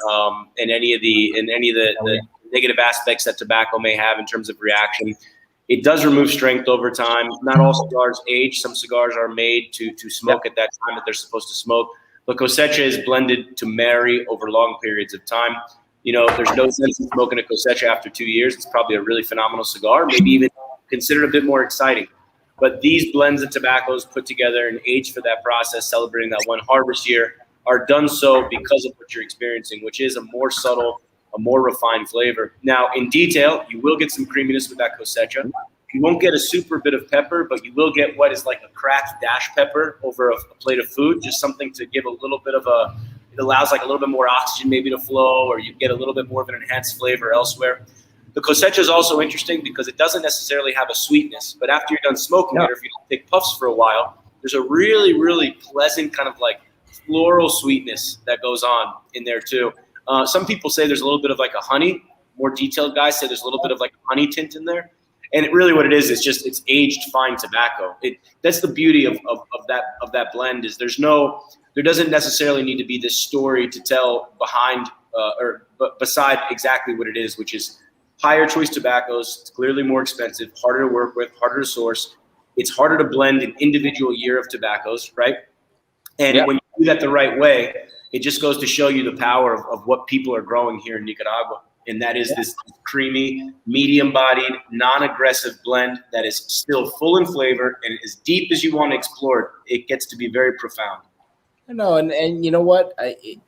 S2: any of the negative aspects that tobacco may have in terms of reaction. It does remove strength over time. Not all cigars age. Some cigars are made to smoke at that time that they're supposed to smoke. But cosecha is blended to marry over long periods of time. There's no sense in smoking a cosecha after 2 years. It's probably a really phenomenal cigar, maybe even considered a bit more exciting. But these blends of tobaccos put together and aged for that process, celebrating that one harvest year, are done so because of what you're experiencing, which is a more subtle, a more refined flavor. Now, in detail, you will get some creaminess with that cosecha. You won't get a super bit of pepper, but you will get what is like a cracked dash pepper over a plate of food, just something to give a little bit of it allows like a little bit more oxygen maybe to flow, or you get a little bit more of an enhanced flavor elsewhere. The cosecha is also interesting because it doesn't necessarily have a sweetness, but after you're done smoking it, or if you take puffs for a while, there's a really, really pleasant kind of like floral sweetness that goes on in there too. Some people say there's a little bit of like a honey. More detailed guys say there's a little bit of like a honey tint in there. And really what it is it's aged fine tobacco. That's the beauty of that blend is there doesn't necessarily need to be this story to tell behind beside exactly what it is, which is higher choice tobaccos. It's clearly more expensive, harder to work with, harder to source. It's harder to blend an individual year of tobaccos, right? And when you do that the right way, it just goes to show you the power of what people are growing here in Nicaragua. And that is this creamy, medium-bodied, non-aggressive blend that is still full in flavor, and as deep as you want to explore it gets to be very profound.
S4: No, and you know what?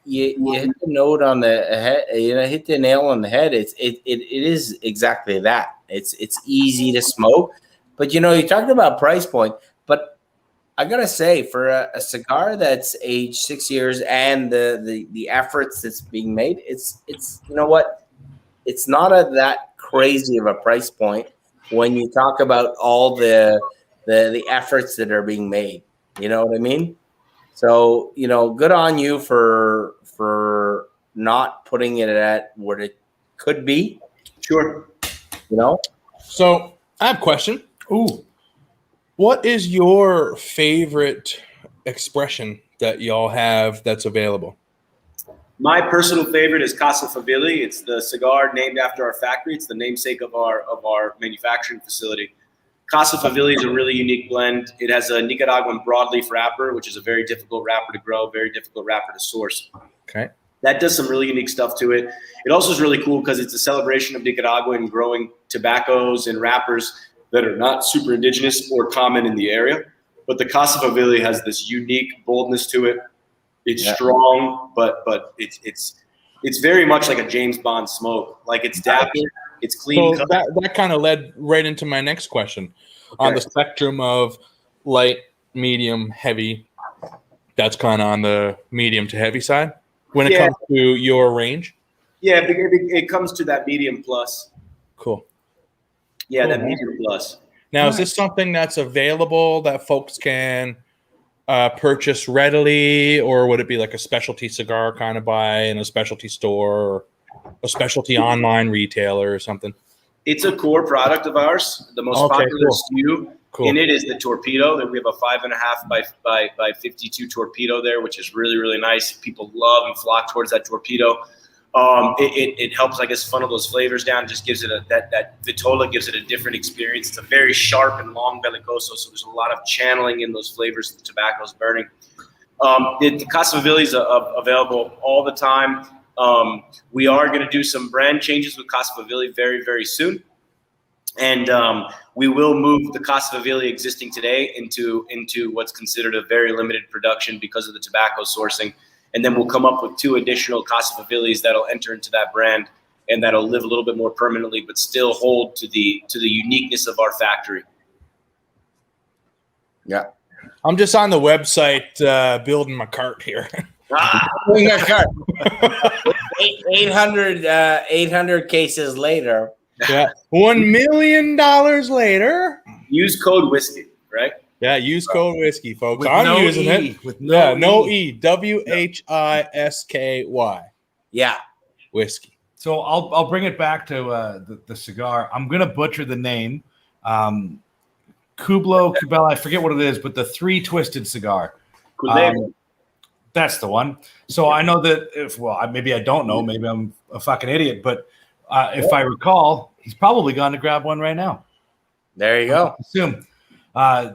S4: You hit the note on the head. Hit the nail on the head. It is exactly that. It's easy to smoke, but you talked about price point. But I gotta say, for a cigar that's aged 6 years and the efforts that's being made, it's you know what? It's not that crazy of a price point when you talk about all the efforts that are being made. You know what I mean? So, good on you for not putting it at what it could be.
S2: Sure.
S3: So I have a question. Ooh. What is your favorite expression that y'all have that's available?
S2: My personal favorite is Casa Favilli. It's the cigar named after our factory. It's the namesake of our manufacturing facility. Casa Favilli is a really unique blend. It has a Nicaraguan broadleaf wrapper, which is a very difficult wrapper to grow, very difficult wrapper to source.
S3: Okay.
S2: That does some really unique stuff to it. It also is really cool because it's a celebration of Nicaragua and growing tobaccos and wrappers that are not super indigenous or common in the area. But the Casa Favilli has this unique boldness to it. It's strong, but it's It's very much like a James Bond smoke. Like it's dapper, it's clean
S3: So
S2: cut.
S3: that kind of led right into my next question. On the spectrum of light, medium, heavy, that's kind of on the medium to heavy side when it comes to your range.
S2: Yeah, it comes to that medium plus.
S3: Cool.
S2: Yeah,
S3: Cool,
S2: that
S3: man.
S2: medium plus.
S3: Now, is this something that's available that folks can purchase readily, or would it be like a specialty cigar kind of buy in a specialty store or a specialty online retailer or something?
S2: It's a core product of ours. The most popular SKU in it is the torpedo. That we have a 5.5 by 52 torpedo there, which is really, really nice. People love and flock towards that torpedo. It helps, I guess, funnel those flavors down. Just gives it that Vitola gives it a different experience. It's a very sharp and long bellicoso, so there's a lot of channeling in those flavors the tobacco's burning. The Casa Favilli is available all the time. We are going to do some brand changes with Casa Favilli very, very soon. And we will move the Casa Favilli existing today into what's considered a very limited production because of the tobacco sourcing. And then we'll come up with 2 additional Casa Favillis that'll enter into that brand and that'll live a little bit more permanently, but still hold to the uniqueness of our factory.
S4: Yeah.
S3: I'm just on the website building my cart here.
S4: 800 cases later.
S3: Yeah. $1 million later.
S2: Use code Whisky, right?
S3: Yeah, use code Whisky, folks.
S1: With
S3: I'm
S1: no
S3: using
S1: E,
S3: it.
S1: with no
S3: no
S1: E.
S3: E. WHISKY.
S4: Yeah.
S3: Whiskey.
S1: So I'll bring it back to the cigar. I'm gonna butcher the name. Kublo, I forget what it is, but the 3 twisted cigar. That's the one. So I know that maybe I don't know, maybe I'm a fucking idiot, but if I recall, he's probably gone to grab one right now.
S4: There you go.
S1: I assume.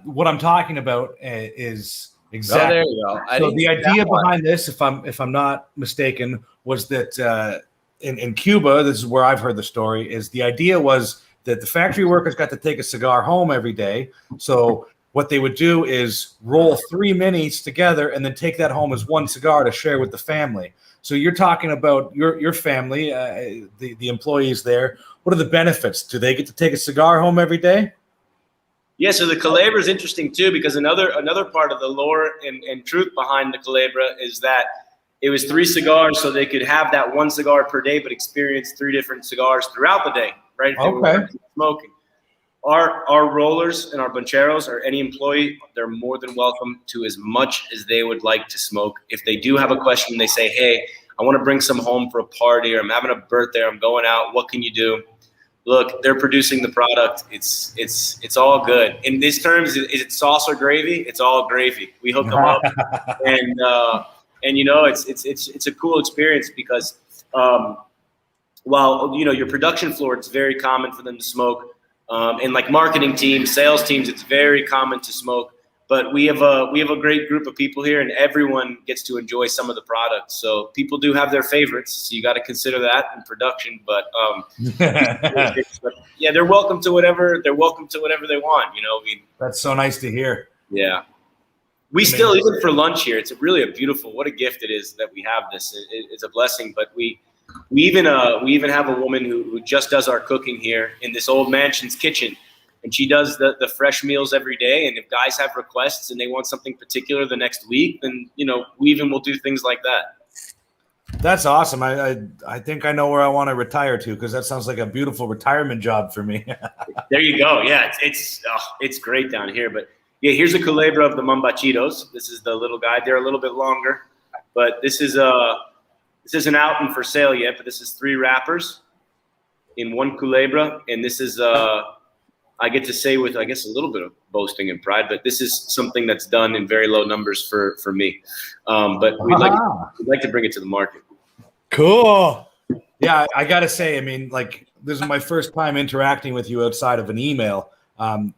S1: What I'm talking about is exactly.
S4: Oh, there you go.
S1: So the idea behind this, if I'm not mistaken, was that in Cuba, this is where I've heard the story, is the idea was that the factory workers got to take a cigar home every day. So what they would do is roll 3 minis together and then take that home as one cigar to share with the family. So you're talking about your family, the employees there. What are the benefits? Do they get to take a cigar home every day?
S2: Yeah, so the Culebra is interesting too, because another part of the lore and truth behind the Culebra is that it was 3 cigars, so they could have that 1 cigar per day, but experience 3 different cigars throughout the day, right? If they were smoking. Our rollers and our bancheros, or any employee, they're more than welcome to as much as they would like to smoke. If they do have a question, they say, hey, I want to bring some home for a party, or I'm having a birthday, or I'm going out, what can you do? Look, they're producing the product. It's all good. In these terms, is it sauce or gravy? It's all gravy. We hook them up, and you know it's a cool experience because while your production floor, it's very common for them to smoke, and like marketing teams, sales teams, it's very common to smoke. But we have a great group of people here, and everyone gets to enjoy some of the products. So people do have their favorites, so you got to consider that in production. But yeah, they're welcome to whatever they want.
S1: That's so nice to hear.
S2: Yeah, we still, even for lunch here, it's really a beautiful. What a gift it is that we have this. It's a blessing. But we even have a woman who just does our cooking here in this old mansion's kitchen. And she does the fresh meals every day. And if guys have requests and they want something particular the next week, then, we even will do things like that.
S1: That's awesome. I think I know where I want to retire to, because that sounds like a beautiful retirement job for me.
S2: There you go. Yeah, it's great down here. But yeah, here's a Culebra of the Mombachitos. This is the little guy. They're a little bit longer. But this isn't out and for sale yet, but this is 3 wrappers in 1 Culebra. And this is I get to say with, I guess, a little bit of boasting and pride, but this is something that's done in very low numbers for me. But we'd like to bring it to the market.
S3: Cool.
S1: Yeah, I got to say, this is my first time interacting with you outside of an email.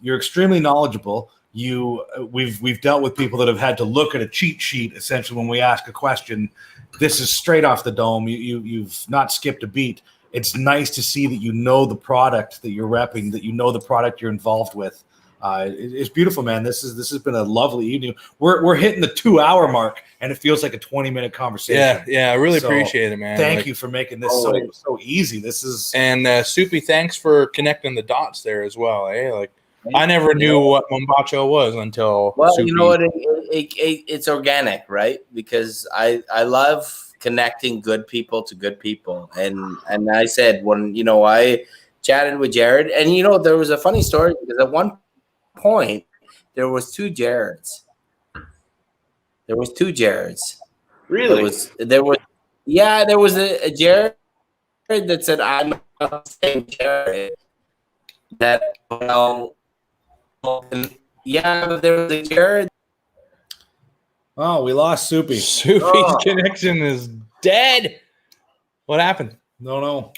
S1: You're extremely knowledgeable. We've dealt with people that have had to look at a cheat sheet, essentially, when we ask a question. This is straight off the dome. You've not skipped a beat. It's nice to see that you know the product that you're repping, that you know the product you're involved with. It's beautiful, man. This has been a lovely evening. We're hitting the 2-hour mark, and it feels like a 20-minute conversation.
S3: Yeah, I really appreciate it, man.
S1: Thank you for making this so easy. This is
S3: Soupy, thanks for connecting the dots there as well. Like I never knew what Mombacho was until
S4: you know what? It's organic, right? Because I love connecting good people to good people, and I said when I chatted with Jared, and there was a funny story because at one point there was two Jareds.
S2: Really?
S4: There was a Jared that said I'm not the same Jared. That but there was a Jared.
S1: Oh, we lost Soupy.
S3: Soupy's connection is dead. What happened?
S1: No.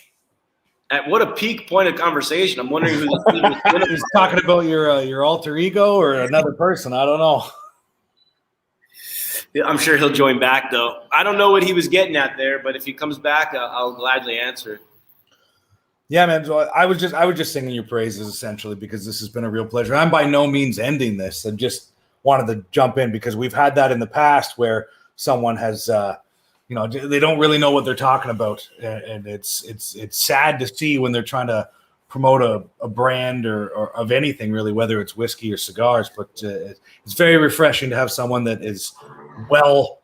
S2: At what a peak point of conversation. I'm wondering who
S1: He's talking about your alter ego or another person. I don't know.
S2: I'm sure he'll join back, though. I don't know what he was getting at there, but if he comes back, I'll gladly answer.
S1: Yeah, man. So I was just singing your praises essentially because this has been a real pleasure. I'm by no means ending this. I just wanted to jump in because we've had that in the past where someone has, they don't really know what they're talking about, and it's sad to see when they're trying to promote a brand or of anything really, whether it's whiskey or cigars. But it's very refreshing to have someone that is well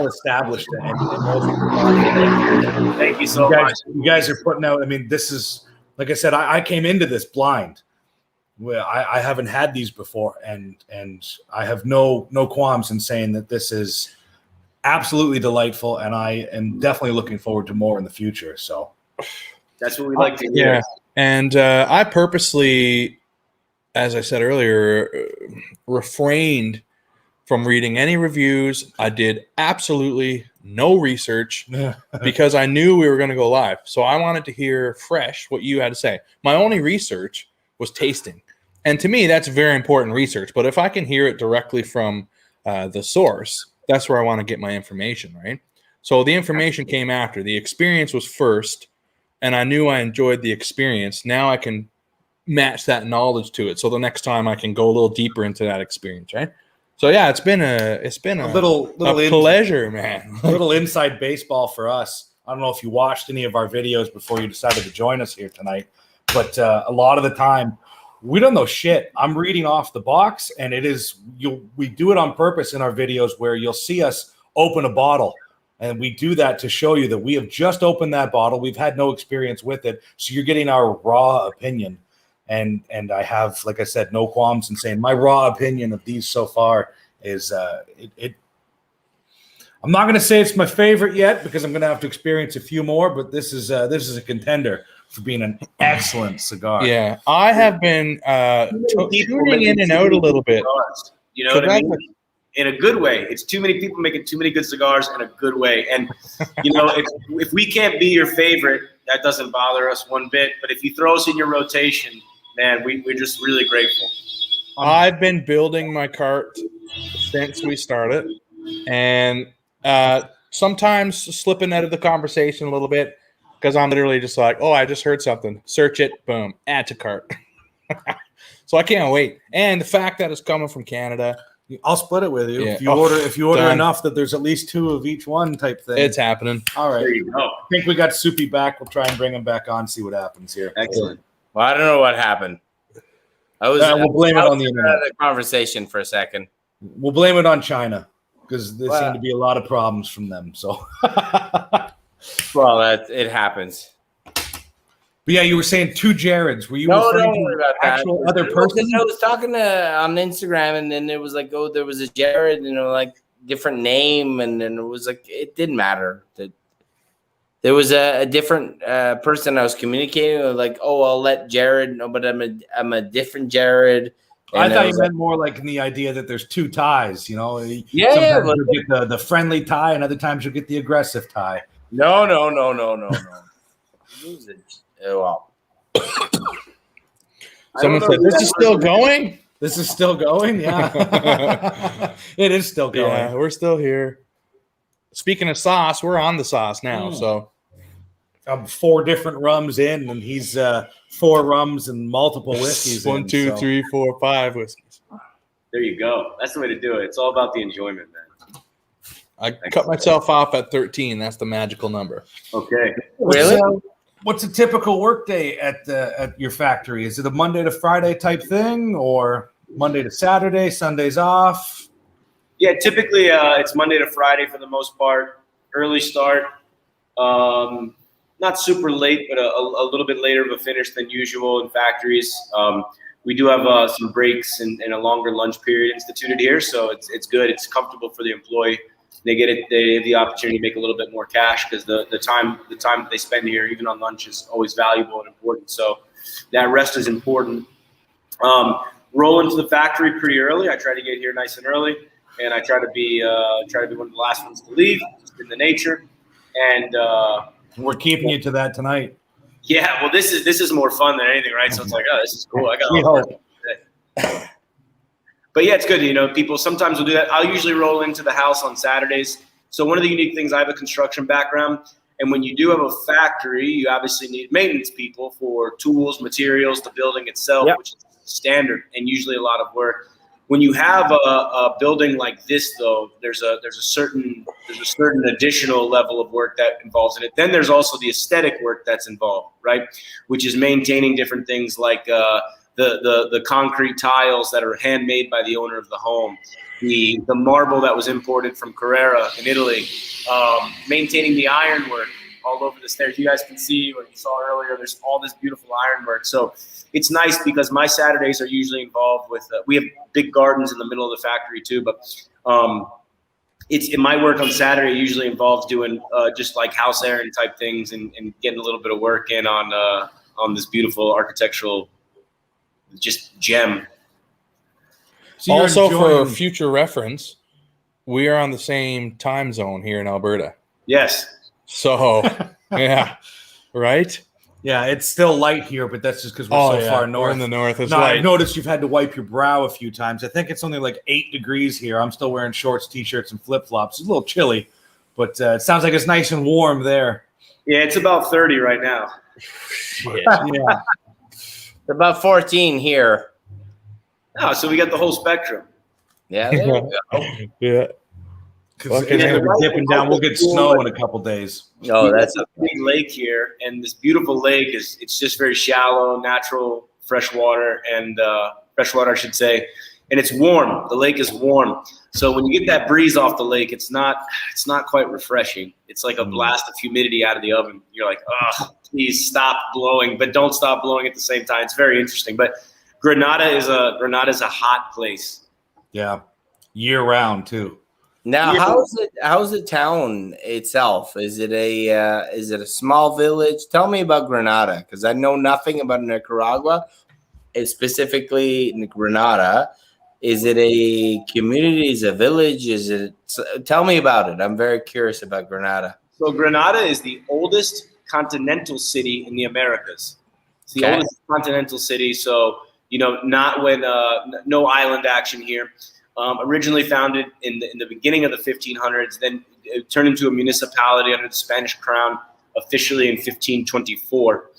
S1: established and knows.
S2: Thank you so much.
S1: You guys are putting out. I mean, this is like I said. I came into this blind. Well, I haven't had these before, and I have no qualms in saying that this is absolutely delightful, and I am definitely looking forward to more in the future. So
S2: that's what we like to hear.
S3: Yeah, and I purposely, as I said earlier, refrained from reading any reviews. I did absolutely no research because I knew we were going to go live. So I wanted to hear fresh what you had to say. My only research was tasting. And to me, that's very important research. But if I can hear it directly from the source, that's where I want to get my information, right? So the information came after. The experience was first, and I knew I enjoyed the experience. Now I can match that knowledge to it. So the next time I can go a little deeper into that experience, right? So yeah, it's been a little pleasure, man.
S1: A little inside baseball for us. I don't know if you watched any of our videos before you decided to join us here tonight, but a lot of the time, we don't know shit. I'm reading off the box, and we do it on purpose in our videos where you'll see us open a bottle, and we do that to show you that we have just opened that bottle. We've had no experience with it, so you're getting our raw opinion. And I have, like I said, no qualms in saying my raw opinion of these so far is I'm not going to say it's my favorite yet because I'm going to have to experience a few more, but this is a contender for being an excellent cigar.
S3: Yeah, I have been tuning in and out a little bit.
S2: You know what I mean? In a good way. It's too many people making too many good cigars in a good way. And, if we can't be your favorite, that doesn't bother us one bit. But if you throw us in your rotation, man, we're just really grateful.
S3: I've been building my cart since we started. And sometimes slipping out of the conversation a little bit. Because I'm literally just like, oh, I just heard something. Search it, boom, add to cart. So I can't wait. And the fact that it's coming from Canada,
S1: I'll split it with you.
S3: Yeah.
S1: If you order enough that there's at least 2 of each one type thing.
S3: It's happening.
S1: All right.
S2: There you go.
S1: I think we got Soupy back. We'll try and bring him back on, see what happens here.
S2: Excellent.
S4: Well, I don't know what happened.
S1: We'll blame it on the internet.
S4: The conversation for a second.
S1: We'll blame it on China because there seem to be a lot of problems from them. So.
S4: Well, it happens.
S1: But yeah, you were saying 2 Jareds. Were you
S4: don't
S1: referring
S4: worry
S1: to
S4: about
S1: actual
S4: that.
S1: other person?
S4: I was talking on Instagram, and then it was like, oh, there was a Jared, like different name, and then it was like it didn't matter. There was a different person I was communicating with, like, oh, I'll let Jared know, but I'm a different Jared.
S1: And I thought you meant more like in the idea that there's 2 ties.
S4: Yeah.
S1: Sometimes you'll get the friendly tie, and other times you'll get the aggressive tie.
S4: No. Well,
S3: someone said, "This is still going."
S1: This is still going. Yeah, it is still going.
S3: Yeah, we're still here. Speaking of sauce, we're on the sauce now. So
S1: I'm 4 different rums in, and he's 4 rums and multiple whiskeys.
S3: 1, 2, 3, 4, 5 whiskeys.
S2: There you go. That's the way to do it. It's all about the enjoyment, man.
S3: I cut myself off at 13. That's the magical number.
S2: Okay.
S4: Really?
S1: What's a typical workday at your factory? Is it a Monday to Friday type thing, or Monday to Saturday, Sundays off?
S2: Yeah, typically it's Monday to Friday for the most part. Early start. Not super late, but a little bit later of a finish than usual in factories. We do have some breaks and a longer lunch period instituted here, so it's good. It's comfortable for the employee. They have the opportunity to make a little bit more cash because the time that they spend here, even on lunch, is always valuable and important. So that rest is important. Roll into the factory pretty early. I try to get here nice and early, and I try to be one of the last ones to leave, just in the nature. And
S1: we're keeping you to that tonight.
S2: Yeah, well, this is more fun than anything, right? So it's like, oh, this is cool. I got all the But yeah, it's good. You know, people sometimes will do that. I'll usually roll into the house on Saturdays. So one of the unique things, I have a construction background, and when you do have a factory, you obviously need maintenance people for tools, materials, the building itself, which is standard and usually a lot of work. When you have a building like this, though, there's a certain additional level of work that involves in it. Then there's also the aesthetic work that's involved, right? Which is maintaining different things like the concrete tiles that are handmade by the owner of the home, the marble that was imported from Carrara in Italy, maintaining the ironwork all over the stairs. You guys can see what you saw earlier. There's all this beautiful ironwork. So it's nice because my Saturdays are usually involved with. We have big gardens in the middle of the factory too, but it's in my work on Saturday usually involves doing just like house errand type things and getting a little bit of work in on this beautiful architectural just gem.
S1: So
S3: also, for future reference, we are on the same time zone here in Alberta.
S2: Yes.
S3: So, yeah, right?
S1: Yeah, it's still light here, but that's just because we're so far north.
S3: We're in the north. It's
S1: light.
S3: light.
S1: I've noticed you've had to wipe your brow a few times. I think it's only like 8 degrees here. I'm still wearing shorts, T-shirts, and flip-flops. It's a little chilly, but it sounds like it's nice and warm there.
S2: Yeah, it's about 30 right now.
S3: Shit.
S1: Yeah.
S4: It's about 14 here.
S2: Oh, so we got the whole spectrum.
S4: Yeah, there you go.
S3: Yeah.
S1: Because it's going to be dipping down. We'll get snow in a couple days.
S2: No, that's a big lake here, and this beautiful lake it's just very shallow, natural freshwater, and freshwater, I should say, and it's warm. The lake is warm, so when you get that breeze off the lake, it's not quite refreshing. It's like a blast of humidity out of the oven. You're like, oh, please stop blowing, but don't stop blowing at the same time. It's very interesting. But Granada is a hot place.
S1: Yeah, year round too.
S4: Now, how's the town itself? Is it a small village? Tell me about Granada, because I know nothing about Nicaragua, specifically Granada. Is it a community? Is it a village? Tell me about it. I'm very curious about Granada.
S2: So Granada is the oldest continental city in the Americas. It's the oldest continental city. So not when no island action here. Originally founded in the beginning of the 1500s, then it turned into a municipality under the Spanish crown officially in 1524.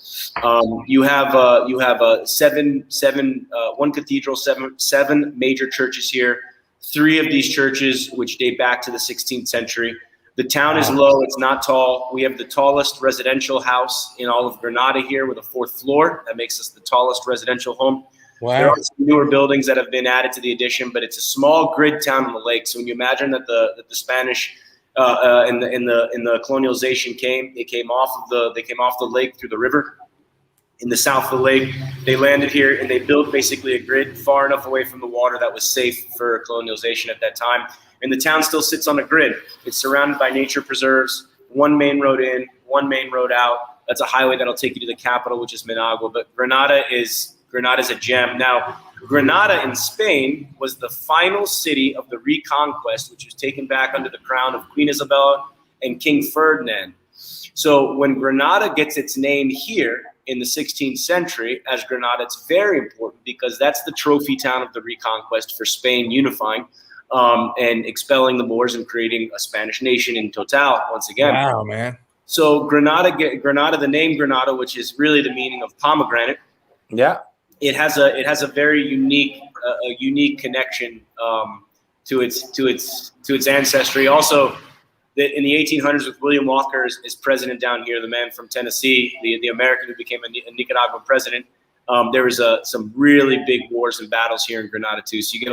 S2: You have one cathedral, seven major churches here. 3 of these churches, which date back to the 16th century. The town is low; it's not tall. We have the tallest residential house in all of Granada here, with a 4th floor. That makes us the tallest residential home. Wow. There are some newer buildings that have been added to the addition, but it's a small grid town on the lake. So when you imagine that the Spanish in the colonialization they came off the lake through the river in the south of the lake. They landed here and they built basically a grid far enough away from the water that was safe for colonialization at that time. And the town still sits on a grid. It's surrounded by nature preserves, 1 main road in, 1 main road out. That's a highway that'll take you to the capital, which is Managua. But Granada is a gem. Now, Granada in Spain was the final city of the Reconquest, which was taken back under the crown of Queen Isabella and King Ferdinand. So when Granada gets its name here in the 16th century as Granada, it's very important because that's the trophy town of the Reconquest for Spain unifying and expelling the Moors and creating a Spanish nation in total once again.
S3: Wow, man.
S2: So Granada, the name Granada, which is really the meaning of pomegranate.
S4: Yeah.
S2: It has a very unique connection to its ancestry. Also, that in the 1800s with William Walker as president down here, the man from Tennessee, the American who became a Nicaraguan president. There was some really big wars and battles here in Granada too. So you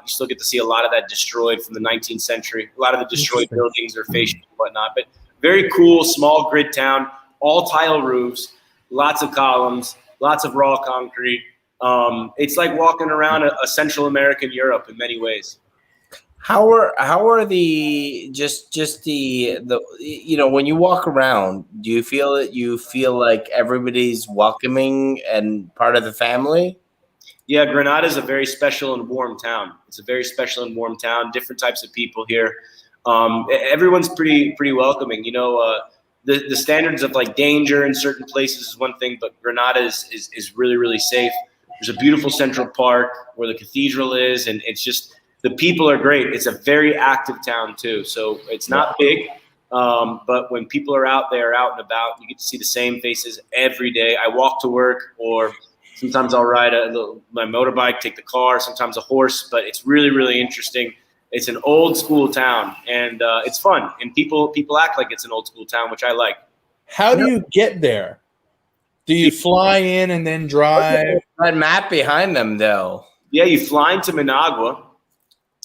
S2: still get to see a lot of that destroyed from the 19th century. A lot of the destroyed buildings are fascias and whatnot, but very cool, small grid town, all tile roofs, lots of columns, lots of raw concrete. It's like walking around a Central American Europe in many ways.
S4: How are the when you walk around, do you feel like everybody's welcoming and part of the family?
S2: Yeah, Granada is a very special and warm town. It's a very special and warm town. Different types of people here. Everyone's pretty welcoming. The standards of like danger in certain places is one thing, but Granada is really, really safe. There's a beautiful central park where the cathedral is, and it's just. The people are great. It's a very active town too. So it's not big, but when people are out there, out and about, you get to see the same faces every day. I walk to work, or sometimes I'll ride my motorbike, take the car, sometimes a horse, but it's really, really interesting. It's an old school town, and it's fun. And people act like it's an old school town, which I like.
S3: How do you get there? Do you fly in and then drive?
S4: That map behind them, though.
S2: Yeah, you fly into Managua,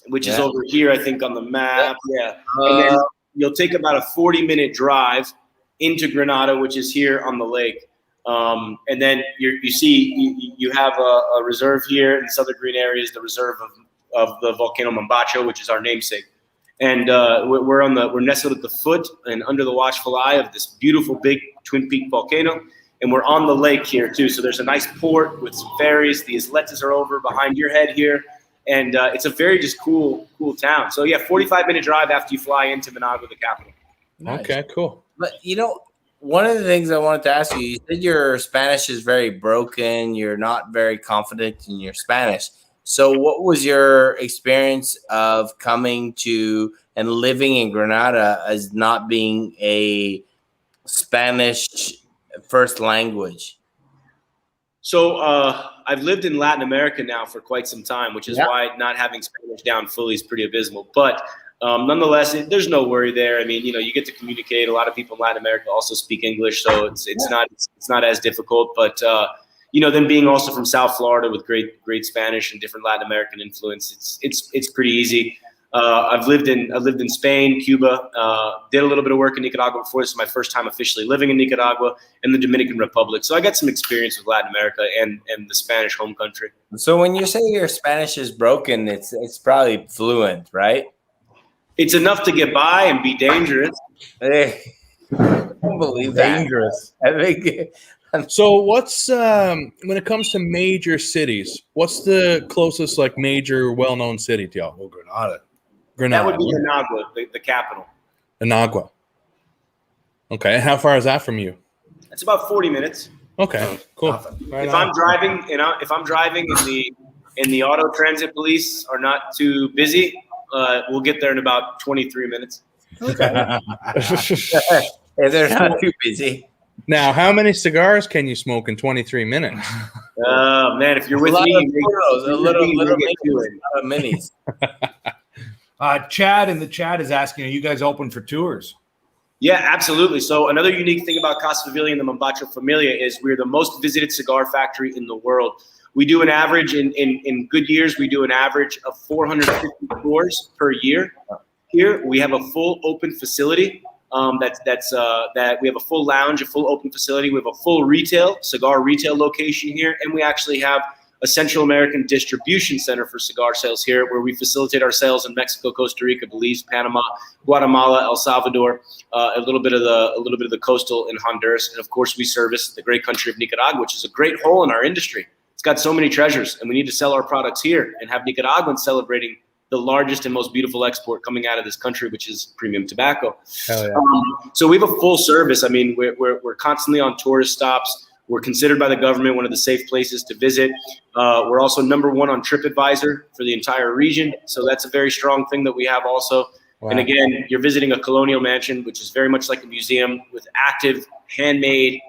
S2: which is over here, I think, on the map. Yeah. And then you'll take about a 40-minute drive into Granada, which is here on the lake. And then you have a reserve here in the southern green areas, the reserve of the volcano Mombacho, which is our namesake. And we're nestled at the foot and under the watchful eye of this beautiful big twin peak volcano. And we're on the lake here too. So there's a nice port with some ferries. The isletas are over behind your head here. And it's a very just cool town. So yeah, 45-minute drive after you fly into Managua, the capital.
S3: Nice. Okay, cool.
S4: But one of the things I wanted to ask you, you said your Spanish is very broken. You're not very confident in your Spanish. So what was your experience of coming to and living in Granada as not being a Spanish first language?
S2: So I've lived in Latin America now for quite some time, which is why not having Spanish down fully is pretty abysmal. But nonetheless, there's no worry there. I mean, you get to communicate. A lot of people in Latin America also speak English, so it's not as difficult. But then being also from South Florida with great Spanish and different Latin American influence, it's pretty easy. I've lived in Spain, Cuba, did a little bit of work in Nicaragua before. This is my first time officially living in Nicaragua and the Dominican Republic. So I got some experience with Latin America and the Spanish home country.
S4: So when you say your Spanish is broken, it's probably fluent, right?
S2: It's enough to get by and be dangerous.
S4: Hey, I don't believe that.
S3: Dangerous.
S4: I think.
S3: So what's when it comes to major cities, what's the closest major well-known city to y'all?
S1: Oh, Granada.
S2: That would be Managua, the capital.
S3: Managua. Okay, how far is that from you?
S2: It's about 40 minutes.
S3: Okay, cool.
S2: Right if I'm driving, and the auto transit police are not too busy, we'll get there in about 23 minutes.
S4: Okay. They're not too busy.
S3: Now, how many cigars can you smoke in 23 minutes?
S2: Man, if you're with me,
S4: a little minis.
S1: Chad in the chat is asking, are you guys open for tours?
S2: Yeah, absolutely. So another unique thing about Casa Favilli and the Mombacho Familia is we're the most visited cigar factory in the world. We do an average in good years, we do an average of 450 tours per year. Here we have a full open facility. That we have a full lounge, a full open facility. We have a full cigar retail location here, and we actually have a Central American distribution center for cigar sales here, where we facilitate our sales in Mexico, Costa Rica, Belize, Panama, Guatemala, El Salvador, a little bit of the coastal in Honduras, and of course we service the great country of Nicaragua, which is a great hole in our industry. It's got so many treasures, and we need to sell our products here and have Nicaraguans celebrating the largest and most beautiful export coming out of this country, which is premium tobacco.
S3: Hell yeah.
S2: So we have a full service. I mean, we're constantly on tourist stops. We're considered by the government one of the safe places to visit. We're also #1 on TripAdvisor for the entire region. So that's a very strong thing that we have also.
S3: Wow.
S2: And again, you're visiting a colonial mansion, which is very much like a museum with active, handmade,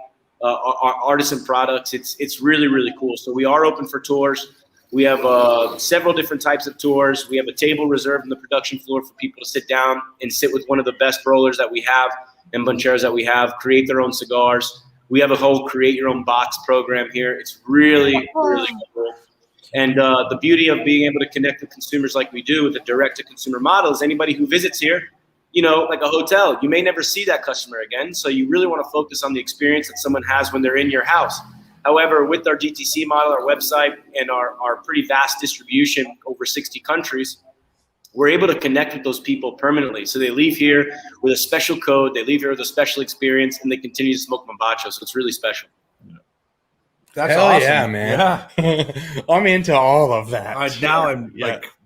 S2: artisan products. It's really, really cool. So we are open for tours. We have several different types of tours. We have a table reserved on the production floor for people to sit down and sit with one of the best rollers that we have and buncheros that we have, create their own cigars. We have a whole create your own box program here. It's really, really cool. And the beauty of being able to connect with consumers like we do with a direct-to-consumer model is anybody who visits here, you know, like a hotel, you may never see that customer again. So you really want to focus on the experience that someone has when they're in your house. However, with our DTC model, our website, and our pretty vast distribution over 60 countries, we're able to connect with those people permanently. So they leave here with a special code, they leave here with a special experience, and they continue to smoke Mombacho. So it's really special.
S1: That's
S3: Hell
S1: awesome.
S3: yeah, man. Yeah. I'm into all of that.
S1: Now I'm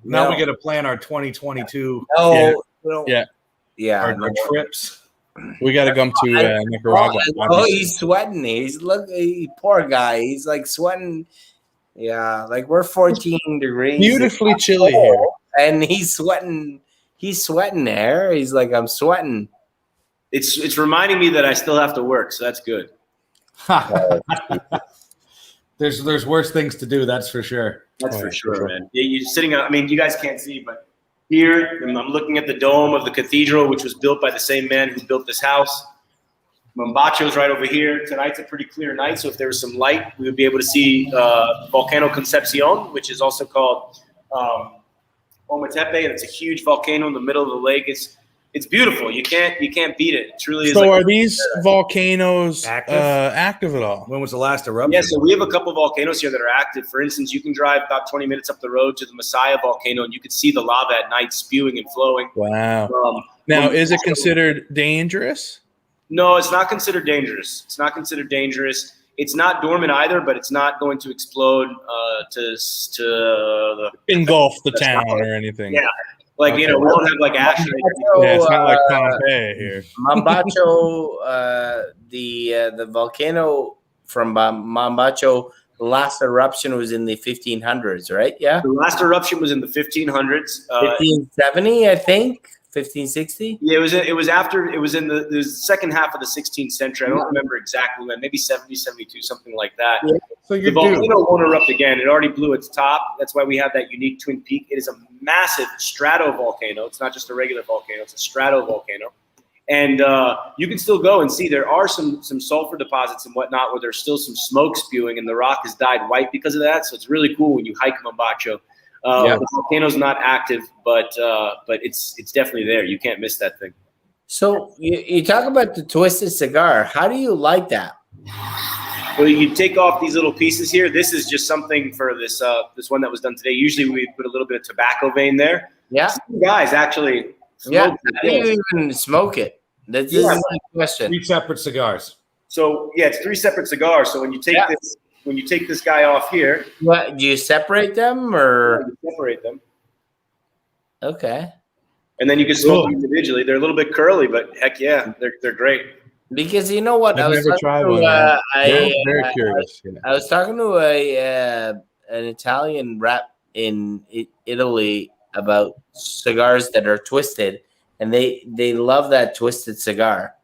S1: now we got to plan our 2022 our trips.
S3: We got to come to Nicaragua.
S4: Oh, he's sweating. Poor guy. He's like sweating. Yeah, like we're 14 degrees.
S3: Beautifully chilly here.
S4: And he's sweating. He's sweating there. He's like, I'm sweating.
S2: It's reminding me that I still have to work, so that's good.
S1: There's worse things to do, that's for sure.
S2: That's for sure, man. Yeah, you're sitting on, I mean, you guys can't see, but here I'm looking at the dome of the cathedral, which was built by the same man who built this house. Mombacho's right over here. Tonight's a pretty clear night, so if there was some light, we would be able to see Volcano Concepcion, which is also called Ometepe, and it's a huge volcano in the middle of the lake. It's beautiful. You can't beat it. It truly is.
S3: So are these volcanoes active at all?
S1: When was the last eruption?
S2: Yeah, so we have a couple of volcanoes here that are active. For instance, you can drive about 20 minutes up the road to the Messiah volcano, and you can see the lava at night spewing and flowing.
S3: Wow. Now, is it considered dangerous?
S2: No, it's not considered dangerous. It's not considered dangerous. It's not dormant either, but it's not going to explode to
S3: engulf the town or anything.
S2: Yeah. Like, you know, we don't have like ash.
S3: Yeah, it's not like Pompeii here.
S4: Mombacho, the volcano from Mombacho, the last eruption was in the 1500s, right? Yeah.
S2: The last eruption was in the 1500s.
S4: 1570, I think. 1560.
S2: Yeah, it was in the second half of the 16th century. I don't remember exactly when. Maybe 70, 72, something like that. Yeah.
S1: So
S2: the volcano won't erupt again. It already blew its top. That's why we have that unique twin peak. It is a massive stratovolcano. It's not just a regular volcano. It's a stratovolcano. And you can still go and see there are some sulfur deposits and whatnot where there's still some smoke spewing, and the rock has dyed white because of that. So it's really cool when you hike Mombacho. The volcano's not active, but it's definitely there. You can't miss that thing.
S4: So you talk about the twisted cigar. How do you like that?
S2: Well, you take off these little pieces here. This is just something for this one that was done today. Usually we put a little bit of tobacco vein there.
S4: Yeah.
S2: Some guys actually
S4: smoke it. How do you even smoke it? This is my question.
S1: 3 separate cigars.
S2: So it's 3 separate cigars. So when you take this. When you take this guy off here,
S4: what do you separate them or
S2: you separate them?
S4: Okay.
S2: And then you can smoke them individually. They're a little bit curly, but heck yeah, they're great.
S4: Because you know what,
S3: I've never tried one. I'm very curious.
S4: I was talking to an Italian rep in Italy about cigars that are twisted, and they love that twisted cigar.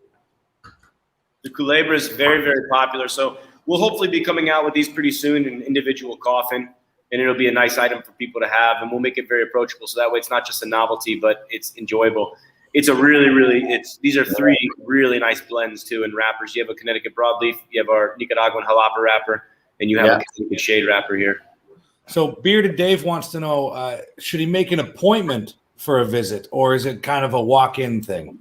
S2: The Culebra is very, very popular. So we'll hopefully be coming out with these pretty soon in an individual coffin, and it'll be a nice item for people to have, and we'll make it very approachable. So that way it's not just a novelty, but it's enjoyable. It's a these are 3 really nice blends too, and wrappers. You have a Connecticut broadleaf, you have our Nicaraguan jalapa wrapper, and you have a Connecticut shade wrapper here.
S1: So Bearded Dave wants to know, should he make an appointment for a visit, or is it kind of a walk-in thing?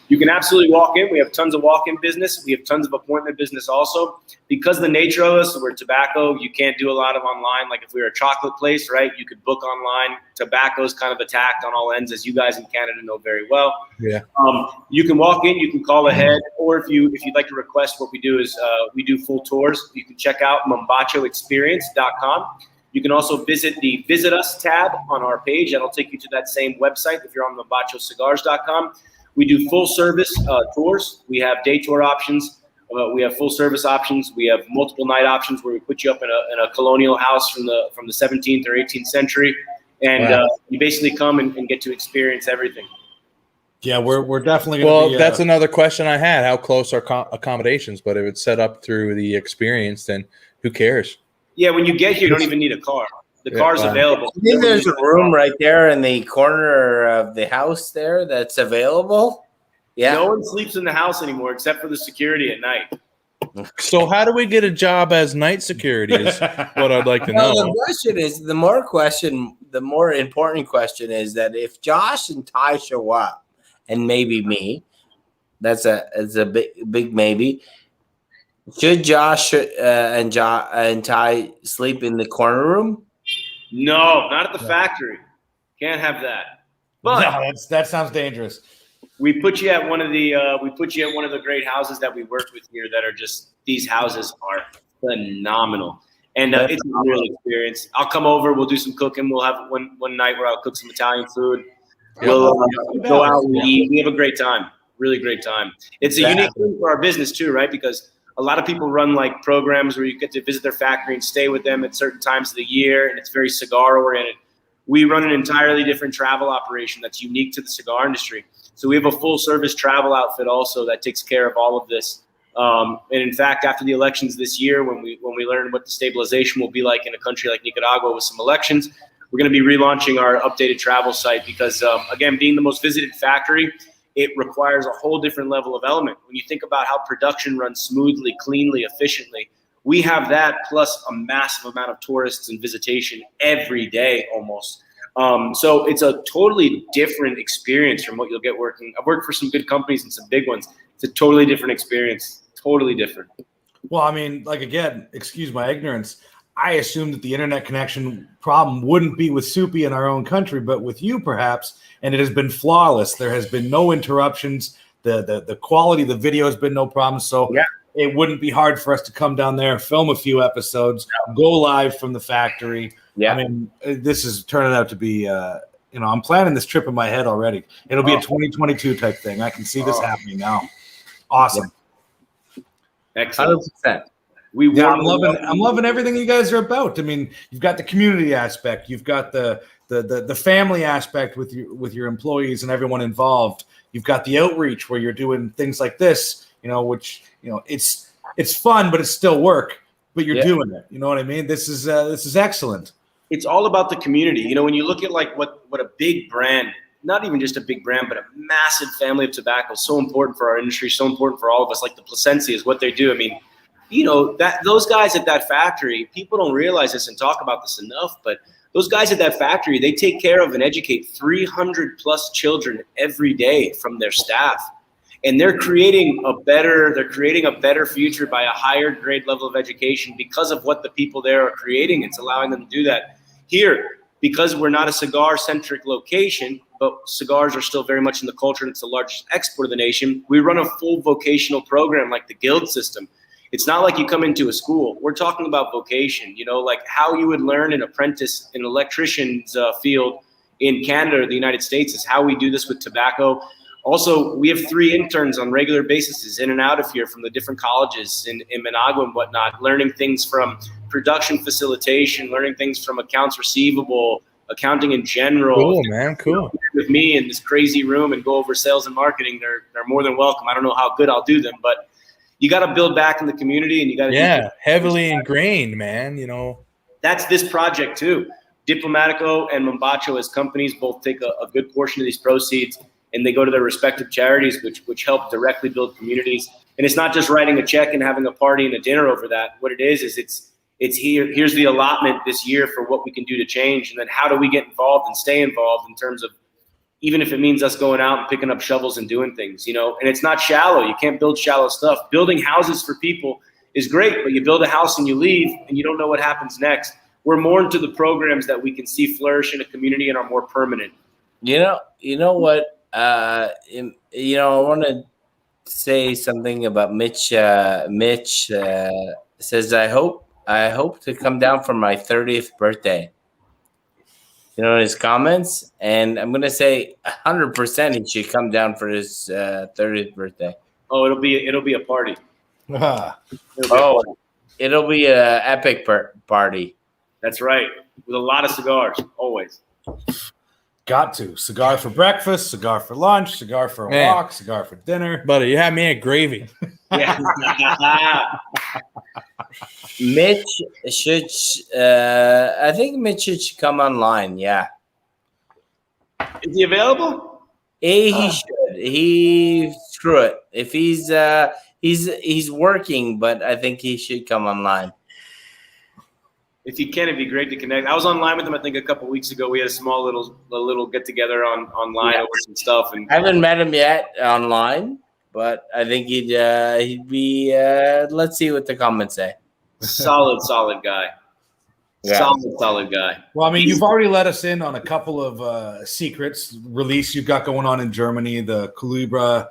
S2: You can absolutely walk in. We have tons of walk-in business. We have tons of appointment business also. Because of the nature of us, we're tobacco, you can't do a lot of online. Like if we were a chocolate place, right, you could book online. Tobacco is kind of attacked on all ends, as you guys in Canada know very well.
S3: Yeah.
S2: You can walk in, you can call ahead, or if you'd like to request, what we do is we do full tours. You can check out mombachoexperience.com. You can also visit the Visit Us tab on our page. That'll take you to that same website if you're on mombachocigars.com. We do full service tours. We have day tour options. We have full service options. We have multiple night options where we put you up in a colonial house from the 17th or 18th century, and you basically come and get to experience everything.
S1: Yeah, we're definitely going to
S3: Well,
S1: be.
S3: that's another question I had. How close are accommodations? But if it's set up through the experience, then who cares?
S2: Yeah, when you get here, you don't even need a car. The car's
S3: wow.
S2: available.
S4: I think there's a room right there in the corner of the house there that's available. Yeah.
S2: No one sleeps in the house anymore except for the security at night.
S3: So how do we get a job as night security is what I'd like to
S4: Well,
S3: know.
S4: the question is the more important question is that if Josh and Ty show up, and maybe me, it's a big maybe. Should Josh and Ty sleep in the corner room?
S2: No, not at the factory. Can't have that. But
S1: no, that sounds dangerous.
S2: we put you at one of the great houses that we work with here that are just, these houses are phenomenal. And it's a real experience. I'll come over. We'll do some cooking. We'll have one night where I'll cook some Italian food. We'll go out and eat. We have a great time. Really great time. It's a unique thing for our business too, right? Because a lot of people run like programs where you get to visit their factory and stay with them at certain times of the year, and it's very cigar oriented. We run an entirely different travel operation that's unique to the cigar industry. So we have a full service travel outfit also that takes care of all of this. And in fact, after the elections this year, when we learn what the stabilization will be like in a country like Nicaragua with some elections, we're going to be relaunching our updated travel site because, again, being the most visited factory, it requires a whole different level of element. When you think about how production runs smoothly, cleanly, efficiently, we have that plus a massive amount of tourists and visitation every day almost. So it's a totally different experience from what you'll get working. I've worked for some good companies and some big ones. It's a totally different experience, totally different.
S1: Well, I mean, like, again, excuse my ignorance. I assumed that the internet connection problem wouldn't be with Soupy in our own country, but with you perhaps, and it has been flawless. There has been no interruptions. The quality of the video has been no problem. So yeah, it wouldn't be hard for us to come down there, film a few episodes, go live from the factory. Yeah. I mean, this is turning out to be, I'm planning this trip in my head already. It'll be a 2022 type thing. I can see this happening now. Awesome.
S2: Excellent.
S4: 100%.
S1: I'm loving everything you guys are about. I mean, you've got the community aspect, you've got the family aspect with your employees and everyone involved. You've got the outreach where you're doing things like this, which it's fun, but it's still work. But you're doing it. You know what I mean? This is excellent.
S2: It's all about the community. When you look at like what a big brand, not even just a big brand, but a massive family of tobacco is so important for our industry, so important for all of us. Like the Placencia is what they do. I mean, that those guys at that factory, people don't realize this and talk about this enough, but those guys at that factory, they take care of and educate 300 plus children every day from their staff. And they're creating a better future by a higher grade level of education because of what the people there are creating. It's allowing them to do that. Here, because we're not a cigar-centric location, but cigars are still very much in the culture and it's the largest export of the nation, we run a full vocational program like the guild system. It's not like you come into a school. We're talking about vocation, like how you would learn an apprentice in an electrician's field in Canada or the United States is how we do this with tobacco. Also, we have 3 interns on regular basis in and out of here from the different colleges in Managua and whatnot, learning things from production facilitation, learning things from accounts receivable, accounting in general.
S3: Cool, man, cool.
S2: With me in this crazy room and go over sales and marketing, they're more than welcome. I don't know how good I'll do them, but you got to build back in the community and you got to
S3: heavily ingrained, man.
S2: That's this project too. Diplomatico and Mombacho as companies both take a good portion of these proceeds and they go to their respective charities, which help directly build communities. And it's not just writing a check and having a party and a dinner over that. What it is it's here's the allotment this year for what we can do to change, and then how do we get involved and stay involved in terms of, even if it means us going out and picking up shovels and doing things, and it's not shallow. You can't build shallow stuff. Building houses for people is great, but you build a house and you leave and you don't know what happens next. We're more into the programs that we can see flourish in a community and are more permanent.
S4: You know what? I want to say something about Mitch. Mitch says, I hope to come down for my 30th birthday. His comments, and I'm going to say 100% he should come down for his 30th birthday.
S2: Oh, it'll be a party.
S4: It'll be an epic party.
S2: That's right. With a lot of cigars, always.
S1: Got to. Cigar for breakfast, cigar for lunch, cigar for a walk, cigar for dinner.
S3: Buddy, you had me at gravy.
S2: Yeah.
S4: Mitch should, I think Mitch should come online. Yeah.
S2: Is he available?
S4: He should. Screw it. If he's working, but I think he should come online.
S2: If he can, it'd be great to connect. I was online with him, I think, a couple weeks ago. We had a small little get together online over some stuff. And
S4: I haven't met him yet online, but I think he'd be. Let's see what the comments say.
S2: Solid guy.
S4: Yeah.
S2: Solid guy.
S1: Well, I mean, you've already let us in on a couple of secrets release you've got going on in Germany, the Calibra.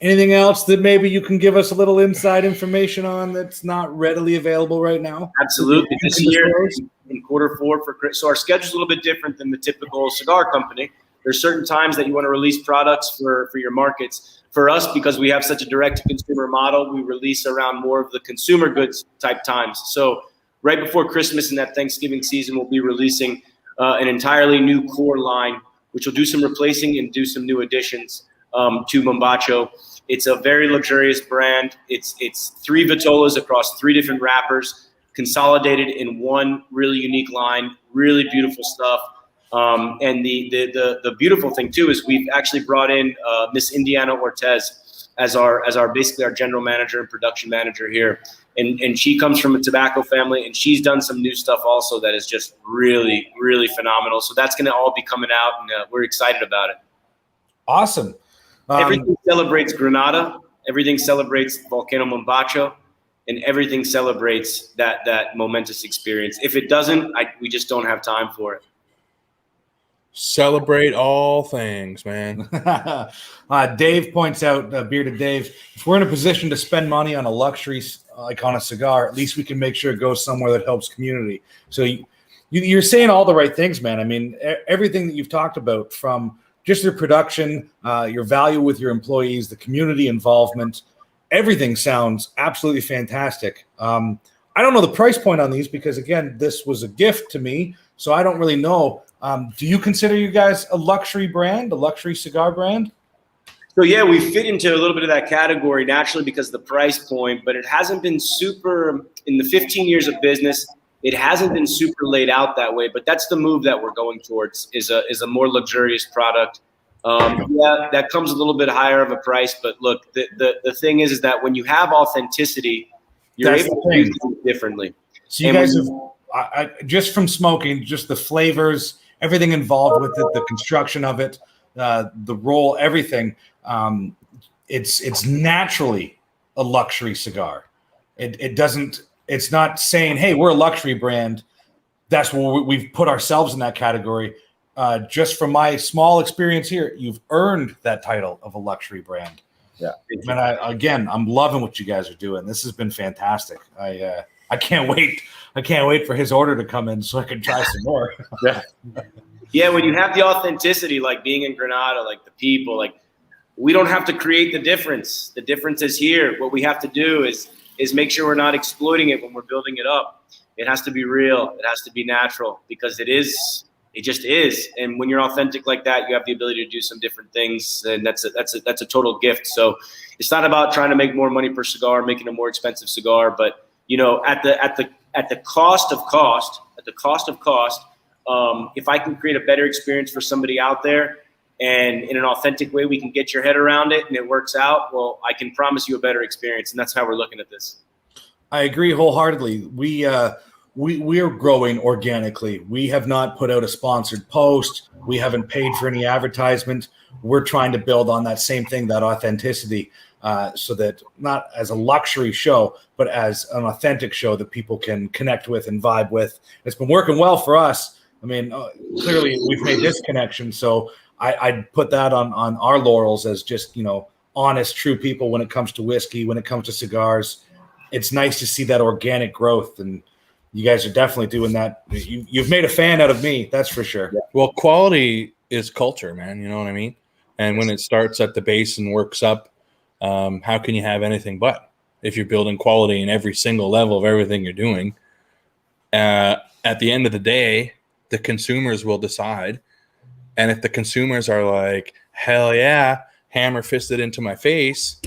S1: Anything else that maybe you can give us a little inside information on that's not readily available right now?
S2: Absolutely. This year in quarter 4 so our schedule's a little bit different than the typical cigar company. There's certain times that you want to release products for your markets. For us, because we have such a direct-to-consumer model, we release around more of the consumer goods type times. So right before Christmas and that Thanksgiving season, we'll be releasing an entirely new core line, which will do some replacing and do some new additions to Mombacho. It's a very luxurious brand. It's 3 Vitolas across 3 different wrappers, consolidated in one really unique line, really beautiful stuff. And the beautiful thing too is we've actually brought in Miss Indiana Ortez as our basically our general manager and production manager here. And she comes from a tobacco family, and she's done some new stuff also that is just really, really phenomenal. So that's going to all be coming out, and we're excited about it.
S1: Awesome.
S2: Everything celebrates Granada. Everything celebrates Volcano Mombacho, and everything celebrates that momentous experience. If it doesn't, we just don't have time for it.
S3: Celebrate all things, man.
S1: Dave points out, Bearded Dave, if we're in a position to spend money on a luxury, like on a cigar, at least we can make sure it goes somewhere that helps community. So you're saying all the right things, man. I mean, everything that you've talked about, from just your production, your value with your employees, the community involvement, everything sounds absolutely fantastic. I don't know the price point on these because, again, this was a gift to me, so I don't really know. Do you consider you guys a luxury brand, a luxury cigar brand?
S2: So, yeah, we fit into a little bit of that category naturally because of the price point, but it hasn't been super – in the 15 years of business, it hasn't been super laid out that way, but that's the move that we're going towards is a more luxurious product. Yeah, that comes a little bit higher of a price, but look, the thing is that when you have authenticity, you're able to do things differently.
S1: So you guys have just from smoking, just the flavors, everything involved with it, the construction of it, the roll, everything. It's naturally a luxury cigar. It doesn't. It's not saying, "Hey, we're a luxury brand." That's what we've put ourselves in that category. Just from my small experience here, you've earned that title of a luxury brand.
S4: Yeah.
S1: And I'm loving what you guys are doing. This has been fantastic. I can't wait. I can't wait for his order to come in so I can try some more.
S2: Yeah, when you have the authenticity, like being in Granada, like the people, like we don't have to create the difference. The difference is here. What we have to do is make sure we're not exploiting it when we're building it up. It has to be real. It has to be natural because it just is. And when you're authentic like that, you have the ability to do some different things, and that's a total gift. So it's not about trying to make more money per cigar, making a more expensive cigar, but you know, at the cost of cost, if I can create a better experience for somebody out there, and in an authentic way we can get your head around it and it works out, well, I can promise you a better experience, and that's how we're looking at this.
S1: I agree wholeheartedly. We are growing organically. We have not put out a sponsored post. We haven't paid for any advertisement. We're trying to build on that same thing, that authenticity, so that not as a luxury show, but as an authentic show that people can connect with and vibe with. It's been working well for us. I mean, clearly we've made this connection. So I'd put that on our laurels as just, you know, honest, true people when it comes to whiskey, when it comes to cigars. It's nice to see that organic growth, and you guys are definitely doing that. You've made a fan out of me, that's for sure.
S3: Yeah. Well, quality is culture, man. You know what I mean? And when it starts at the base and works up, how can you have anything but? If you're building quality in every single level of everything you're doing, at the end of the day, the consumers will decide. And if the consumers are like, hell yeah, hammer fisted into my face,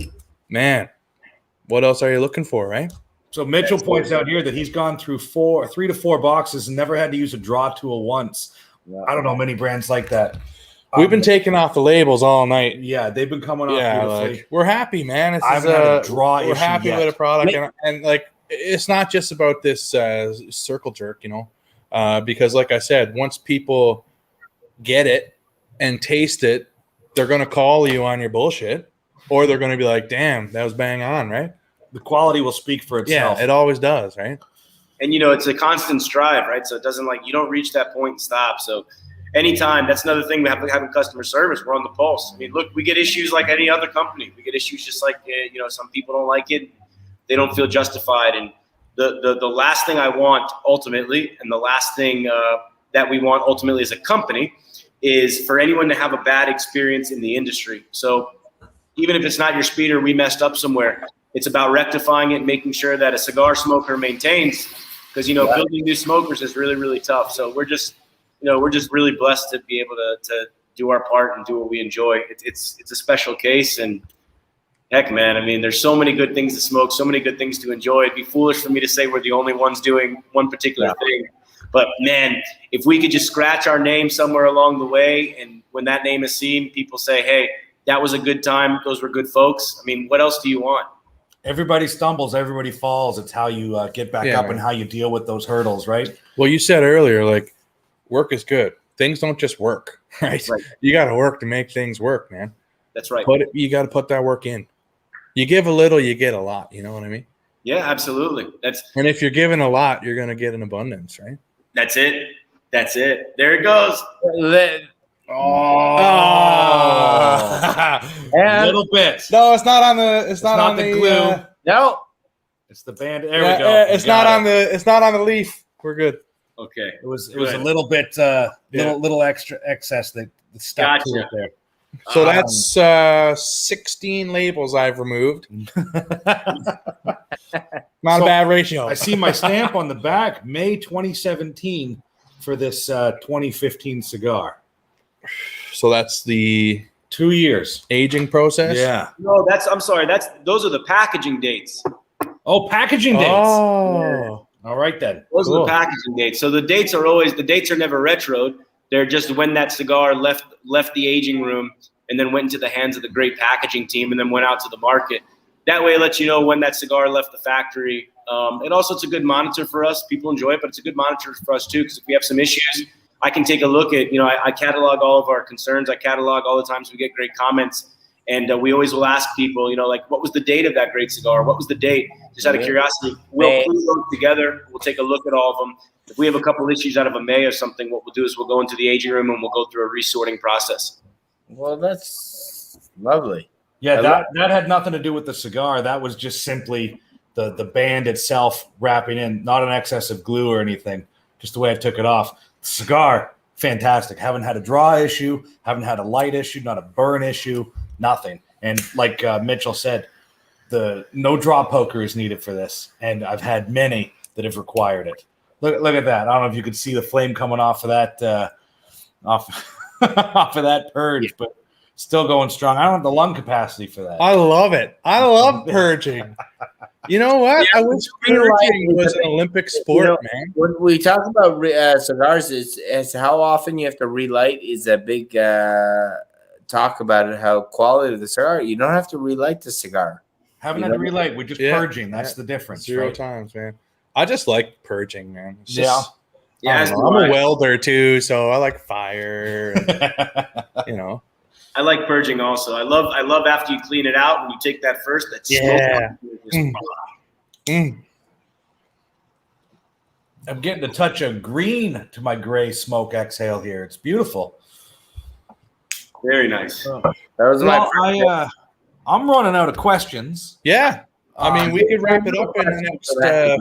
S3: man, what else are you looking for, right?
S1: So Mitchell points out here that he's gone through 3 to 4 boxes and never had to use a draw tool once. I don't know many brands like that.
S3: We've been taking off the labels all night.
S1: Yeah, they've been coming off beautifully.
S3: Like, we're happy, man.
S1: I haven't had a draw issue
S3: We're happy
S1: yet.
S3: with a product, and like, it's not just about this circle jerk, you know, because like I said, once people get it and taste it, they're going to call you on your bullshit, or they're going to be like, damn, that was bang on, right?
S1: The quality will speak for itself.
S3: Yeah, it always does, right?
S2: And, you know, it's a constant strive, right? So it doesn't you don't reach that point and stop. So anytime, that's another thing we have to have in customer service. We're on the pulse. I mean, look, we get issues like any other company. We get issues just like, you know, some people don't like it. They don't feel justified. And the last thing I want ultimately, and the last thing that we want ultimately as a company, is for anyone to have a bad experience in the industry. So even if it's not your speeder, we messed up somewhere. It's about rectifying it, making sure that a cigar smoker maintains, because, you know, building new smokers is really, really tough. So we're just really blessed to be able to do our part and do what we enjoy. It's a special case, and heck, man, I mean, there's so many good things to smoke, so many good things to enjoy. It'd be foolish for me to say we're the only ones doing one particular thing. But man, if we could just scratch our name somewhere along the way, and when that name is seen, people say, hey, that was a good time. Those were good folks. I mean, what else do you want?
S1: Everybody stumbles, everybody falls. It's how you get back up and how you deal with those hurdles, right?
S3: Well, you said earlier, like, work is good. Things don't just work, right? You got to work to make things work, man.
S2: That's right.
S3: But you got to put that work in. You give a little, you get a lot. You know what I mean?
S2: Yeah, absolutely.
S3: And if you're giving a lot, you're going to get an abundance, right?
S2: That's it. That's it. There it goes.
S1: A little bit.
S3: No, it's not on the. It's not on the
S1: glue.
S4: No.
S1: It's the band. There we go.
S3: It's not on the. It's not on the leaf. We're good.
S2: Okay.
S1: It was a little bit, little extra excess that stuck to it there.
S3: So that's 16 labels I've removed. Not a bad ratio.
S1: I see my stamp on the back, May 2017, for this 2015 cigar.
S3: So that's the
S1: 2 years
S3: aging process.
S2: No, I'm sorry. Those are the packaging dates.
S1: Oh, packaging dates.
S3: Oh,
S1: all right then.
S2: Those are the packaging dates. So the dates are never retroed. They're just when that cigar left the aging room and then went into the hands of the great packaging team and then went out to the market. That way it lets you know when that cigar left the factory. And also it's a good monitor for us. People enjoy it, but it's a good monitor for us too, because if we have some issues, I can take a look at, I catalog all of our concerns. I catalog all the times we get great comments. And we always will ask people, like, what was the date of that great cigar? What was the date? Just out of curiosity. We'll put them together. We'll take a look at all of them. If we have a couple issues out of a May or something, what we'll do is we'll go into the aging room and we'll go through a resorting process.
S4: Well, that's lovely.
S1: Yeah, that had nothing to do with the cigar. That was just simply the band itself wrapping in, not an excess of glue or anything, just the way I took it off. The cigar, fantastic. Haven't had a draw issue, haven't had a light issue, not a burn issue, nothing. And like Mitchell said, the no draw poker is needed for this, and I've had many that have required it. Look at that. I don't know if you could see the flame coming off of that off of that purge, but still going strong. I don't have the lung capacity for that.
S3: I love it. I love purging. You know what? I wish purging was an Olympic sport, man.
S4: When we talk about cigars, is how often you have to relight is a big talk about it, how quality of the cigar. You don't have to relight the cigar.
S1: Haven't had to relight. We're just purging. That's the difference.
S3: Zero times, man. I just like purging, man. It's just,
S2: I'm
S3: a welder too, so I like fire. And,
S2: I like purging also. I love after you clean it out and you take that first. That smoke.
S1: I'm getting a touch of green to my gray smoke exhale here. It's beautiful.
S2: Very nice.
S4: That was
S1: I'm running out of questions.
S3: Yeah. I mean, we could wrap it up in the next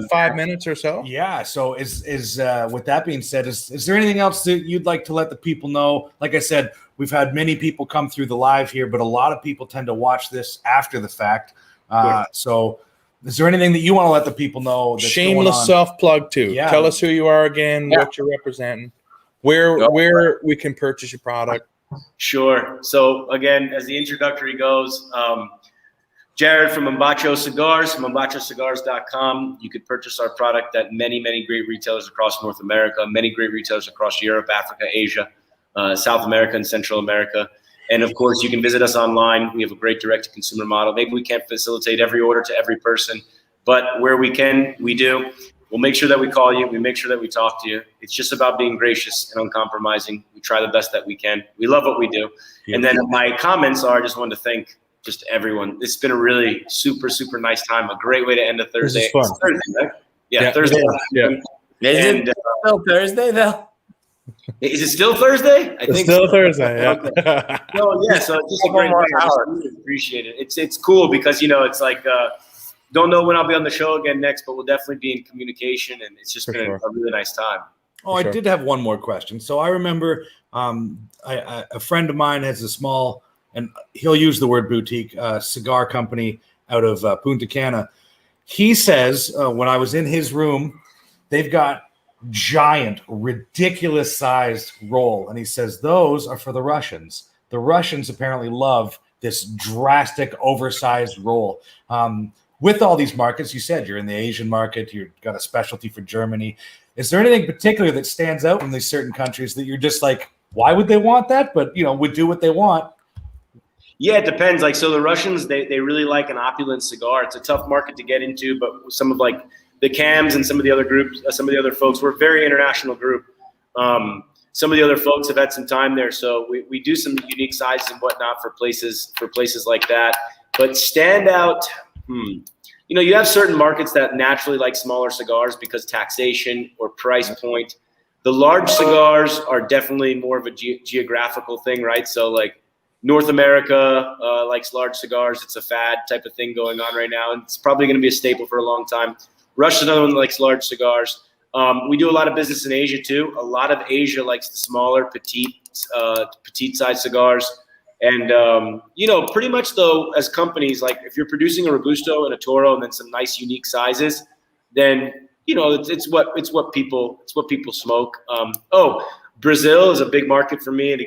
S3: 5 minutes or so.
S1: Yeah. So is with that being said, is there anything else that you'd like to let the people know? Like I said, we've had many people come through the live here, but a lot of people tend to watch this after the fact. So is there anything that you want to let the people know? That's
S3: Shameless self-plug too.
S1: Yeah.
S3: Tell us who you are again, what you're representing. where we can purchase your product.
S2: Sure. So again, as the introductory goes, Jared from Mombacho Cigars, mombachocigars.com. You could purchase our product at many, many great retailers across North America, many great retailers across Europe, Africa, Asia, South America, and Central America. And of course, you can visit us online. We have a great direct-to-consumer model. Maybe we can't facilitate every order to every person, but where we can, we do. We'll make sure that we call you. We make sure that we talk to you. It's just about being gracious and uncompromising. We try the best that we can. We love what we do. And then my comments are, I just wanted to thank just everyone. It's been a really super, super nice time. A great way to end a Thursday.
S3: This is fun.
S2: It's Thursday, right? Yeah, Thursday.
S3: Yeah.
S4: Is it still Thursday though?
S2: Is it still Thursday? I think
S3: Still
S2: so.
S3: Thursday, yeah.
S2: Okay. So yeah, so it's just a great way. I just really appreciate it. It's cool because it's like don't know when I'll be on the show again next, but we'll definitely be in communication, and it's just been a really nice time.
S1: Oh, I did have one more question. So I remember a friend of mine has a small, and he'll use the word boutique, cigar company out of Punta Cana. He says when I was in his room, they've got giant, ridiculous sized roll. And he says, those are for the Russians. The Russians apparently love this drastic, oversized roll. With all these markets, you said you're in the Asian market, you've got a specialty for Germany. Is there anything particular that stands out from these certain countries that you're just like, why would they want that? But, would do what they want.
S2: Yeah, it depends. Like, so the Russians, they really like an opulent cigar. It's a tough market to get into, but some of like the CAMs and some of the other groups, some of the other folks, we're a very international group. Some of the other folks have had some time there. So we do some unique sizes and whatnot for places like that. But standout, you have certain markets that naturally like smaller cigars because taxation or price point. The large cigars are definitely more of a geographical thing, right? So like North America likes large cigars. It's a fad type of thing going on right now, and it's probably going to be a staple for a long time. Russia's another one that likes large cigars. We do a lot of business in Asia too. A lot of Asia likes the smaller, petite size cigars. And, pretty much though, as companies, like if you're producing a Robusto and a Toro and then some nice unique sizes, then, it's what people smoke. Brazil is a big market for me. And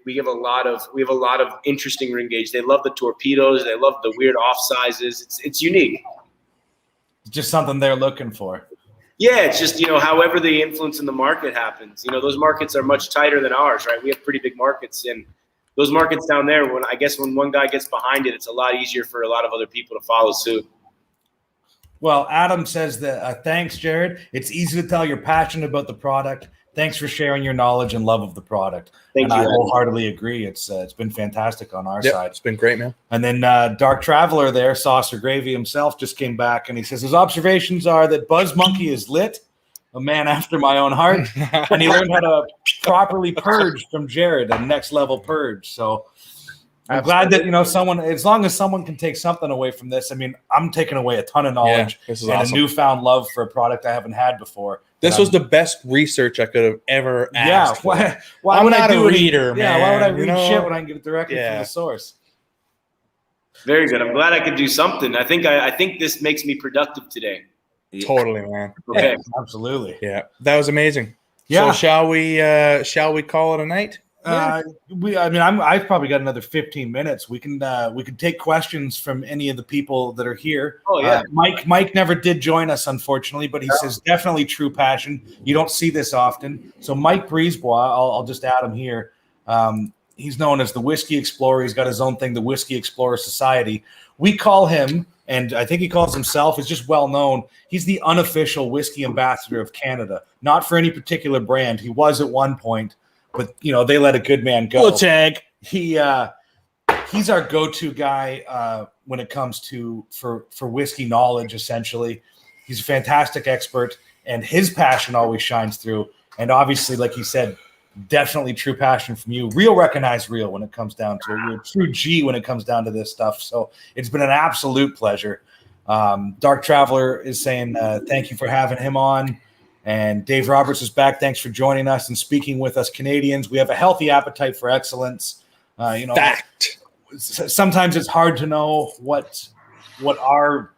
S2: we have a lot of interesting ring gauge. They love the torpedoes. They love the weird off sizes. It's unique.
S1: It's just something they're looking for.
S2: Yeah, it's just, however the influence in the market happens. Those markets are much tighter than ours, right? We have pretty big markets, and those markets down there, when one guy gets behind it, it's a lot easier for a lot of other people to follow suit.
S1: Well, Adam says that thanks, Jared. It's easy to tell you're passionate about the product. Thanks for sharing your knowledge and love of the product.
S2: Thank you.
S1: I wholeheartedly agree. It's been fantastic on our side.
S3: It's been great, man.
S1: And then Dark Traveler there, Saucer Gravy himself, just came back and he says his observations are that Buzz Monkey is lit, a man after my own heart, and he learned how to properly purge from Jared, a next level purge. So I'm glad that someone, as long as someone can take something away from this. I mean, I'm taking away a ton of knowledge and awesome. A newfound love for a product I haven't had before.
S3: This was the best research I could have ever asked.
S1: Yeah, why would I do
S3: a reader, man?
S1: Yeah, why would I read shit when I can get it directly from the source?
S2: Very good. I'm glad I could do something. I think this makes me productive today.
S3: Totally, man.
S2: Okay,
S1: yeah, absolutely.
S3: Yeah, that was amazing.
S1: Yeah.
S3: So shall we call it a night?
S1: I've probably got another 15 minutes. We can take questions from any of the people that are here.
S2: Oh yeah.
S1: Mike never did join us, unfortunately, but he says definitely true passion. You don't see this often. So Mike Brisebois, I'll just add him here. He's known as the Whiskey Explorer. He's got his own thing, the Whiskey Explorer Society. We call him, and I think he calls himself, is just well known. He's the unofficial whiskey ambassador of Canada, not for any particular brand. He was at one point. But they let a good man go.
S3: Tag.
S1: He's our go-to guy when it comes to for whiskey knowledge. Essentially, he's a fantastic expert, and his passion always shines through. And obviously, like he said, definitely true passion from you. Real recognize real when it comes down to it. You're a true G when it comes down to this stuff. So it's been an absolute pleasure. Dark Traveler is saying thank you for having him on. And Dave Roberts is back. Thanks for joining us and speaking with us, Canadians. We have a healthy appetite for excellence.
S3: Fact.
S1: Sometimes it's hard to know what our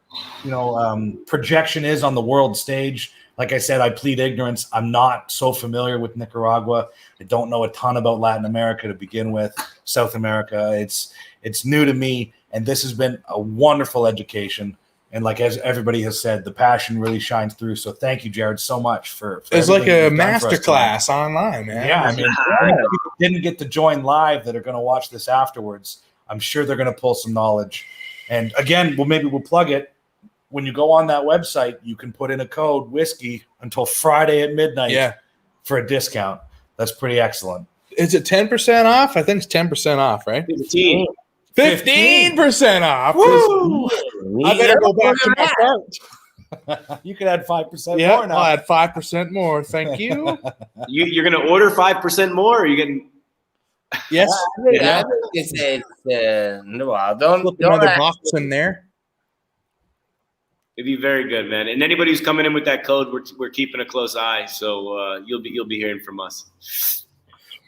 S1: projection is on the world stage. Like I said, I plead ignorance. I'm not so familiar with Nicaragua. I don't know a ton about Latin America to begin with. South America, it's new to me, and this has been a wonderful education. And like as everybody has said, the passion really shines through. So thank you, Jared, so much for
S3: it's like
S1: everything
S3: a
S1: you've done for us
S3: master
S1: tonight.
S3: class online, man.
S1: Yeah, I mean, people didn't get to join live that are going to watch this afterwards. I'm sure they're going to pull some knowledge. And again, maybe we'll plug it. When you go on that website, you can put in a code Whisky until Friday at midnight for a discount. That's pretty excellent.
S3: Is it 10% off? I think it's 10% off, right? 15% off.
S1: Woo!
S3: I better go back to my cart.
S1: You could add 5%
S3: Yeah,
S1: more now.
S3: I'll add 5% more. Thank you.
S2: You're going to order 5% more? Or are you getting?
S3: Yes.
S4: I think it's no, don't
S3: Flip another
S4: ask.
S3: box in there.
S2: It'd be very good, man. And anybody who's coming in with that code, we're keeping a close eye. So you'll be hearing from us.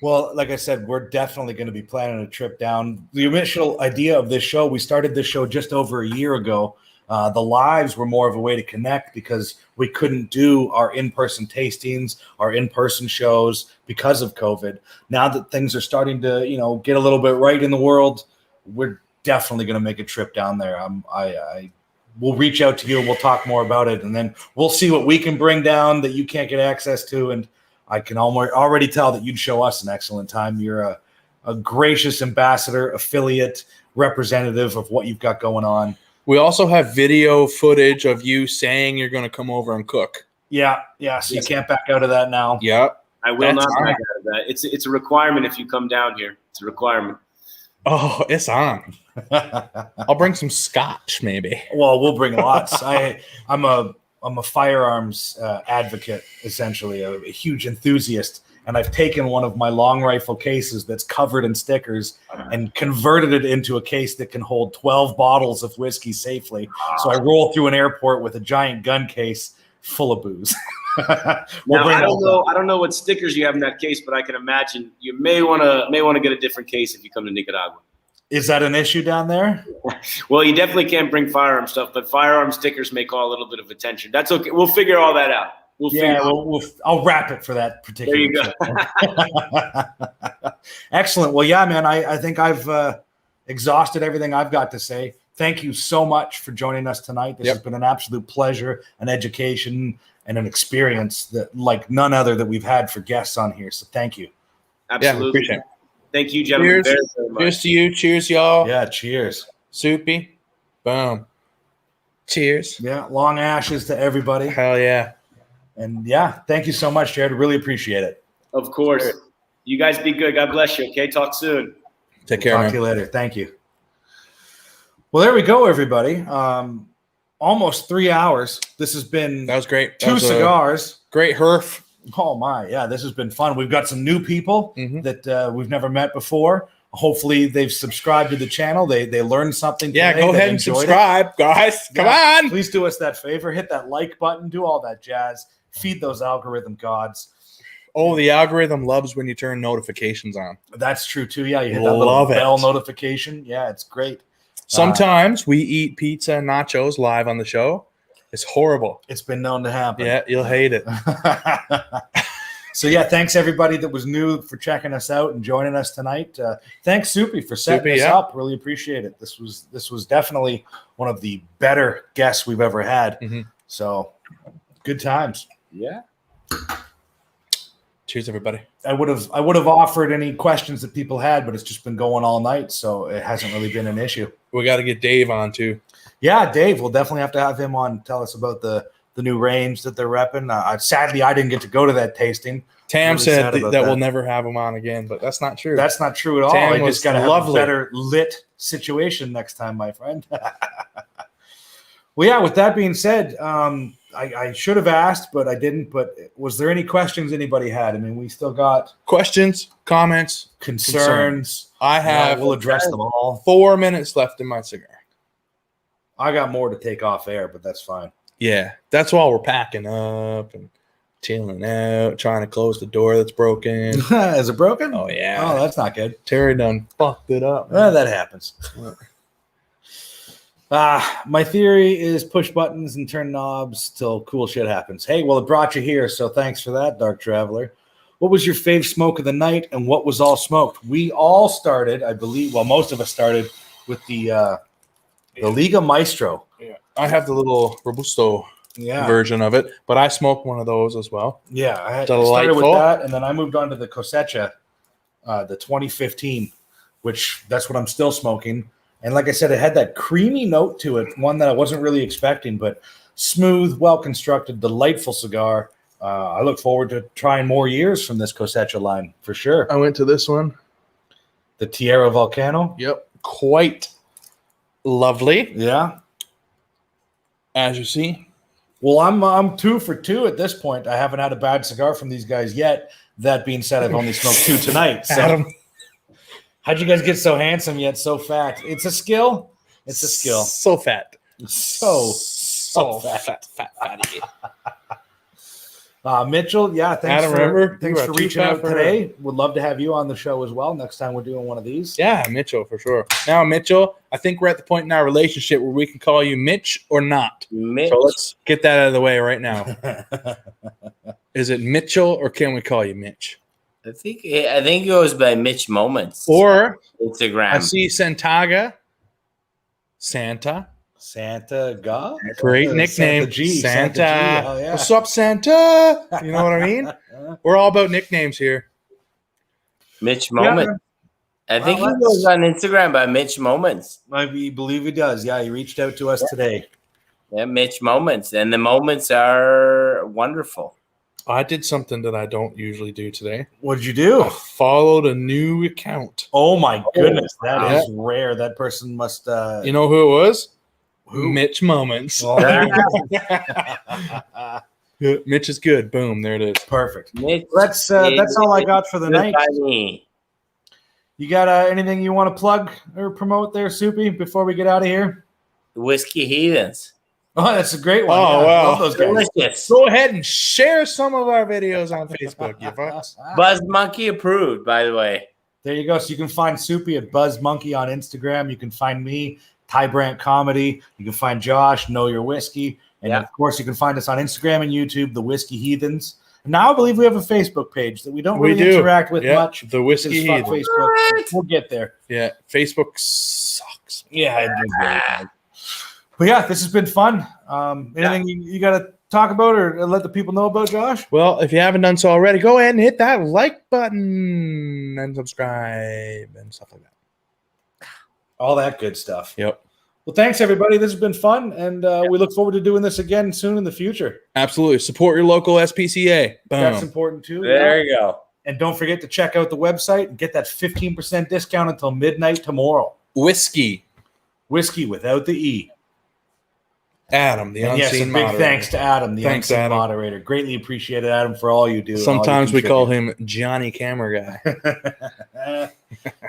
S1: Well, like I said, we're definitely going to be planning a trip down. The initial idea of this show, we started this show just over a year ago. The lives were more of a way to connect because we couldn't do our in-person tastings, our in-person shows because of COVID. Now that things are starting to, get a little bit right in the world, we're definitely going to make a trip down there. We'll reach out to you and we'll talk more about it. And then we'll see what we can bring down that you can't get access to. And I can already tell that you'd show us an excellent time. You're a gracious ambassador, affiliate, representative of what you've got going on.
S3: We also have video footage of you saying you're going to come over and cook.
S1: Yeah. So you can't back out of that now.
S3: Yep.
S2: I will not back out of that. It's a requirement if you come down here. It's a requirement.
S3: Oh, it's on. I'll bring some scotch, maybe.
S1: Well, we'll bring lots. I'm a firearms advocate, essentially, a huge enthusiast. And I've taken one of my long rifle cases that's covered in stickers and converted it into a case that can hold 12 bottles of whiskey safely. So I roll through an airport with a giant gun case full of booze.
S2: I don't know what stickers you have in that case, but I can imagine you may want to get a different case if you come to Nicaragua.
S1: Is that an issue down there?
S2: Well, you definitely can't bring firearm stuff, but firearm stickers may call a little bit of attention. That's okay. We'll figure all that out.
S1: I'll wrap it for that particular.
S2: There you
S1: go. Excellent. Well, yeah, man, I think I've exhausted everything I've got to say. Thank you so much for joining us tonight. This has been an absolute pleasure, an education, and an experience that like none other that we've had for guests on here. So thank you.
S2: Absolutely.
S3: Yeah, appreciate it.
S2: Thank you, gentlemen.
S3: Cheers.
S2: Very much.
S3: Cheers to you. Cheers, y'all.
S1: Yeah, cheers.
S3: Soupy. Boom. Cheers.
S1: Yeah, long ashes to everybody.
S3: Hell yeah.
S1: And yeah, thank you so much, Jared. Really appreciate it.
S2: Of course. You guys be good. God bless you. Okay, talk soon.
S3: Take care,
S1: Talk
S3: man.
S1: to you later. Thank you. Well, there we go, everybody. Almost 3 hours. This has been
S3: That was great. That
S1: two
S3: was a
S1: cigars.
S3: Great herf.
S1: Oh my, yeah, this has been fun. We've got some new people that we've never met before. Hopefully, they've subscribed to the channel. They learned something.
S3: Yeah,
S1: today.
S3: go
S1: They
S3: ahead and
S1: enjoyed
S3: subscribe, guys. Come on.
S1: Please do us that favor. Hit that like button. Do all that jazz. Feed those algorithm gods.
S3: Oh, the algorithm loves when you turn notifications on.
S1: That's true too. Yeah, you hit that little bell notification. Yeah, it's great.
S3: Sometimes we eat pizza and nachos live on the show. It's horrible.
S1: It's been known to happen.
S3: Yeah, you'll hate it.
S1: So yeah, thanks everybody that was new for checking us out and joining us tonight. Thanks Soupy for setting us up. Really appreciate it. This was definitely one of the better guests we've ever had. So good times.
S2: Yeah.
S3: Cheers, everybody.
S1: I would have offered any questions that people had, but it's just been going all night, so it hasn't really been an issue.
S3: We got to get Dave on too.
S1: Yeah, Dave. We'll definitely have to have him on. Tell us about the new range that they're repping. Sadly, I didn't get to go to that tasting.
S3: Tam
S1: really
S3: said that
S1: that
S3: we'll never have him on again, but that's not true.
S1: That's not true at all.
S3: Tam
S1: I just got to have
S3: lovely.
S1: a better lit situation next time, my friend. Well, yeah, with that being said, I should have asked, but I didn't. But was there any questions anybody had? I mean, we still got
S3: questions, comments,
S1: concerns.
S3: I have.
S1: We'll address them all.
S3: 4 minutes left in my cigar.
S1: I got more to take off air, but that's fine.
S3: Yeah, that's while we're packing up and chilling out, trying to close the door that's broken.
S1: Is it broken?
S3: Oh, yeah.
S1: Oh, that's not good.
S3: Terry done fucked it up.
S1: That happens. My theory is push buttons and turn knobs till cool shit happens. Hey, well, it brought you here, so thanks for that, Dark Traveler. What was your fave smoke of the night, and what was all smoked? We all started, I believe, well, most of us started with the Liga Maestro.
S3: Yeah. I have the little Robusto version of it, but I smoked one of those as well.
S1: Yeah, I started
S3: Delightful.
S1: with that, and then I moved on to the Cosecha, the 2015, which that's what I'm still smoking. And like I said, it had that creamy note to it, one that I wasn't really expecting, but smooth, well-constructed, delightful cigar. I look forward to trying more years from this Cosecha line, for sure.
S3: I went to this one.
S1: The Tierra Volcano.
S3: Yep. Quite lovely,
S1: Yeah.
S3: as you see.
S1: Well, I'm 2 for 2 at this point. I haven't had a bad cigar from these guys yet. That being said, I've only smoked 2 tonight. So.
S3: Adam.
S1: How'd you guys get so handsome yet so fat? It's a skill. It's a skill.
S3: So fat.
S1: So fat.
S3: Fatty.
S1: Mitchell, yeah, thanks
S3: Adam, remember?
S1: thanks
S3: You
S1: for
S3: are too
S1: reaching
S3: fat
S1: out
S3: for
S1: today. Would love to have you on the show as well next time we're doing one of these.
S3: Yeah, Mitchell, for sure. Now, Mitchell, I think we're at the point in our relationship where we can call you Mitch or not.
S4: Mitch.
S3: So let's get that out of the way right now. Is it Mitchell or can we call you Mitch?
S4: I think it goes by Mitch Moments.
S3: Or
S4: Instagram.
S3: I see Santaga.
S1: Santa Ga?
S3: Great
S1: Santa
S3: nickname.
S1: G.
S3: Santa.
S1: G. Oh, yeah.
S3: What's up, Santa? You know what I mean? We're all about nicknames here.
S4: Mitch Moments. I think he goes on Instagram by Mitch Moments.
S1: I believe he does. Yeah, he reached out to us today.
S4: Yeah, Mitch Moments. And the moments are wonderful.
S3: I did something that I don't usually do today.
S1: What did you do?
S3: I followed a new account.
S1: Oh my goodness, that
S3: wow.
S1: is rare. That person must.
S3: You know who it was?
S1: Who?
S3: Mitch Moments.
S1: Oh, there you go.
S3: Mitch is good. Boom, there it is.
S1: Perfect.
S4: Mitch
S1: That's all I got for the night.
S4: me.
S1: You got anything you want to plug or promote there, Soupy, before we get out of here?
S4: Whisky Heathens.
S1: Oh, that's a great one.
S3: Oh,
S1: Yeah,
S3: wow.
S1: I love those guys.
S4: Delicious.
S3: Go ahead and share some of our videos on Facebook, you fucks.
S4: Buzz Monkey approved, by the way.
S1: There you go. So you can find Soupy at Buzz Monkey on Instagram. You can find me, Ty Brandt Comedy. You can find Josh, Know Your Whiskey. And of course, you can find us on Instagram and YouTube, The Whiskey Heathens. And now I believe we have a Facebook page that we don't really interact with much.
S3: The Whiskey
S1: Fuck
S3: Heathens.
S1: Facebook. We'll get there.
S3: Yeah, Facebook sucks.
S1: Yeah, it does really. But yeah, this has been fun. Anything you got to talk about or let the people know about, Josh?
S3: Well, if you haven't done so already, go ahead and hit that like button and subscribe and stuff like that.
S1: All that good stuff.
S3: Yep.
S1: Well, thanks, everybody. This has been fun, and we look forward to doing this again soon in the future.
S3: Absolutely. Support your local SPCA. Boom.
S1: That's important, too.
S4: There you go.
S1: And don't forget to check out the website and get that 15% discount until midnight tomorrow.
S3: Whiskey.
S1: Whiskey without the E.
S3: Adam, the
S1: And yes, a
S3: unseen
S1: big
S3: moderator.
S1: thanks to Adam, the
S3: Thanks,
S1: unseen
S3: Adam.
S1: moderator. Greatly appreciate it, Adam, for all you do. and all you
S3: Sometimes we call
S1: contribute.
S3: him Johnny Camera Guy.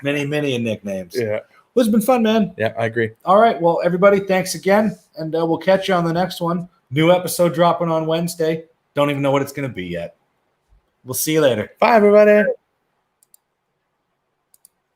S1: many nicknames.
S3: Yeah.
S1: Well, it's been fun, man.
S3: Yeah, I agree.
S1: All right. Well, everybody, thanks again. And we'll catch you on the next one. New episode dropping on Wednesday. Don't even know what it's going to be yet. We'll see you later.
S3: Bye, everybody.